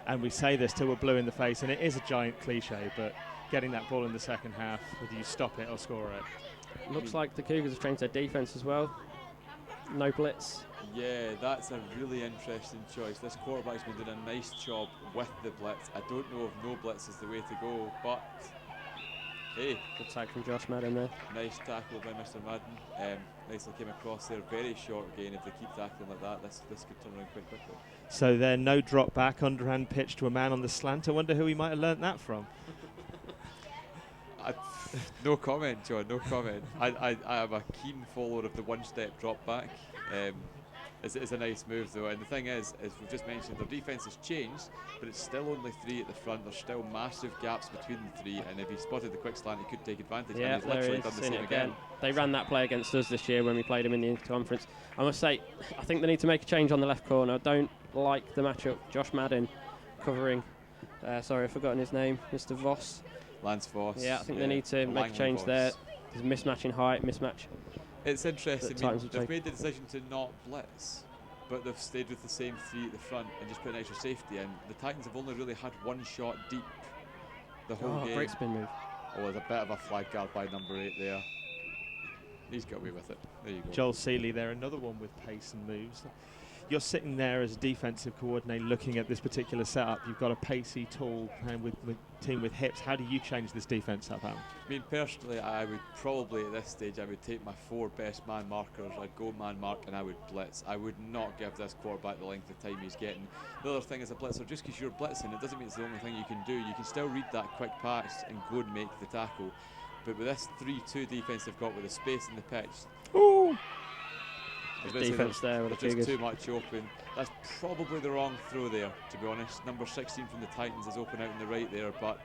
And we say this till we're blue in the face, and it is a giant cliche, but getting that ball in the second half, whether you stop it or score it. Looks like the Cougars have changed their defence as well. No blitz. Yeah, that's a really interesting choice. This quarterback's been doing a nice job with the blitz. I don't know if no blitz is the way to go, but hey. Good tag from Josh Madden there. Nice tackle by Mr. Madden. Nicely came across there. Very short gain. If they keep tackling like that, this could turn around quite quickly. So there, no drop back, underhand pitch to a man on the slant. I wonder who he might have learnt that from. No comment, John, no comment. I am a keen follower of the one-step drop back. It's a nice move though, and the thing is, as we've just mentioned, their defence has changed, but it's still only 3 at the front. There's still massive gaps between the 3, and if he spotted the quick slant, he could take advantage. Yeah, and he's literally done the same again. They ran that play against us this year when we played him in the conference. I must say, I think they need to make a change on the left corner. I don't like the matchup. Josh Madden covering, sorry, I've forgotten his name, Mr. Voss. Lance Voss. Yeah, I think they need to make a change there. There's a mismatch in height, mismatch. It's interesting. They've made the decision to not blitz, but they've stayed with the same 3 at the front and just put an extra safety in. The Titans have only really had 1 shot deep the whole game. Great spin move. Oh, there's a bit of a flag guard by number 8 there. He's got away with it. There you go. Joel Seeley there, another one with pace and moves. You're sitting there as a defensive coordinator looking at this particular setup. You've got a pacey, tall team with hips. How do you change this defense up, Alan? I mean, personally, I would probably at this stage, I would take my 4 best man markers, I'd go man mark, and I would blitz. I would not give this quarterback the length of time he's getting. The other thing is a blitzer, just because you're blitzing, it doesn't mean it's the only thing you can do. You can still read that quick pass and go and make the tackle. But with this 3-2 defense they've got with the space in the pitch, ooh, defense there with the just Cougars. too much open. That's probably the wrong throw there, to be honest. Number 16 from the Titans is open out on the right there, but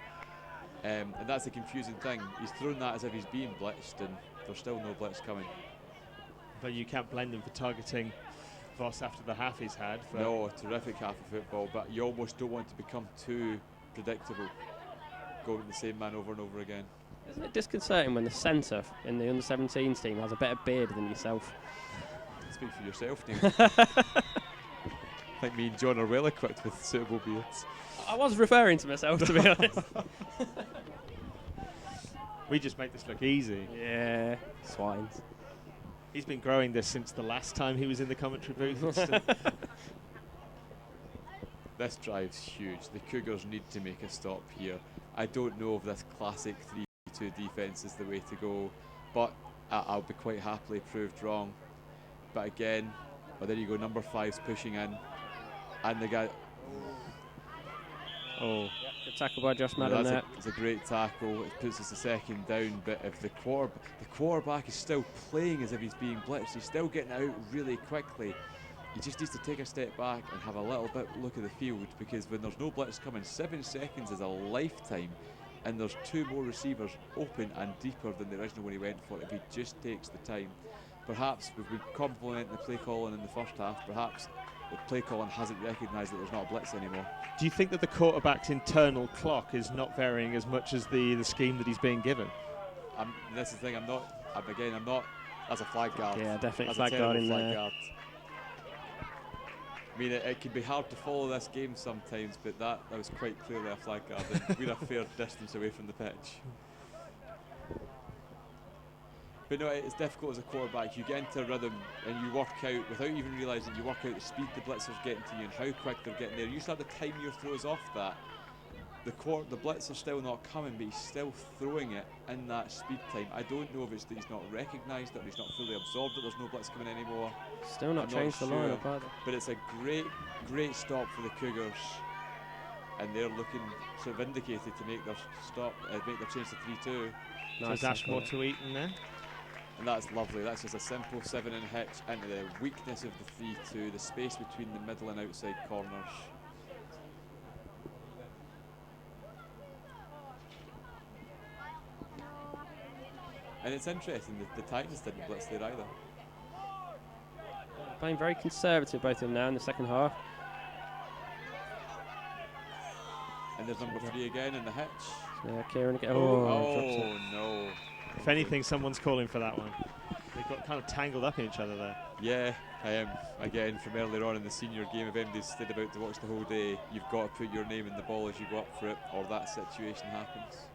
and that's the confusing thing. He's thrown that as if he's being blitzed, and there's still no blitz coming. But you can't blame him for targeting Voss after the half he's had. No, terrific half of football, but you almost don't want to become too predictable, going with the same man over and over again. Isn't it disconcerting when the centre in the under-17s team has a better beard than yourself? Speak for yourself, Neil. I think me and John are well equipped with suitable beards. I was referring to myself, to be honest. We just make this look easy. Yeah, swines. He's been growing this since the last time he was in the commentary booth. This drive's huge. The Cougars need to make a stop here. I don't know if this classic 3-2 defence is the way to go, but I'll be quite happily proved wrong. But again, there you go, number 5's pushing in, and the guy. Oh, Good tackle by Josh Yeah, Madden there. it's a great tackle. It puts us a second down, but if the quarterback is still playing as if he's being blitzed, he's still getting out really quickly. He just needs to take a step back and have a little bit look at the field, because when there's no blitz coming, 7 seconds is a lifetime, and there's 2 more receivers open and deeper than the original one he went for. If he just takes the time, perhaps we've been complimenting the play calling in the first half. Perhaps the play calling hasn't recognised that there's not a blitz anymore. Do you think that the quarterback's internal clock is not varying as much as the scheme that he's being given? This is the thing. I'm not. That's a flag guard. Yeah, definitely That's flag a guard terrible in flag there. guard. I mean, it can be hard to follow this game sometimes, but that was quite clearly a flag guard, and we're a fair distance away from the pitch. But no, it's difficult as a quarterback. You get into a rhythm and you work out, without even realising, you work out the speed the blitzer's getting to you and how quick they're getting there. You start to time your throws off that. The blitzer's still not coming, but he's still throwing it in that speed time. I don't know if it's that he's not recognised it or he's not fully absorbed that there's no blitz coming anymore. Still not changed the lineup either. But it's a great stop for the Cougars, and they're looking sort of vindicated to make their make their change to 3-2. Nice. So Ashmore to Eaton there. And that's lovely. That's just a simple 7-in hitch into the weakness of the 3-2, the space between the middle and outside corners. And it's interesting that the Titans didn't blitz there either. Playing very conservative, both of them now in the second half. And there's number 3 again in the hitch. Yeah, Kieran again. Oh no. If anything, someone's calling for that one. They got kind of tangled up in each other there. Yeah, again, from earlier on in the senior game, if anybody's stayed about to watch the whole day, you've got to put your name in the ball as you go up for it, or that situation happens.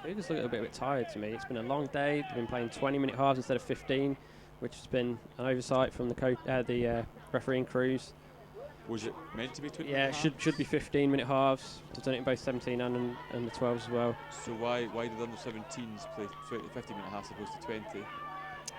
They just look a bit tired to me. It's been a long day. They've been playing 20-minute halves instead of 15, which has been an oversight from the refereeing crews. Was it meant to be 20? Yeah, it should be 15-minute halves. They've done it in both 17 and the 12s as well. So why did under 17s play 15-minute halves opposed to 20?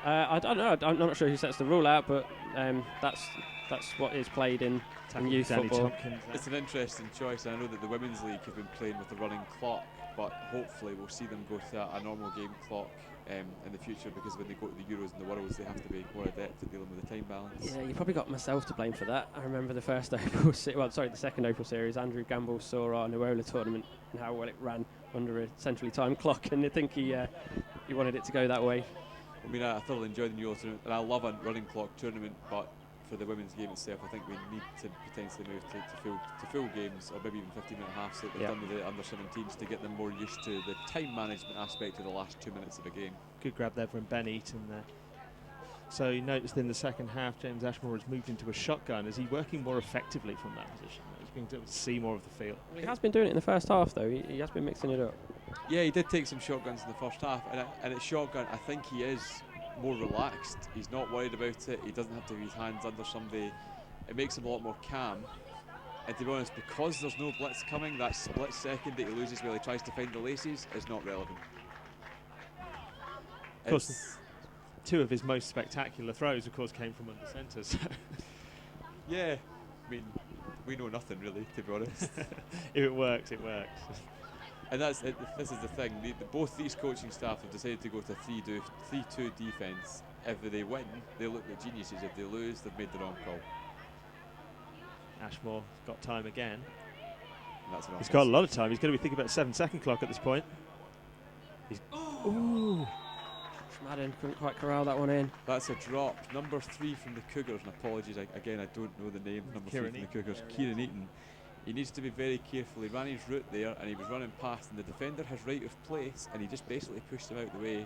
I don't know. I'm not sure who sets the rule out, but that's what is played in youth football. It's an interesting choice, and I know that the Women's League have been playing with a running clock, but hopefully we'll see them go to a normal game clock in the future, because when they go to the Euros and the Worlds, they have to be more adept at dealing with the time balance. Yeah, you probably got myself to blame for that. I remember the second Opal series, Andrew Gamble saw our Nuola tournament and how well it ran under a centrally timed clock, and I think he wanted it to go that way. I mean, I thoroughly enjoyed the New York tournament, and I love a running clock tournament, but for the women's game itself, I think we need to potentially move to full games, or maybe even 15-minute halves like they've done with the under 17s, to get them more used to the time management aspect of the last 2 minutes of a game. Good grab there from Ben Eaton there. So you noticed in the second half, James Ashmore has moved into a shotgun. Is he working more effectively from that position? He's being able to see more of the field. He has been doing it in the first half, though. He has been mixing it up. Yeah, he did take some shotguns in the first half, and at shotgun, I think he is more relaxed. He's not worried about it. He doesn't have to have his hands under somebody. It makes him a lot more calm. And to be honest, because there's no blitz coming, that split second that he loses while he tries to find the laces is not relevant. Of course, 2 of his most spectacular throws, of course, came from under centre. So yeah, I mean, we know nothing really, to be honest. If it works, it works. And this is the thing. Both these coaching staff have decided to go to 3-2 defence. If they win, they look like geniuses. If they lose, they've made the wrong call. Ashmore got time again. He's got a lot of time. He's going to be thinking about a 7-second clock at this point. Ooh. Madden couldn't quite corral that one in. That's a drop. Number 3 from the Cougars, and apologies again, I don't know the name. Number 3 from the Cougars, Kieran Eaton. He needs to be very careful. He ran his route there, and he was running past, and the defender has right of place, and he just basically pushed him out the way.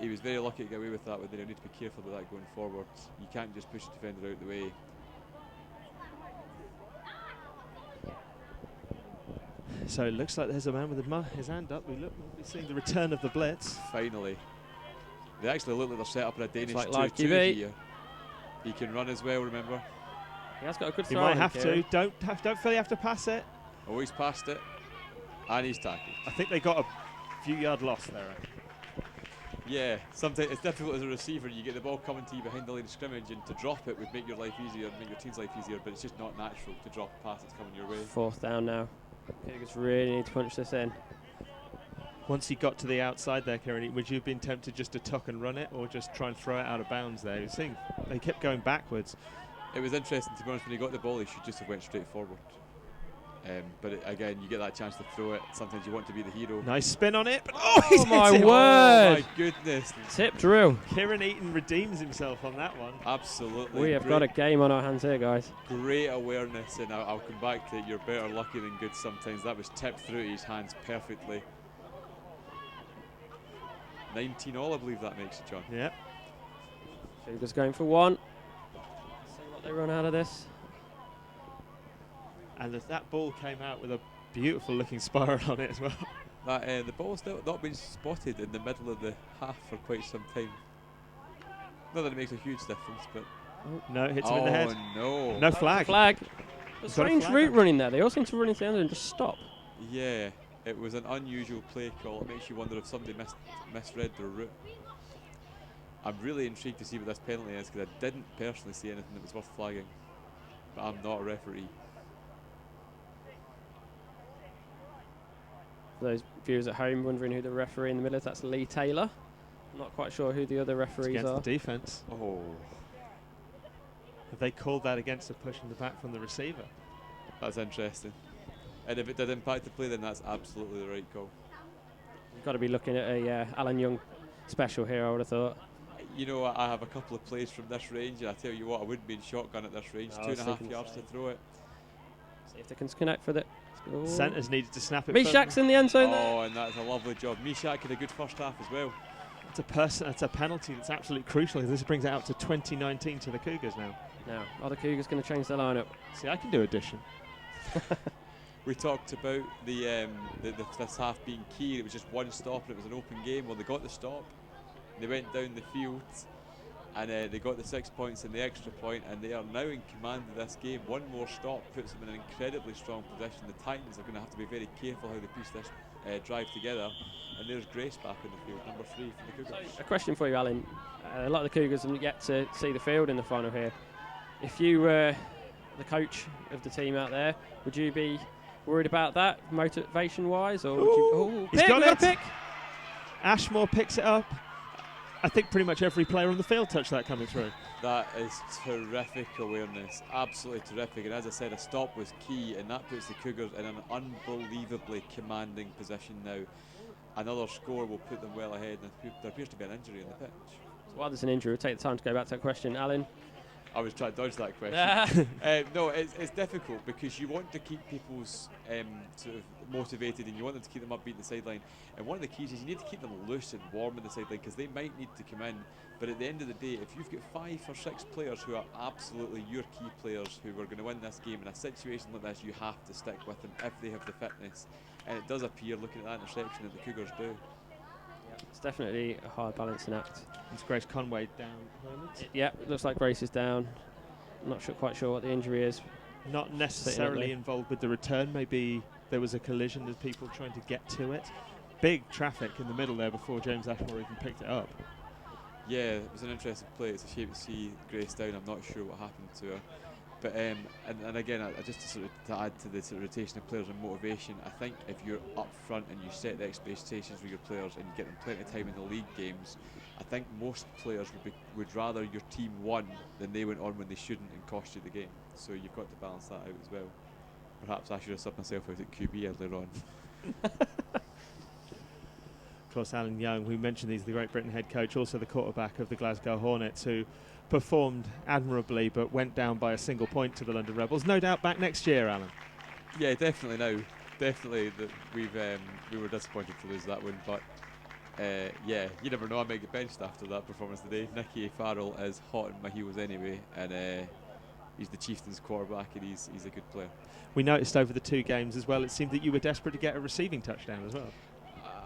He was very lucky to get away with that, but they need to be careful about that going forward. You can't just push the defender out the way. So it looks like there's a man with his hand up. We'll be seeing the return of the blitz. Finally. They actually look like they're set up in a Danish 2-2 here. He can run as well, remember? He has got a good He throw. might have to. Don't really have to pass it. Oh, he's passed it. And he's tackled. I think they got a few yard loss there. Yeah, sometimes it's difficult as a receiver. You get the ball coming to you behind the line of scrimmage, and to drop it would make your life easier, make your team's life easier, but it's just not natural to drop a pass that's coming your way. 4th down now. Cougars really need to punch this in. Once he got to the outside there, Kieran, would you have been tempted just to tuck and run it, or just try and throw it out of bounds there? They kept going backwards. It was interesting, to be honest. When he got the ball, he should just have went straight forward. Again, you get that chance to throw it. Sometimes you want to be the hero. Nice spin on it, but he's my hit it. word! Oh my goodness! Tip drill. Kieran Eaton redeems himself on that one. Absolutely. We have got a game on our hands here, guys. Great awareness, and I'll come back to it. You're better lucky than good sometimes. That was tipped through his hands perfectly. 19 all, I believe that makes it, John. Yep. Cougars going for one. See what they run out of this. And that ball came out with a beautiful looking spiral on it as well. The ball's still not been spotted in the middle of the half for quite some time. Not that it makes a huge difference, but... No, it hits him in the head. Oh no. No flag. Flag. A He's got a strange flag route on. running there. They all seem to run into the end and just stop. Yeah, it was an unusual play call. It makes you wonder if somebody misread their route. I'm really intrigued to see what this penalty is, because I didn't personally see anything that was worth flagging. But I'm not a referee. For those viewers at home wondering who the referee in the middle is, that's Lee Taylor. I'm not quite sure who the other referees Against are. the defence. Oh, Have they called that against a push in the back from the receiver? that's interesting. And if it did impact the play, then that's absolutely the right call. You've got to be looking at a Alan Young special here, I would have thought. You know, I have a couple of plays from this range, and I tell you what, I wouldn't be in shotgun at this range. I was 2.5 thinking the yards to same. throw it. See if they can connect with it. Centres needed to snap it. Mishak's in the end zone there. Oh, and that's a lovely job. Mishak had a good first half as well. It's a penalty that's absolutely crucial. This brings it out to 2019 to the Cougars now. Now, are the Cougars going to change their lineup? See, I can do addition. We talked about this half being key. It was just one stop and it was an open game. Well, they got the stop. They went down the field and they got the 6 points and the extra point, and they are now in command of this game. One more stop puts them in an incredibly strong position. The Titans are going to have to be very careful how they piece this drive together. And there's Grace back in the field, number 3 for the Cougars. A question for you, Alan. A lot of the Cougars have yet to see the field in the final here. If you were the coach of the team out there, would you be worried about that, motivation-wise, or would you? Oh, He's pick, got little it. pick. Ashmore picks it up. I think pretty much every player on the field touched that coming through. That is terrific awareness, absolutely terrific. And as I said, a stop was key, and that puts the Cougars in an unbelievably commanding position now. Another score will put them well ahead, and there appears to be an injury on the pitch. So while there's an injury, we'll take the time to go back to that question, Alan. I was trying to dodge that question. No, it's difficult because you want to keep people's sort of motivated, and you want them to keep them upbeat in the sideline. And one of the keys is you need to keep them loose and warm in the sideline, because they might need to come in. But at the end of the day, if you've got 5 or 6 players who are absolutely your key players who are going to win this game, in a situation like this, you have to stick with them if they have the fitness. And it does appear, looking at that interception, that the Cougars do. It's definitely a hard balancing act. It's Grace Conway down. Yeah, it looks like Grace is down. I'm not quite sure what the injury is. Not necessarily involved with the return. Maybe there was a collision with people trying to get to it. Big traffic in the middle there before James Ashmore even picked it up. Yeah, it was an interesting play. It's a shame to see Grace down. I'm not sure what happened to her. But and again, I just to add to the sort of rotation of players and motivation, I think if you're up front and you set the expectations with your players and you get them plenty of time in the league games, I think most players would rather your team won than they went on when they shouldn't and cost you the game. So you've got to balance that out as well. Perhaps I should have subbed myself out at QB earlier on. Of course, Alan Young, we mentioned he's the Great Britain head coach, also the quarterback of the Glasgow Hornets, who performed admirably but went down by a single point to the London Rebels. No doubt back next year, Alan. Yeah, definitely now. Definitely that we were disappointed to lose that one, but yeah, you never know. I might get benched after that performance today. Nicky Farrell is hot on my heels anyway, and he's the Chieftains quarterback, and he's a good player. We noticed over the 2 games as well, it seemed that you were desperate to get a receiving touchdown as well.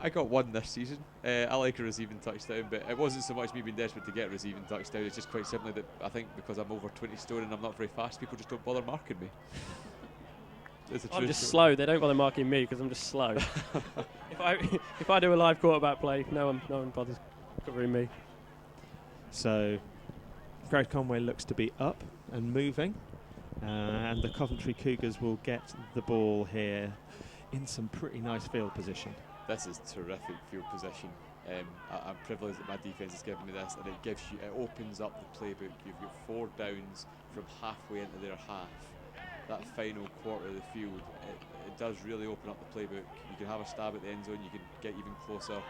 I got one this season. I like a receiving touchdown, but it wasn't so much me being desperate to get a receiving touchdown. It's just quite simply that I think because I'm over 20 stone and I'm not very fast, people just don't bother marking me. I'm just slow. They don't bother marking me because I'm just slow. if I do a live quarterback play, no one bothers covering me. So, Grace Conway looks to be up and moving, and the Coventry Cougars will get the ball here. in some pretty nice field position. This is terrific field position. I'm privileged that my defence has given me this, and it opens up the playbook. You've got 4 downs from halfway into their half. That final quarter of the field, it does really open up the playbook. You can have a stab at the end zone, you can get even closer.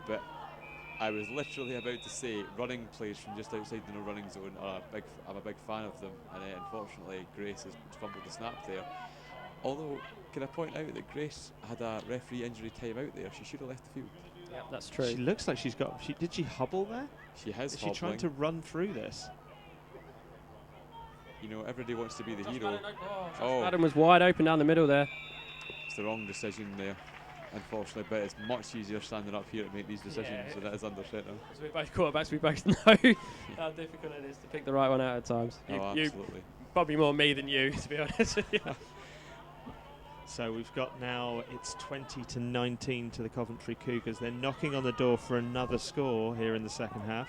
But I was literally about to say running plays from just outside the no running zone. I'm a big fan of them, and unfortunately Grace has fumbled the snap there. Although, can I point out that Grace had a referee injury time out there? She should have left the field. Yeah, that's true. She looks like she's got. Did she hobble there? She has. Is she trying to run through this? You know, everybody wants to be the hero. Adam was wide open down the middle there. It's the wrong decision there, unfortunately, but it's much easier standing up here to make these decisions, so that is under centre. As we're both quarterbacks, we both know how difficult it is to pick the right one out at times. Absolutely. Probably more me than you, to be honest with you. So we've got now, it's 20-19 to the Coventry Cougars. They're knocking on the door for another score here in the second half.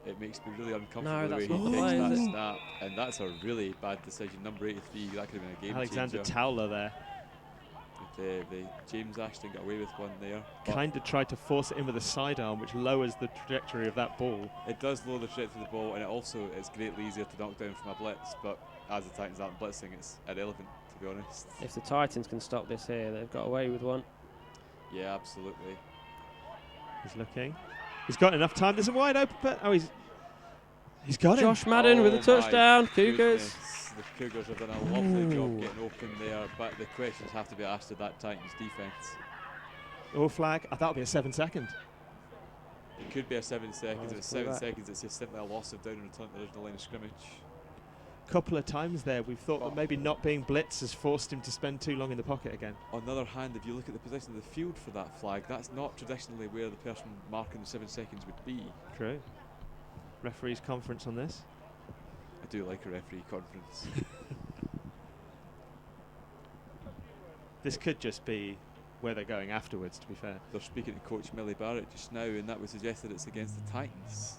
It makes me really uncomfortable No, the way that's he not takes right, that is it? snap, and that's a really bad decision. Number 83, that could have been a game Alexander changer. Towler there. The James Ashton got away with one there. Kind of tried to force it in with a sidearm, which lowers the trajectory of that ball. It does lower the trajectory of the ball, and it's greatly easier to knock down from a blitz, but as the Titans aren't blitzing, it's irrelevant, to be honest. If the Titans can stop this here, they've got away with one. Yeah, absolutely. He's looking. He's got enough time. There's a wide open, but he's got Josh him. Madden with a my touchdown. Cougars. goodness. The Cougars have done a lovely job getting open there, but the questions have to be asked of that Titans defence. Oh, flag. That'll be a 7-second. It could be a 7 seconds. If it's pull 7 back. seconds, it's just simply a loss of down and return to the original line of scrimmage. Couple of times there, we've thought that maybe not being blitz has forced him to spend too long in the pocket again. On the other hand, if you look at the position of the field for that flag, that's not traditionally where the person marking the 7 seconds would be. True. Referees conference on this. I do like a referee conference. This could just be where they're going afterwards, to be fair. They're speaking to Coach Millie Barrett just now, and that would suggest that it's against the Titans.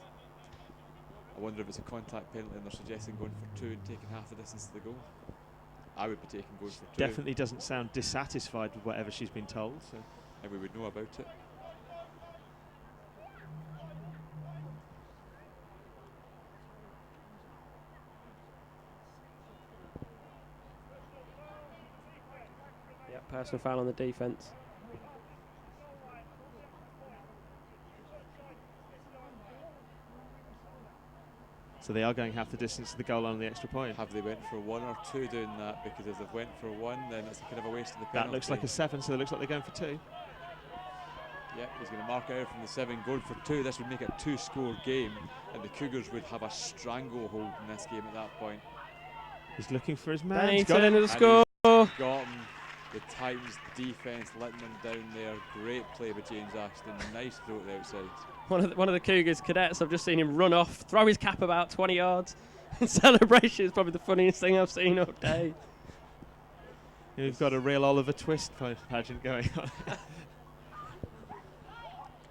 I wonder if it's a contact penalty and they're suggesting going for 2 and taking half the distance to the goal. I would be taking going for 2. Definitely doesn't sound dissatisfied with whatever she's been told. So. And we would know about it. Yep, personal foul on the defence. So they are going half the distance to the goal line on the extra point. Have they went for 1 or 2 doing that? Because if they've went for 1, then it's kind of a waste of the penalty. That looks like a 7, so it looks like they're going for 2. Yeah, he's going to mark out from the 7, going for 2. This would make it a 2-score game, and the Cougars would have a stranglehold in this game at that point. He's looking for his man. Benny He's got into him. the score. Got him. The Titans defence letting them down there. Great play by James Ashton. Nice throw to the outside. One of the Cougars cadets, I've just seen him run off, throw his cap about 20 yards. Celebration is probably the funniest thing I've seen all day. We've got a real Oliver Twist pageant going on.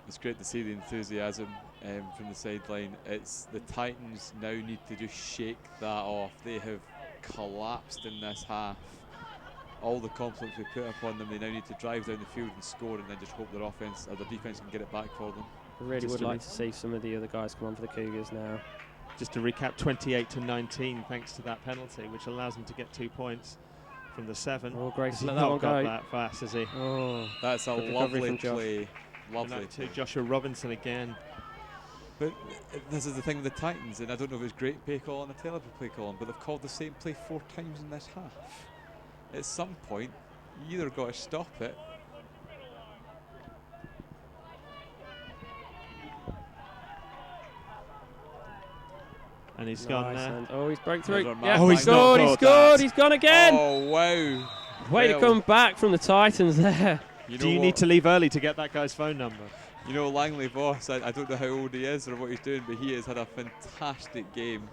It's great to see the enthusiasm from the sideline. It's the Titans now need to just shake that off. They have collapsed in this half. All the confidence we put upon them, they now need to drive down the field and score, and then just hope their offense or their defense can get it back for them. I really Just would to like to see some of the other guys come on for the Cougars now. Just to recap, 28-19 thanks to that penalty, which allows them to get 2 points from the 7. Oh, Grace, He's let that not one got go. that fast, has he? Oh, That's a good recovery lovely from Josh. play. Lovely Penalty to play. Joshua Robinson again. But this is the thing with the Titans, and I don't know if it's great play call and a terrible play call, but they've called the same play 4 times in this half. At some point, you either got to stop it. And he's gone nice, there. and oh, he's broke through. There's our Yeah, man. Oh, he's he's not scored, he caught scored, that. he's gone again. Oh, wow. Way to Well, come back from the Titans there. Do you need to leave early to get that guy's phone number? You know, Langley Voss, I don't know how old he is or what he's doing, but he has had a fantastic game.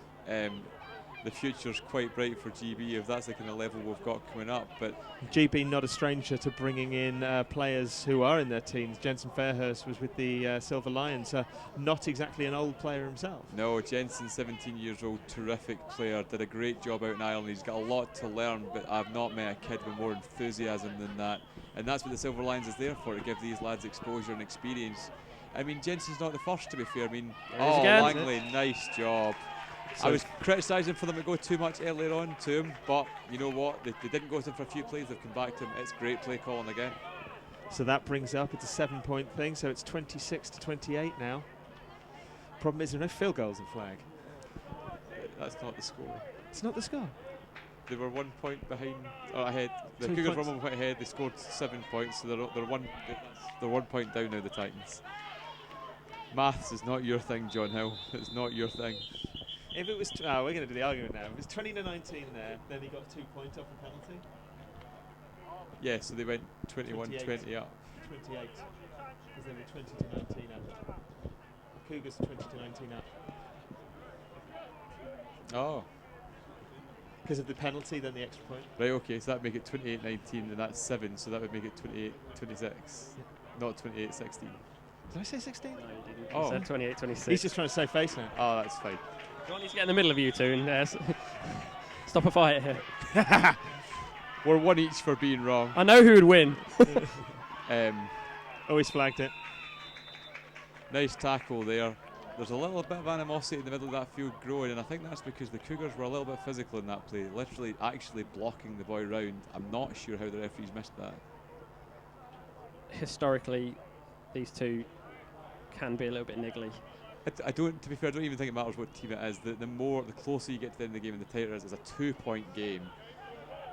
the future's quite bright for GB if that's the kind of level we've got coming up. But GB not a stranger to bringing in players who are in their teens. Jensen Fairhurst was with the Silver Lions, not exactly an old player himself. no, Jensen, 17 years old, terrific player, did a great job out in Ireland. He's got a lot to learn, but I've not met a kid with more enthusiasm than that. And that's what the Silver Lions is there for, to give these lads exposure and experience. I mean, Jensen's not the first, to be fair. I mean, Langley, nice job. I was criticising for them to go too much earlier on to him, but you know what? They didn't go to him for a few plays, they've come back to him. It's great play calling again. So that brings up, it's a 7-point thing, so it's 26 to 28 now. Problem is there are no field goals in flag. That's not the score. It's not the score. They were 1 point behind, or ahead. The 2 Cougars were points. 1 point ahead, they scored 7 points, so they're 1 point down now, the Titans. Maths is not your thing, John Hill. It's not your thing. If it was, we're going to do the argument now. If it was 20 to 19 there, then he got 2 points off a penalty. Yeah, so they went 21-20 up. 28, because they were 20 to 19 up. The Cougars 20 to 19 up. Oh, Because of the penalty, then the extra point. right, okay, so that would make it 28-19, and that's 7, so that would make it 28-26, not 28-16. Did I say 16? No, you didn't. Oh. You said 28-26. He's just trying to save face now. Oh, that's fine. John needs to get in the middle of you two and stop a fight here. We're 1 each for being wrong. I know who would win. Always flagged it. Nice tackle there. There's a little bit of animosity in the middle of that field growing, and I think that's because the Cougars were a little bit physical in that play, literally actually blocking the boy round. I'm not sure how the referees missed that. Historically, these two can be a little bit niggly. I don't, to be fair, I don't even think it matters what team it is. The closer you get to the end of the game and the tighter it is. It's a 2-point game.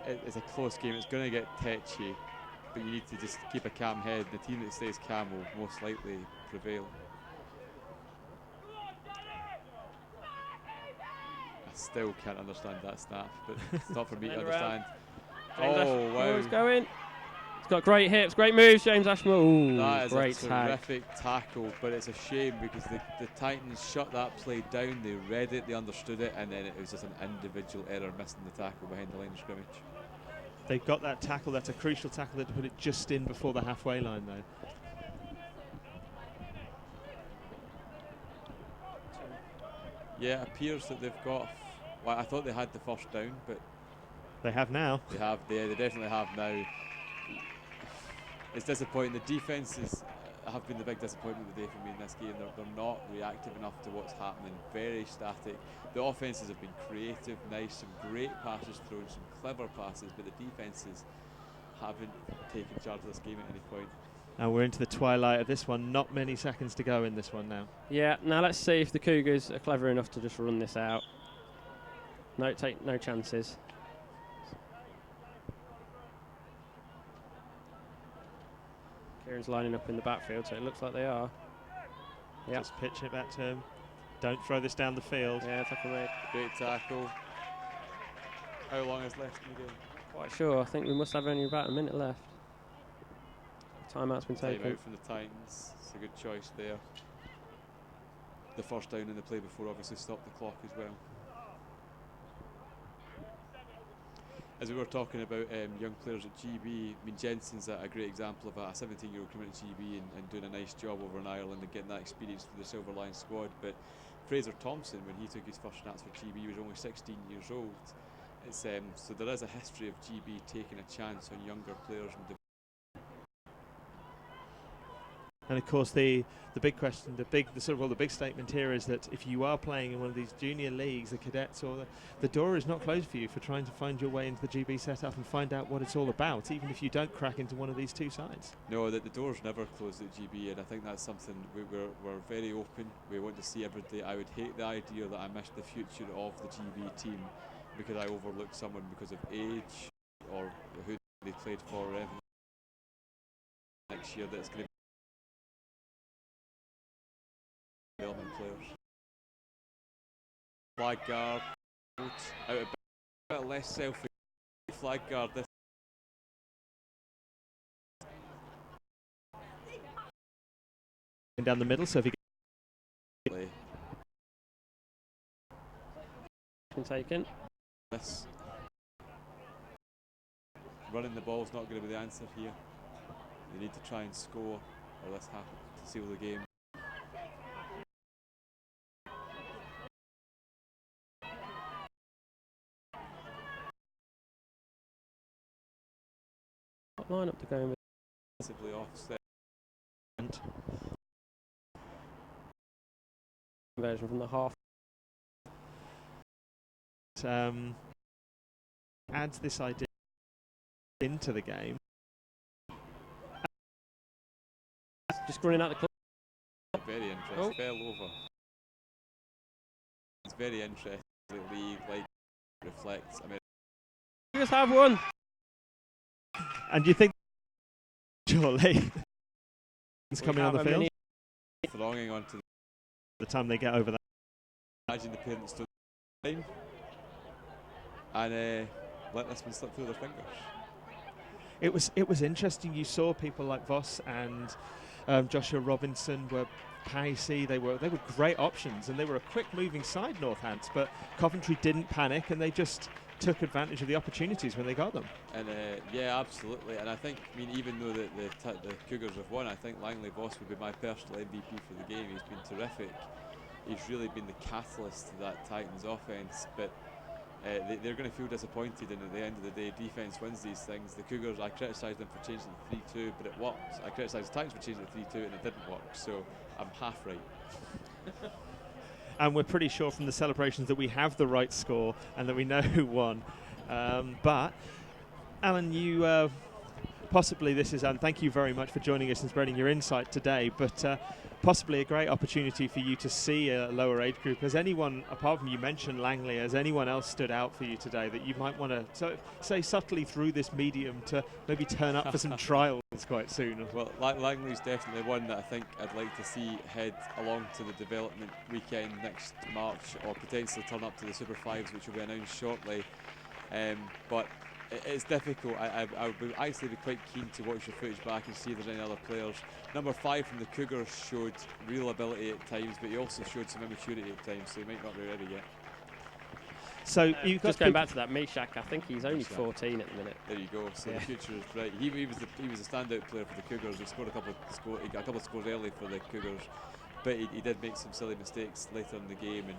It's a close game. It's going to get tetchy, but you need to just keep a calm head. The team that stays calm will most likely prevail. I still can't understand that snap, but it's not for me to understand. Oh, wow. He's going. He's got great hips, great moves, James Ashmore. Ooh, That is great a tag. terrific tackle, but it's a shame because the Titans shut that play down. They read it, they understood it, and then it was just an individual error missing the tackle behind the line of scrimmage. They've got that tackle. That's a crucial tackle to put it just in before the halfway line, though. Yeah, it appears that they've got. Well, I thought they had the first down, but They have now. they have. They definitely have now. It's disappointing. The defenses have been the big disappointment of the day for me in this game. They're not reactive enough to what's happening. Very static. The offenses have been creative, nice, some great passes thrown, some clever passes, but the defenses haven't taken charge of this game at any point. And we're into the twilight of this one. Not many seconds to go in this one now. Yeah, now let's see if the Cougars are clever enough to just run this out. No, take no chances. Kieran's lining up in the backfield, so it looks like they are. Yeah. Just pitch it back to him. Don't throw this down the field. Yeah, tackle made. Great tackle. How long is left in the game? Quite sure. I think we must have only about a minute left. Timeout's been Time taken. out from the Titans. It's a good choice there. The first down in the play before obviously stopped the clock as well. As we were talking about young players at GB, I mean Jensen's a great example of a 17-year-old coming to GB and doing a nice job over in Ireland and getting that experience through the Silver Lion squad. But Fraser Thompson, when he took his first snaps for GB, was only 16 years old. It's so there is a history of GB taking a chance on younger players and And of course, the big question, the big statement here is that if you are playing in one of these junior leagues, the cadets, or the door is not closed for you for trying to find your way into the GB setup and find out what it's all about, even if you don't crack into one of these two sides. No, that the door's never closed at GB, and I think that's something we're very open. We want to see every day. I would hate the idea that I missed the future of the GB team because I overlooked someone because of age or who they played for or anything. Next year, that's going to be development players. Flag guard, out a bit less selfish. Flag guard this. Down the middle, so if he been taken. This running the ball is not going to be the answer here. They need to try and score, or this happen to seal the game. What lineup to go with? Possibly offset. Conversion from the half. Adds this idea into the game. Just running out the clock. Very interesting. Fell over. It's very interesting. The league like reflects. I mean, You just have one. And you think surely it's coming on the field thronging onto the time they get over that. Imagine the parents stood line and let this one slip through their fingers. It was interesting. You saw people like Voss and Joshua Robinson were pacey. They were great options, and they were a quick moving side, Northants. But Coventry didn't panic, and they just took advantage of the opportunities when they got them. And yeah, absolutely. And I think, even though the Cougars have won, I think Langley Voss would be my personal MVP for the game. He's been terrific. He's really been the catalyst to that Titans offence. But they're going to feel disappointed, and at the end of the day, defence wins these things. The Cougars, I criticised them for changing it to 3-2, but it worked. I criticised the Titans for changing it to 3-2, and it didn't work. So I'm half right. And we're pretty sure from the celebrations that we have the right score and that we know who won. But Alan, you possibly this is, and thank you very much for joining us and spreading your insight today, but possibly a great opportunity for you to see a lower age group. Has anyone, apart from you mentioned Langley, has anyone else stood out for you today that you might want to say subtly through this medium to maybe turn up for some trials quite soon? Well, Langley's definitely one that I think I'd like to see head along to the development weekend next March, or potentially turn up to the Super Fives, which will be announced shortly. But it's difficult. I would actually be quite keen to watch the footage back and see if there's any other players. Number 5 from the Cougars showed real ability at times, but he also showed some immaturity at times, so he might not be ready yet. So you've just going back to that Meshach, I think he's only 14 at the minute. There you go. So the future is bright. He was a standout player for the Cougars. He scored he got a couple of scores early for the Cougars, but he did make some silly mistakes later in the game and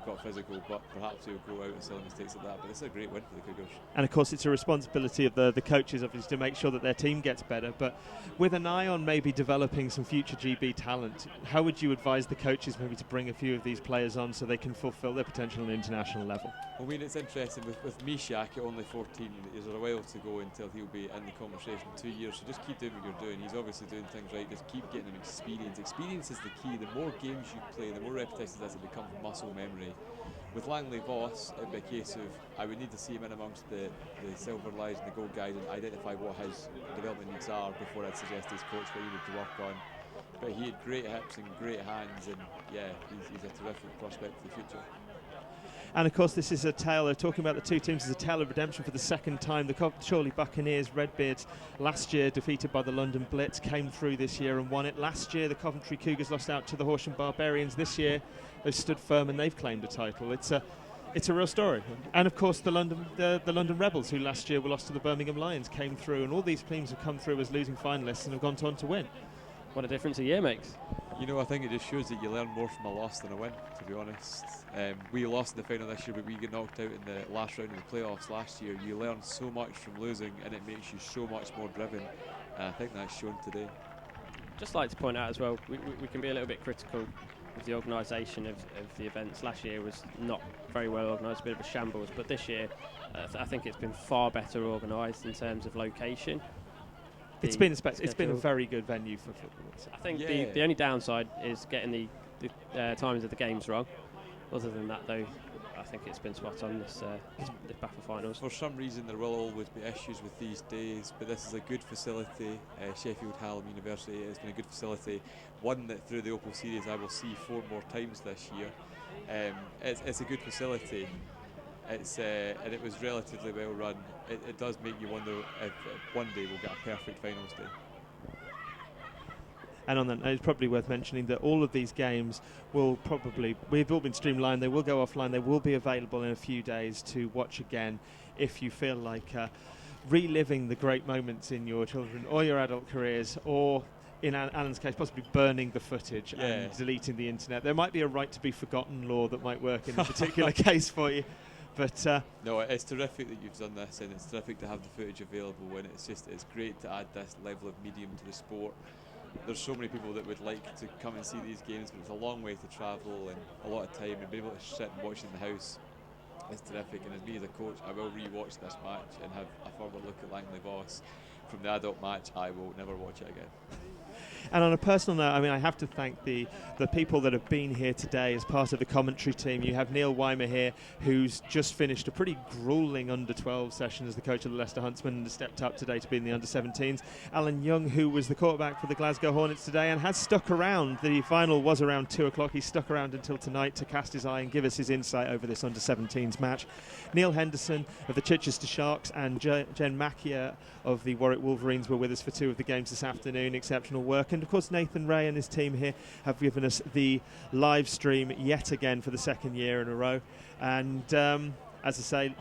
got physical, but perhaps he'll go out and silly mistakes like that. But it's a great win for the Cougars. And of course, it's a responsibility of the coaches, obviously, to make sure that their team gets better. But with an eye on maybe developing some future GB talent, how would you advise the coaches maybe to bring a few of these players on so they can fulfil their potential on an international level? Well, it's interesting with Meshach at only 14. There's a while to go until he'll be in the conversation. 2 years, so just keep doing what you're doing. He's obviously doing things right. Just keep getting him experience. Experience is the key. The more games you play, the more repetitions as it becomes muscle memory. With Langley Voss, it'd be a case of I would need to see him in amongst the silver lies and the gold guys and identify what his development needs are before I'd suggest his coach what he needed to work on. But he had great hips and great hands, and yeah, he's a terrific prospect for the future. And of course, this is a tale, talking about the two teams, is a tale of redemption for the second time. The Chorley Buccaneers, Redbeards, last year defeated by the London Blitz, came through this year and won it. Last year, the Coventry Cougars lost out to the Horsham Barbarians. This year, they've stood firm and they've claimed a title. It's a real story. And of course, the London Rebels, who last year were lost to the Birmingham Lions, came through, and all these teams have come through as losing finalists and have gone on to win. What a difference a year makes. I think it just shows that you learn more from a loss than a win, to be honest. We lost in the final this year, but we got knocked out in the last round of the playoffs last year. You learn so much from losing, and it makes you so much more driven. And I think that's shown today. Just like to point out as well, we can be a little bit critical of the organisation of the events. Last year was not very well organised, a bit of a shambles, but this year I think it's been far better organised in terms of location. It's been a very good venue for football. I think the only downside is getting the timings of the games wrong. Other than that, though, I think it's been spot on this BAFA finals. For some reason, there will always be issues with these days, but this is a good facility. Sheffield Hallam University has been a good facility. One that through the Opal Series I will see 4 more times this year. It's a good facility. And it was relatively well run. It does make you wonder if one day we'll get a perfect finals day. And on that note, it's probably worth mentioning that all of these games we've all been streamlined, they will go offline, they will be available in a few days to watch again if you feel like reliving the great moments in your children or your adult careers, or in Alan's case, possibly burning the footage and deleting the internet. There might be a right to be forgotten law that might work in a particular case for you. But no, it's terrific that you've done this, and it's terrific to have the footage available, and it's great to add this level of medium to the sport. There's so many people that would like to come and see these games, but it's a long way to travel and a lot of time, and being able to sit and watch it in the house is terrific. And as me as a coach, I will re-watch this match and have a further look at Langley Voss from the adult match. I will never watch it again. And on a personal note, I mean, I have to thank the people that have been here today as part of the commentary team. You have Neil Weimer here, who's just finished a pretty gruelling under-12 session as the coach of the Leicester Huntsmen and has stepped up today to be in the under-17s. Alan Young, who was the quarterback for the Glasgow Hornets today and has stuck around. The final was around 2 o'clock. He stuck around until tonight to cast his eye and give us his insight over this under-17s match. Neil Henderson of the Chichester Sharks and Jen Mackier of the Warwick Wolverines were with us for 2 of the games this afternoon. Exceptional work. And of course, Nathan Ray and his team here have given us the live stream yet again for the second year in a row. And as I say,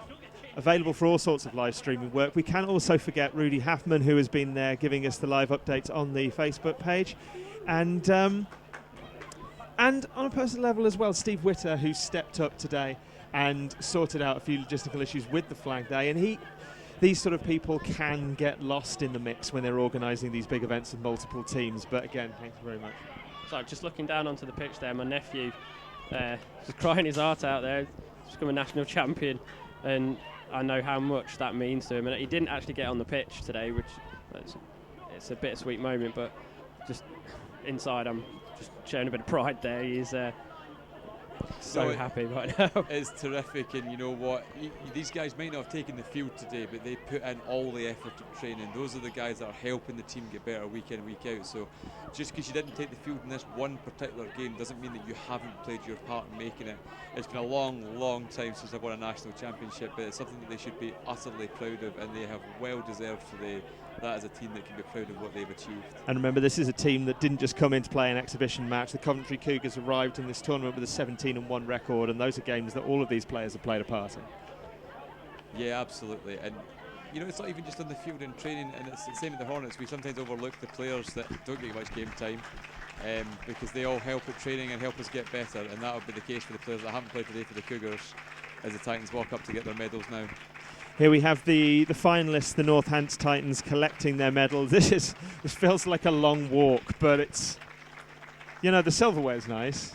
available for all sorts of live streaming work. We can't also forget Rudy Halfman, who has been there giving us the live updates on the Facebook page. And on a personal level as well, Steve Witter, who stepped up today and sorted out a few logistical issues with the Flag Day. And these sort of people can get lost in the mix when they're organising these big events with multiple teams. But again, thank you very much. So just looking down onto the pitch there, my nephew just crying his heart out there. He's become a national champion, and I know how much that means to him. And he didn't actually get on the pitch today, which it's a bittersweet moment. But just inside, I'm just showing a bit of pride there. He's so happy right now. It's terrific, and you know what? These guys might not have taken the field today, but they put in all the effort in training. Those are the guys that are helping the team get better week in, week out. So just because you didn't take the field in this one particular game doesn't mean that you haven't played your part in making it. It's been a long, long time since I've won a national championship, but it's something that they should be utterly proud of, and they have well deserved today. That is a team that can be proud of what they've achieved. And remember, this is a team that didn't just come in to play an exhibition match. The Coventry Cougars arrived in this tournament with a 17-1 record, and those are games that all of these players have played a part in. Yeah, absolutely. And you know, it's not even just on the field in training, and it's the same with the Hornets. We sometimes overlook the players that don't get much game time because they all help at training and help us get better, and that will be the case for the players that haven't played today for the Cougars as the Titans walk up to get their medals now. Here we have the finalists, the Northants Titans, collecting their medals. This feels like a long walk, but it's, you know, the silverware's nice.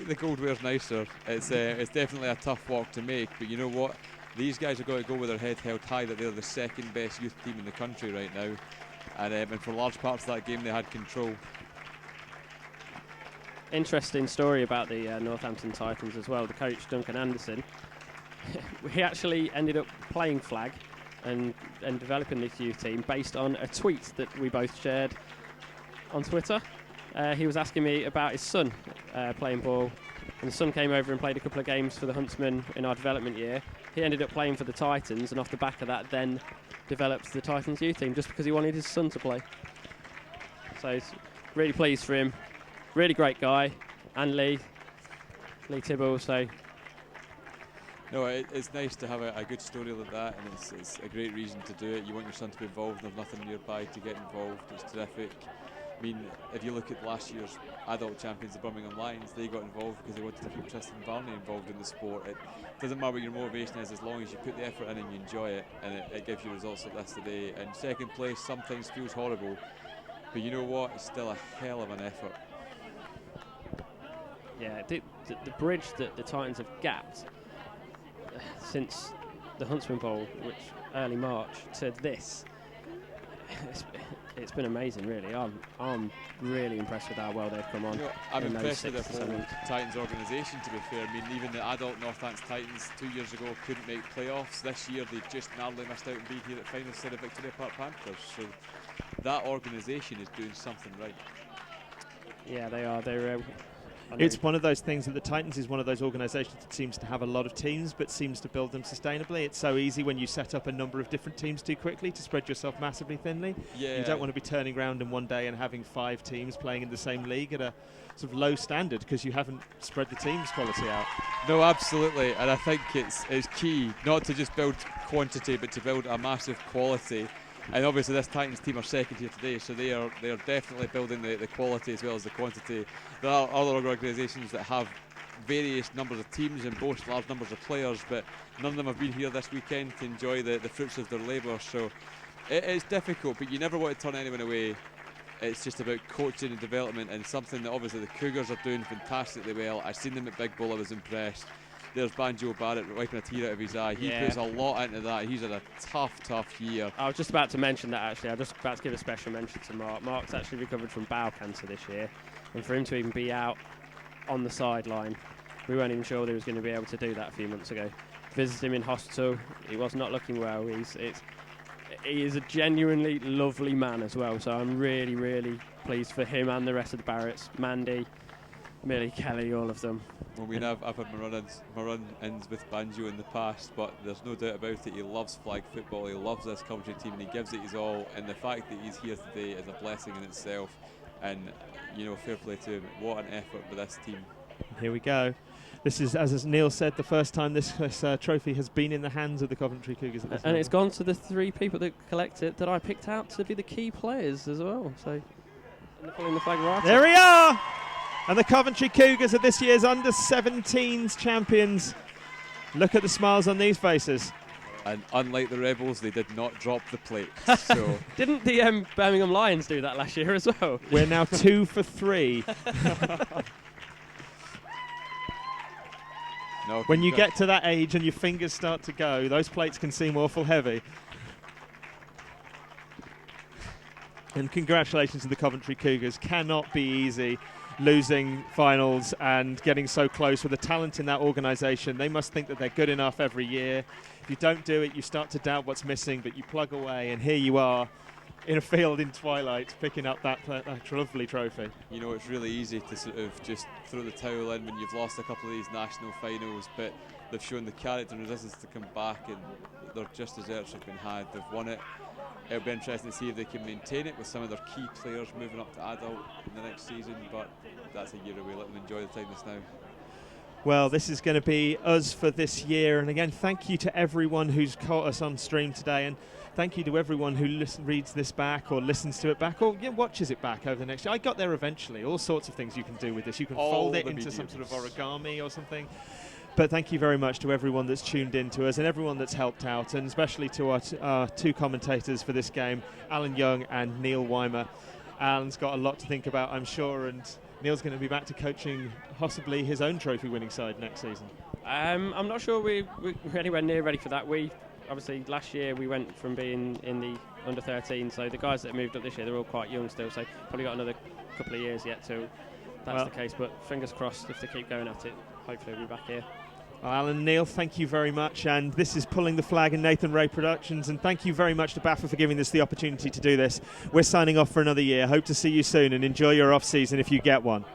The goldware's nicer. It's definitely a tough walk to make, but you know what? These guys have got to go with their head held high that they're the second best youth team in the country right now, and for large parts of that game they had control. Interesting story about the Northampton Titans as well. The coach, Duncan Anderson, he actually ended up playing flag and developing this youth team based on a tweet that we both shared on Twitter. He was asking me about his son playing ball, and the son came over and played a couple of games for the Huntsmen in our development year. He ended up playing for the Titans, and off the back of that then developed the Titans youth team just because he wanted his son to play. So he's really pleased for him. Really great guy. And Lee Tibble, so... No, it's nice to have a good story like that, and it's a great reason to do it. You want your son to be involved, and there's nothing nearby to get involved. It's terrific. I mean, if you look at last year's adult champions, the Birmingham Lions, they got involved because they wanted to keep Tristan Varney involved in the sport. It doesn't matter what your motivation is, as long as you put the effort in and you enjoy it, and it gives you results like this today. And second place sometimes feels horrible, but you know what? It's still a hell of an effort. Yeah, the bridge that the Titans have gapped since the Huntsman Bowl, which early March, to this, it's been amazing, really. I'm really impressed with how well they've come on. You know, I'm impressed with the whole Titans organisation, to be fair. I mean, even the adult Northants Titans 2 years ago couldn't make playoffs. This year they just narrowly missed out and being here at final instead of Victoria Park Panthers. So that organisation is doing something right. Yeah, they are. They're It's one of those things that the Titans is one of those organisations that seems to have a lot of teams but seems to build them sustainably. It's so easy when you set up a number of different teams too quickly to spread yourself massively thinly. Yeah. You don't want to be turning around in one day and having 5 teams playing in the same league at a sort of low standard because you haven't spread the team's quality out. No, absolutely, and I think it's key not to just build quantity but to build a massive quality. And obviously this Titans team are second here today, so they are definitely building the quality as well as the quantity. There are other organisations that have various numbers of teams and boast large numbers of players, but none of them have been here this weekend to enjoy the fruits of their labour. So it is difficult, but you never want to turn anyone away. It's just about coaching and development, and something that obviously the Cougars are doing fantastically well. I've seen them at BritBowl, I was impressed. There's Banjo Barrett wiping a tear out of his eye. He puts a lot into that. He's had a tough year. I was just about to mention that, actually. I was just about to give a special mention to Mark. Mark's actually recovered from bowel cancer this year, and for him to even be out on the sideline, we weren't even sure that he was going to be able to do that a few months ago. Visited him in hospital. He was not looking well. He is a genuinely lovely man as well, so I'm really, really pleased for him and the rest of the Barretts, Mandy, Millie, Kelly, all of them. I mean, I've had my run-ins with Banjo in the past, but there's no doubt about it. He loves flag football. He loves this Coventry team, and he gives it his all. And the fact that he's here today is a blessing in itself. And fair play to him. What an effort by this team. Here we go. This is, as Neil said, the first time this trophy has been in the hands of the Coventry Cougars. And it's gone to the 3 people that collect it that I picked out to be the key players as well. So, they're pulling the flag right. There we are! And the Coventry Cougars are this year's under-17s champions. Look at the smiles on these faces. And unlike the Rebels, they did not drop the plate. So didn't the Birmingham Lions do that last year as well? We're now 2 for 3. No, when you get to that age and your fingers start to go, those plates can seem awful heavy. And congratulations to the Coventry Cougars. Cannot be easy losing finals and getting so close with the talent in that organisation. They must think that they're good enough every year. If you don't do it, you start to doubt what's missing, but you plug away, and here you are in a field in twilight picking up that lovely trophy. It's really easy to sort of just throw the towel in when you've lost a couple of these national finals, but they've shown the character and resistance to come back, and their just desserts have been had. They've won it. It'll be interesting to see if they can maintain it with some of their key players moving up to adult in the next season, but that's a year away. Let them enjoy the Tigers now. Well, this is going to be us for this year, and again, thank you to everyone who's caught us on stream today, and thank you to everyone who reads this back or listens to it back or watches it back over the next year. I got there eventually. All sorts of things you can do with this. You can fold it into some sort of origami or something. But thank you very much to everyone that's tuned in to us and everyone that's helped out, and especially to our 2 commentators for this game, Alan Young and Neil Weimer. Alan's got a lot to think about, I'm sure, and Neil's going to be back to coaching possibly his own trophy-winning side next season. I'm not sure we're anywhere near ready for that. Obviously, last year we went from being in the under-13, so the guys that moved up this year, they're all quite young still, so probably got another couple of years yet till that's the case, but fingers crossed if they keep going at it, hopefully we'll be back here. Well, Alan, Neil, thank you very much, and this is Pulling the Flag and Nathan Ray Productions, and thank you very much to BAFA for giving us the opportunity to do this. We're signing off for another year. Hope to see you soon, and enjoy your off-season if you get one.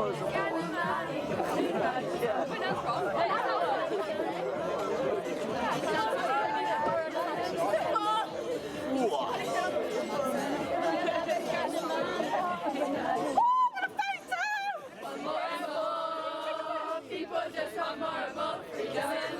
People just want more and more freedom.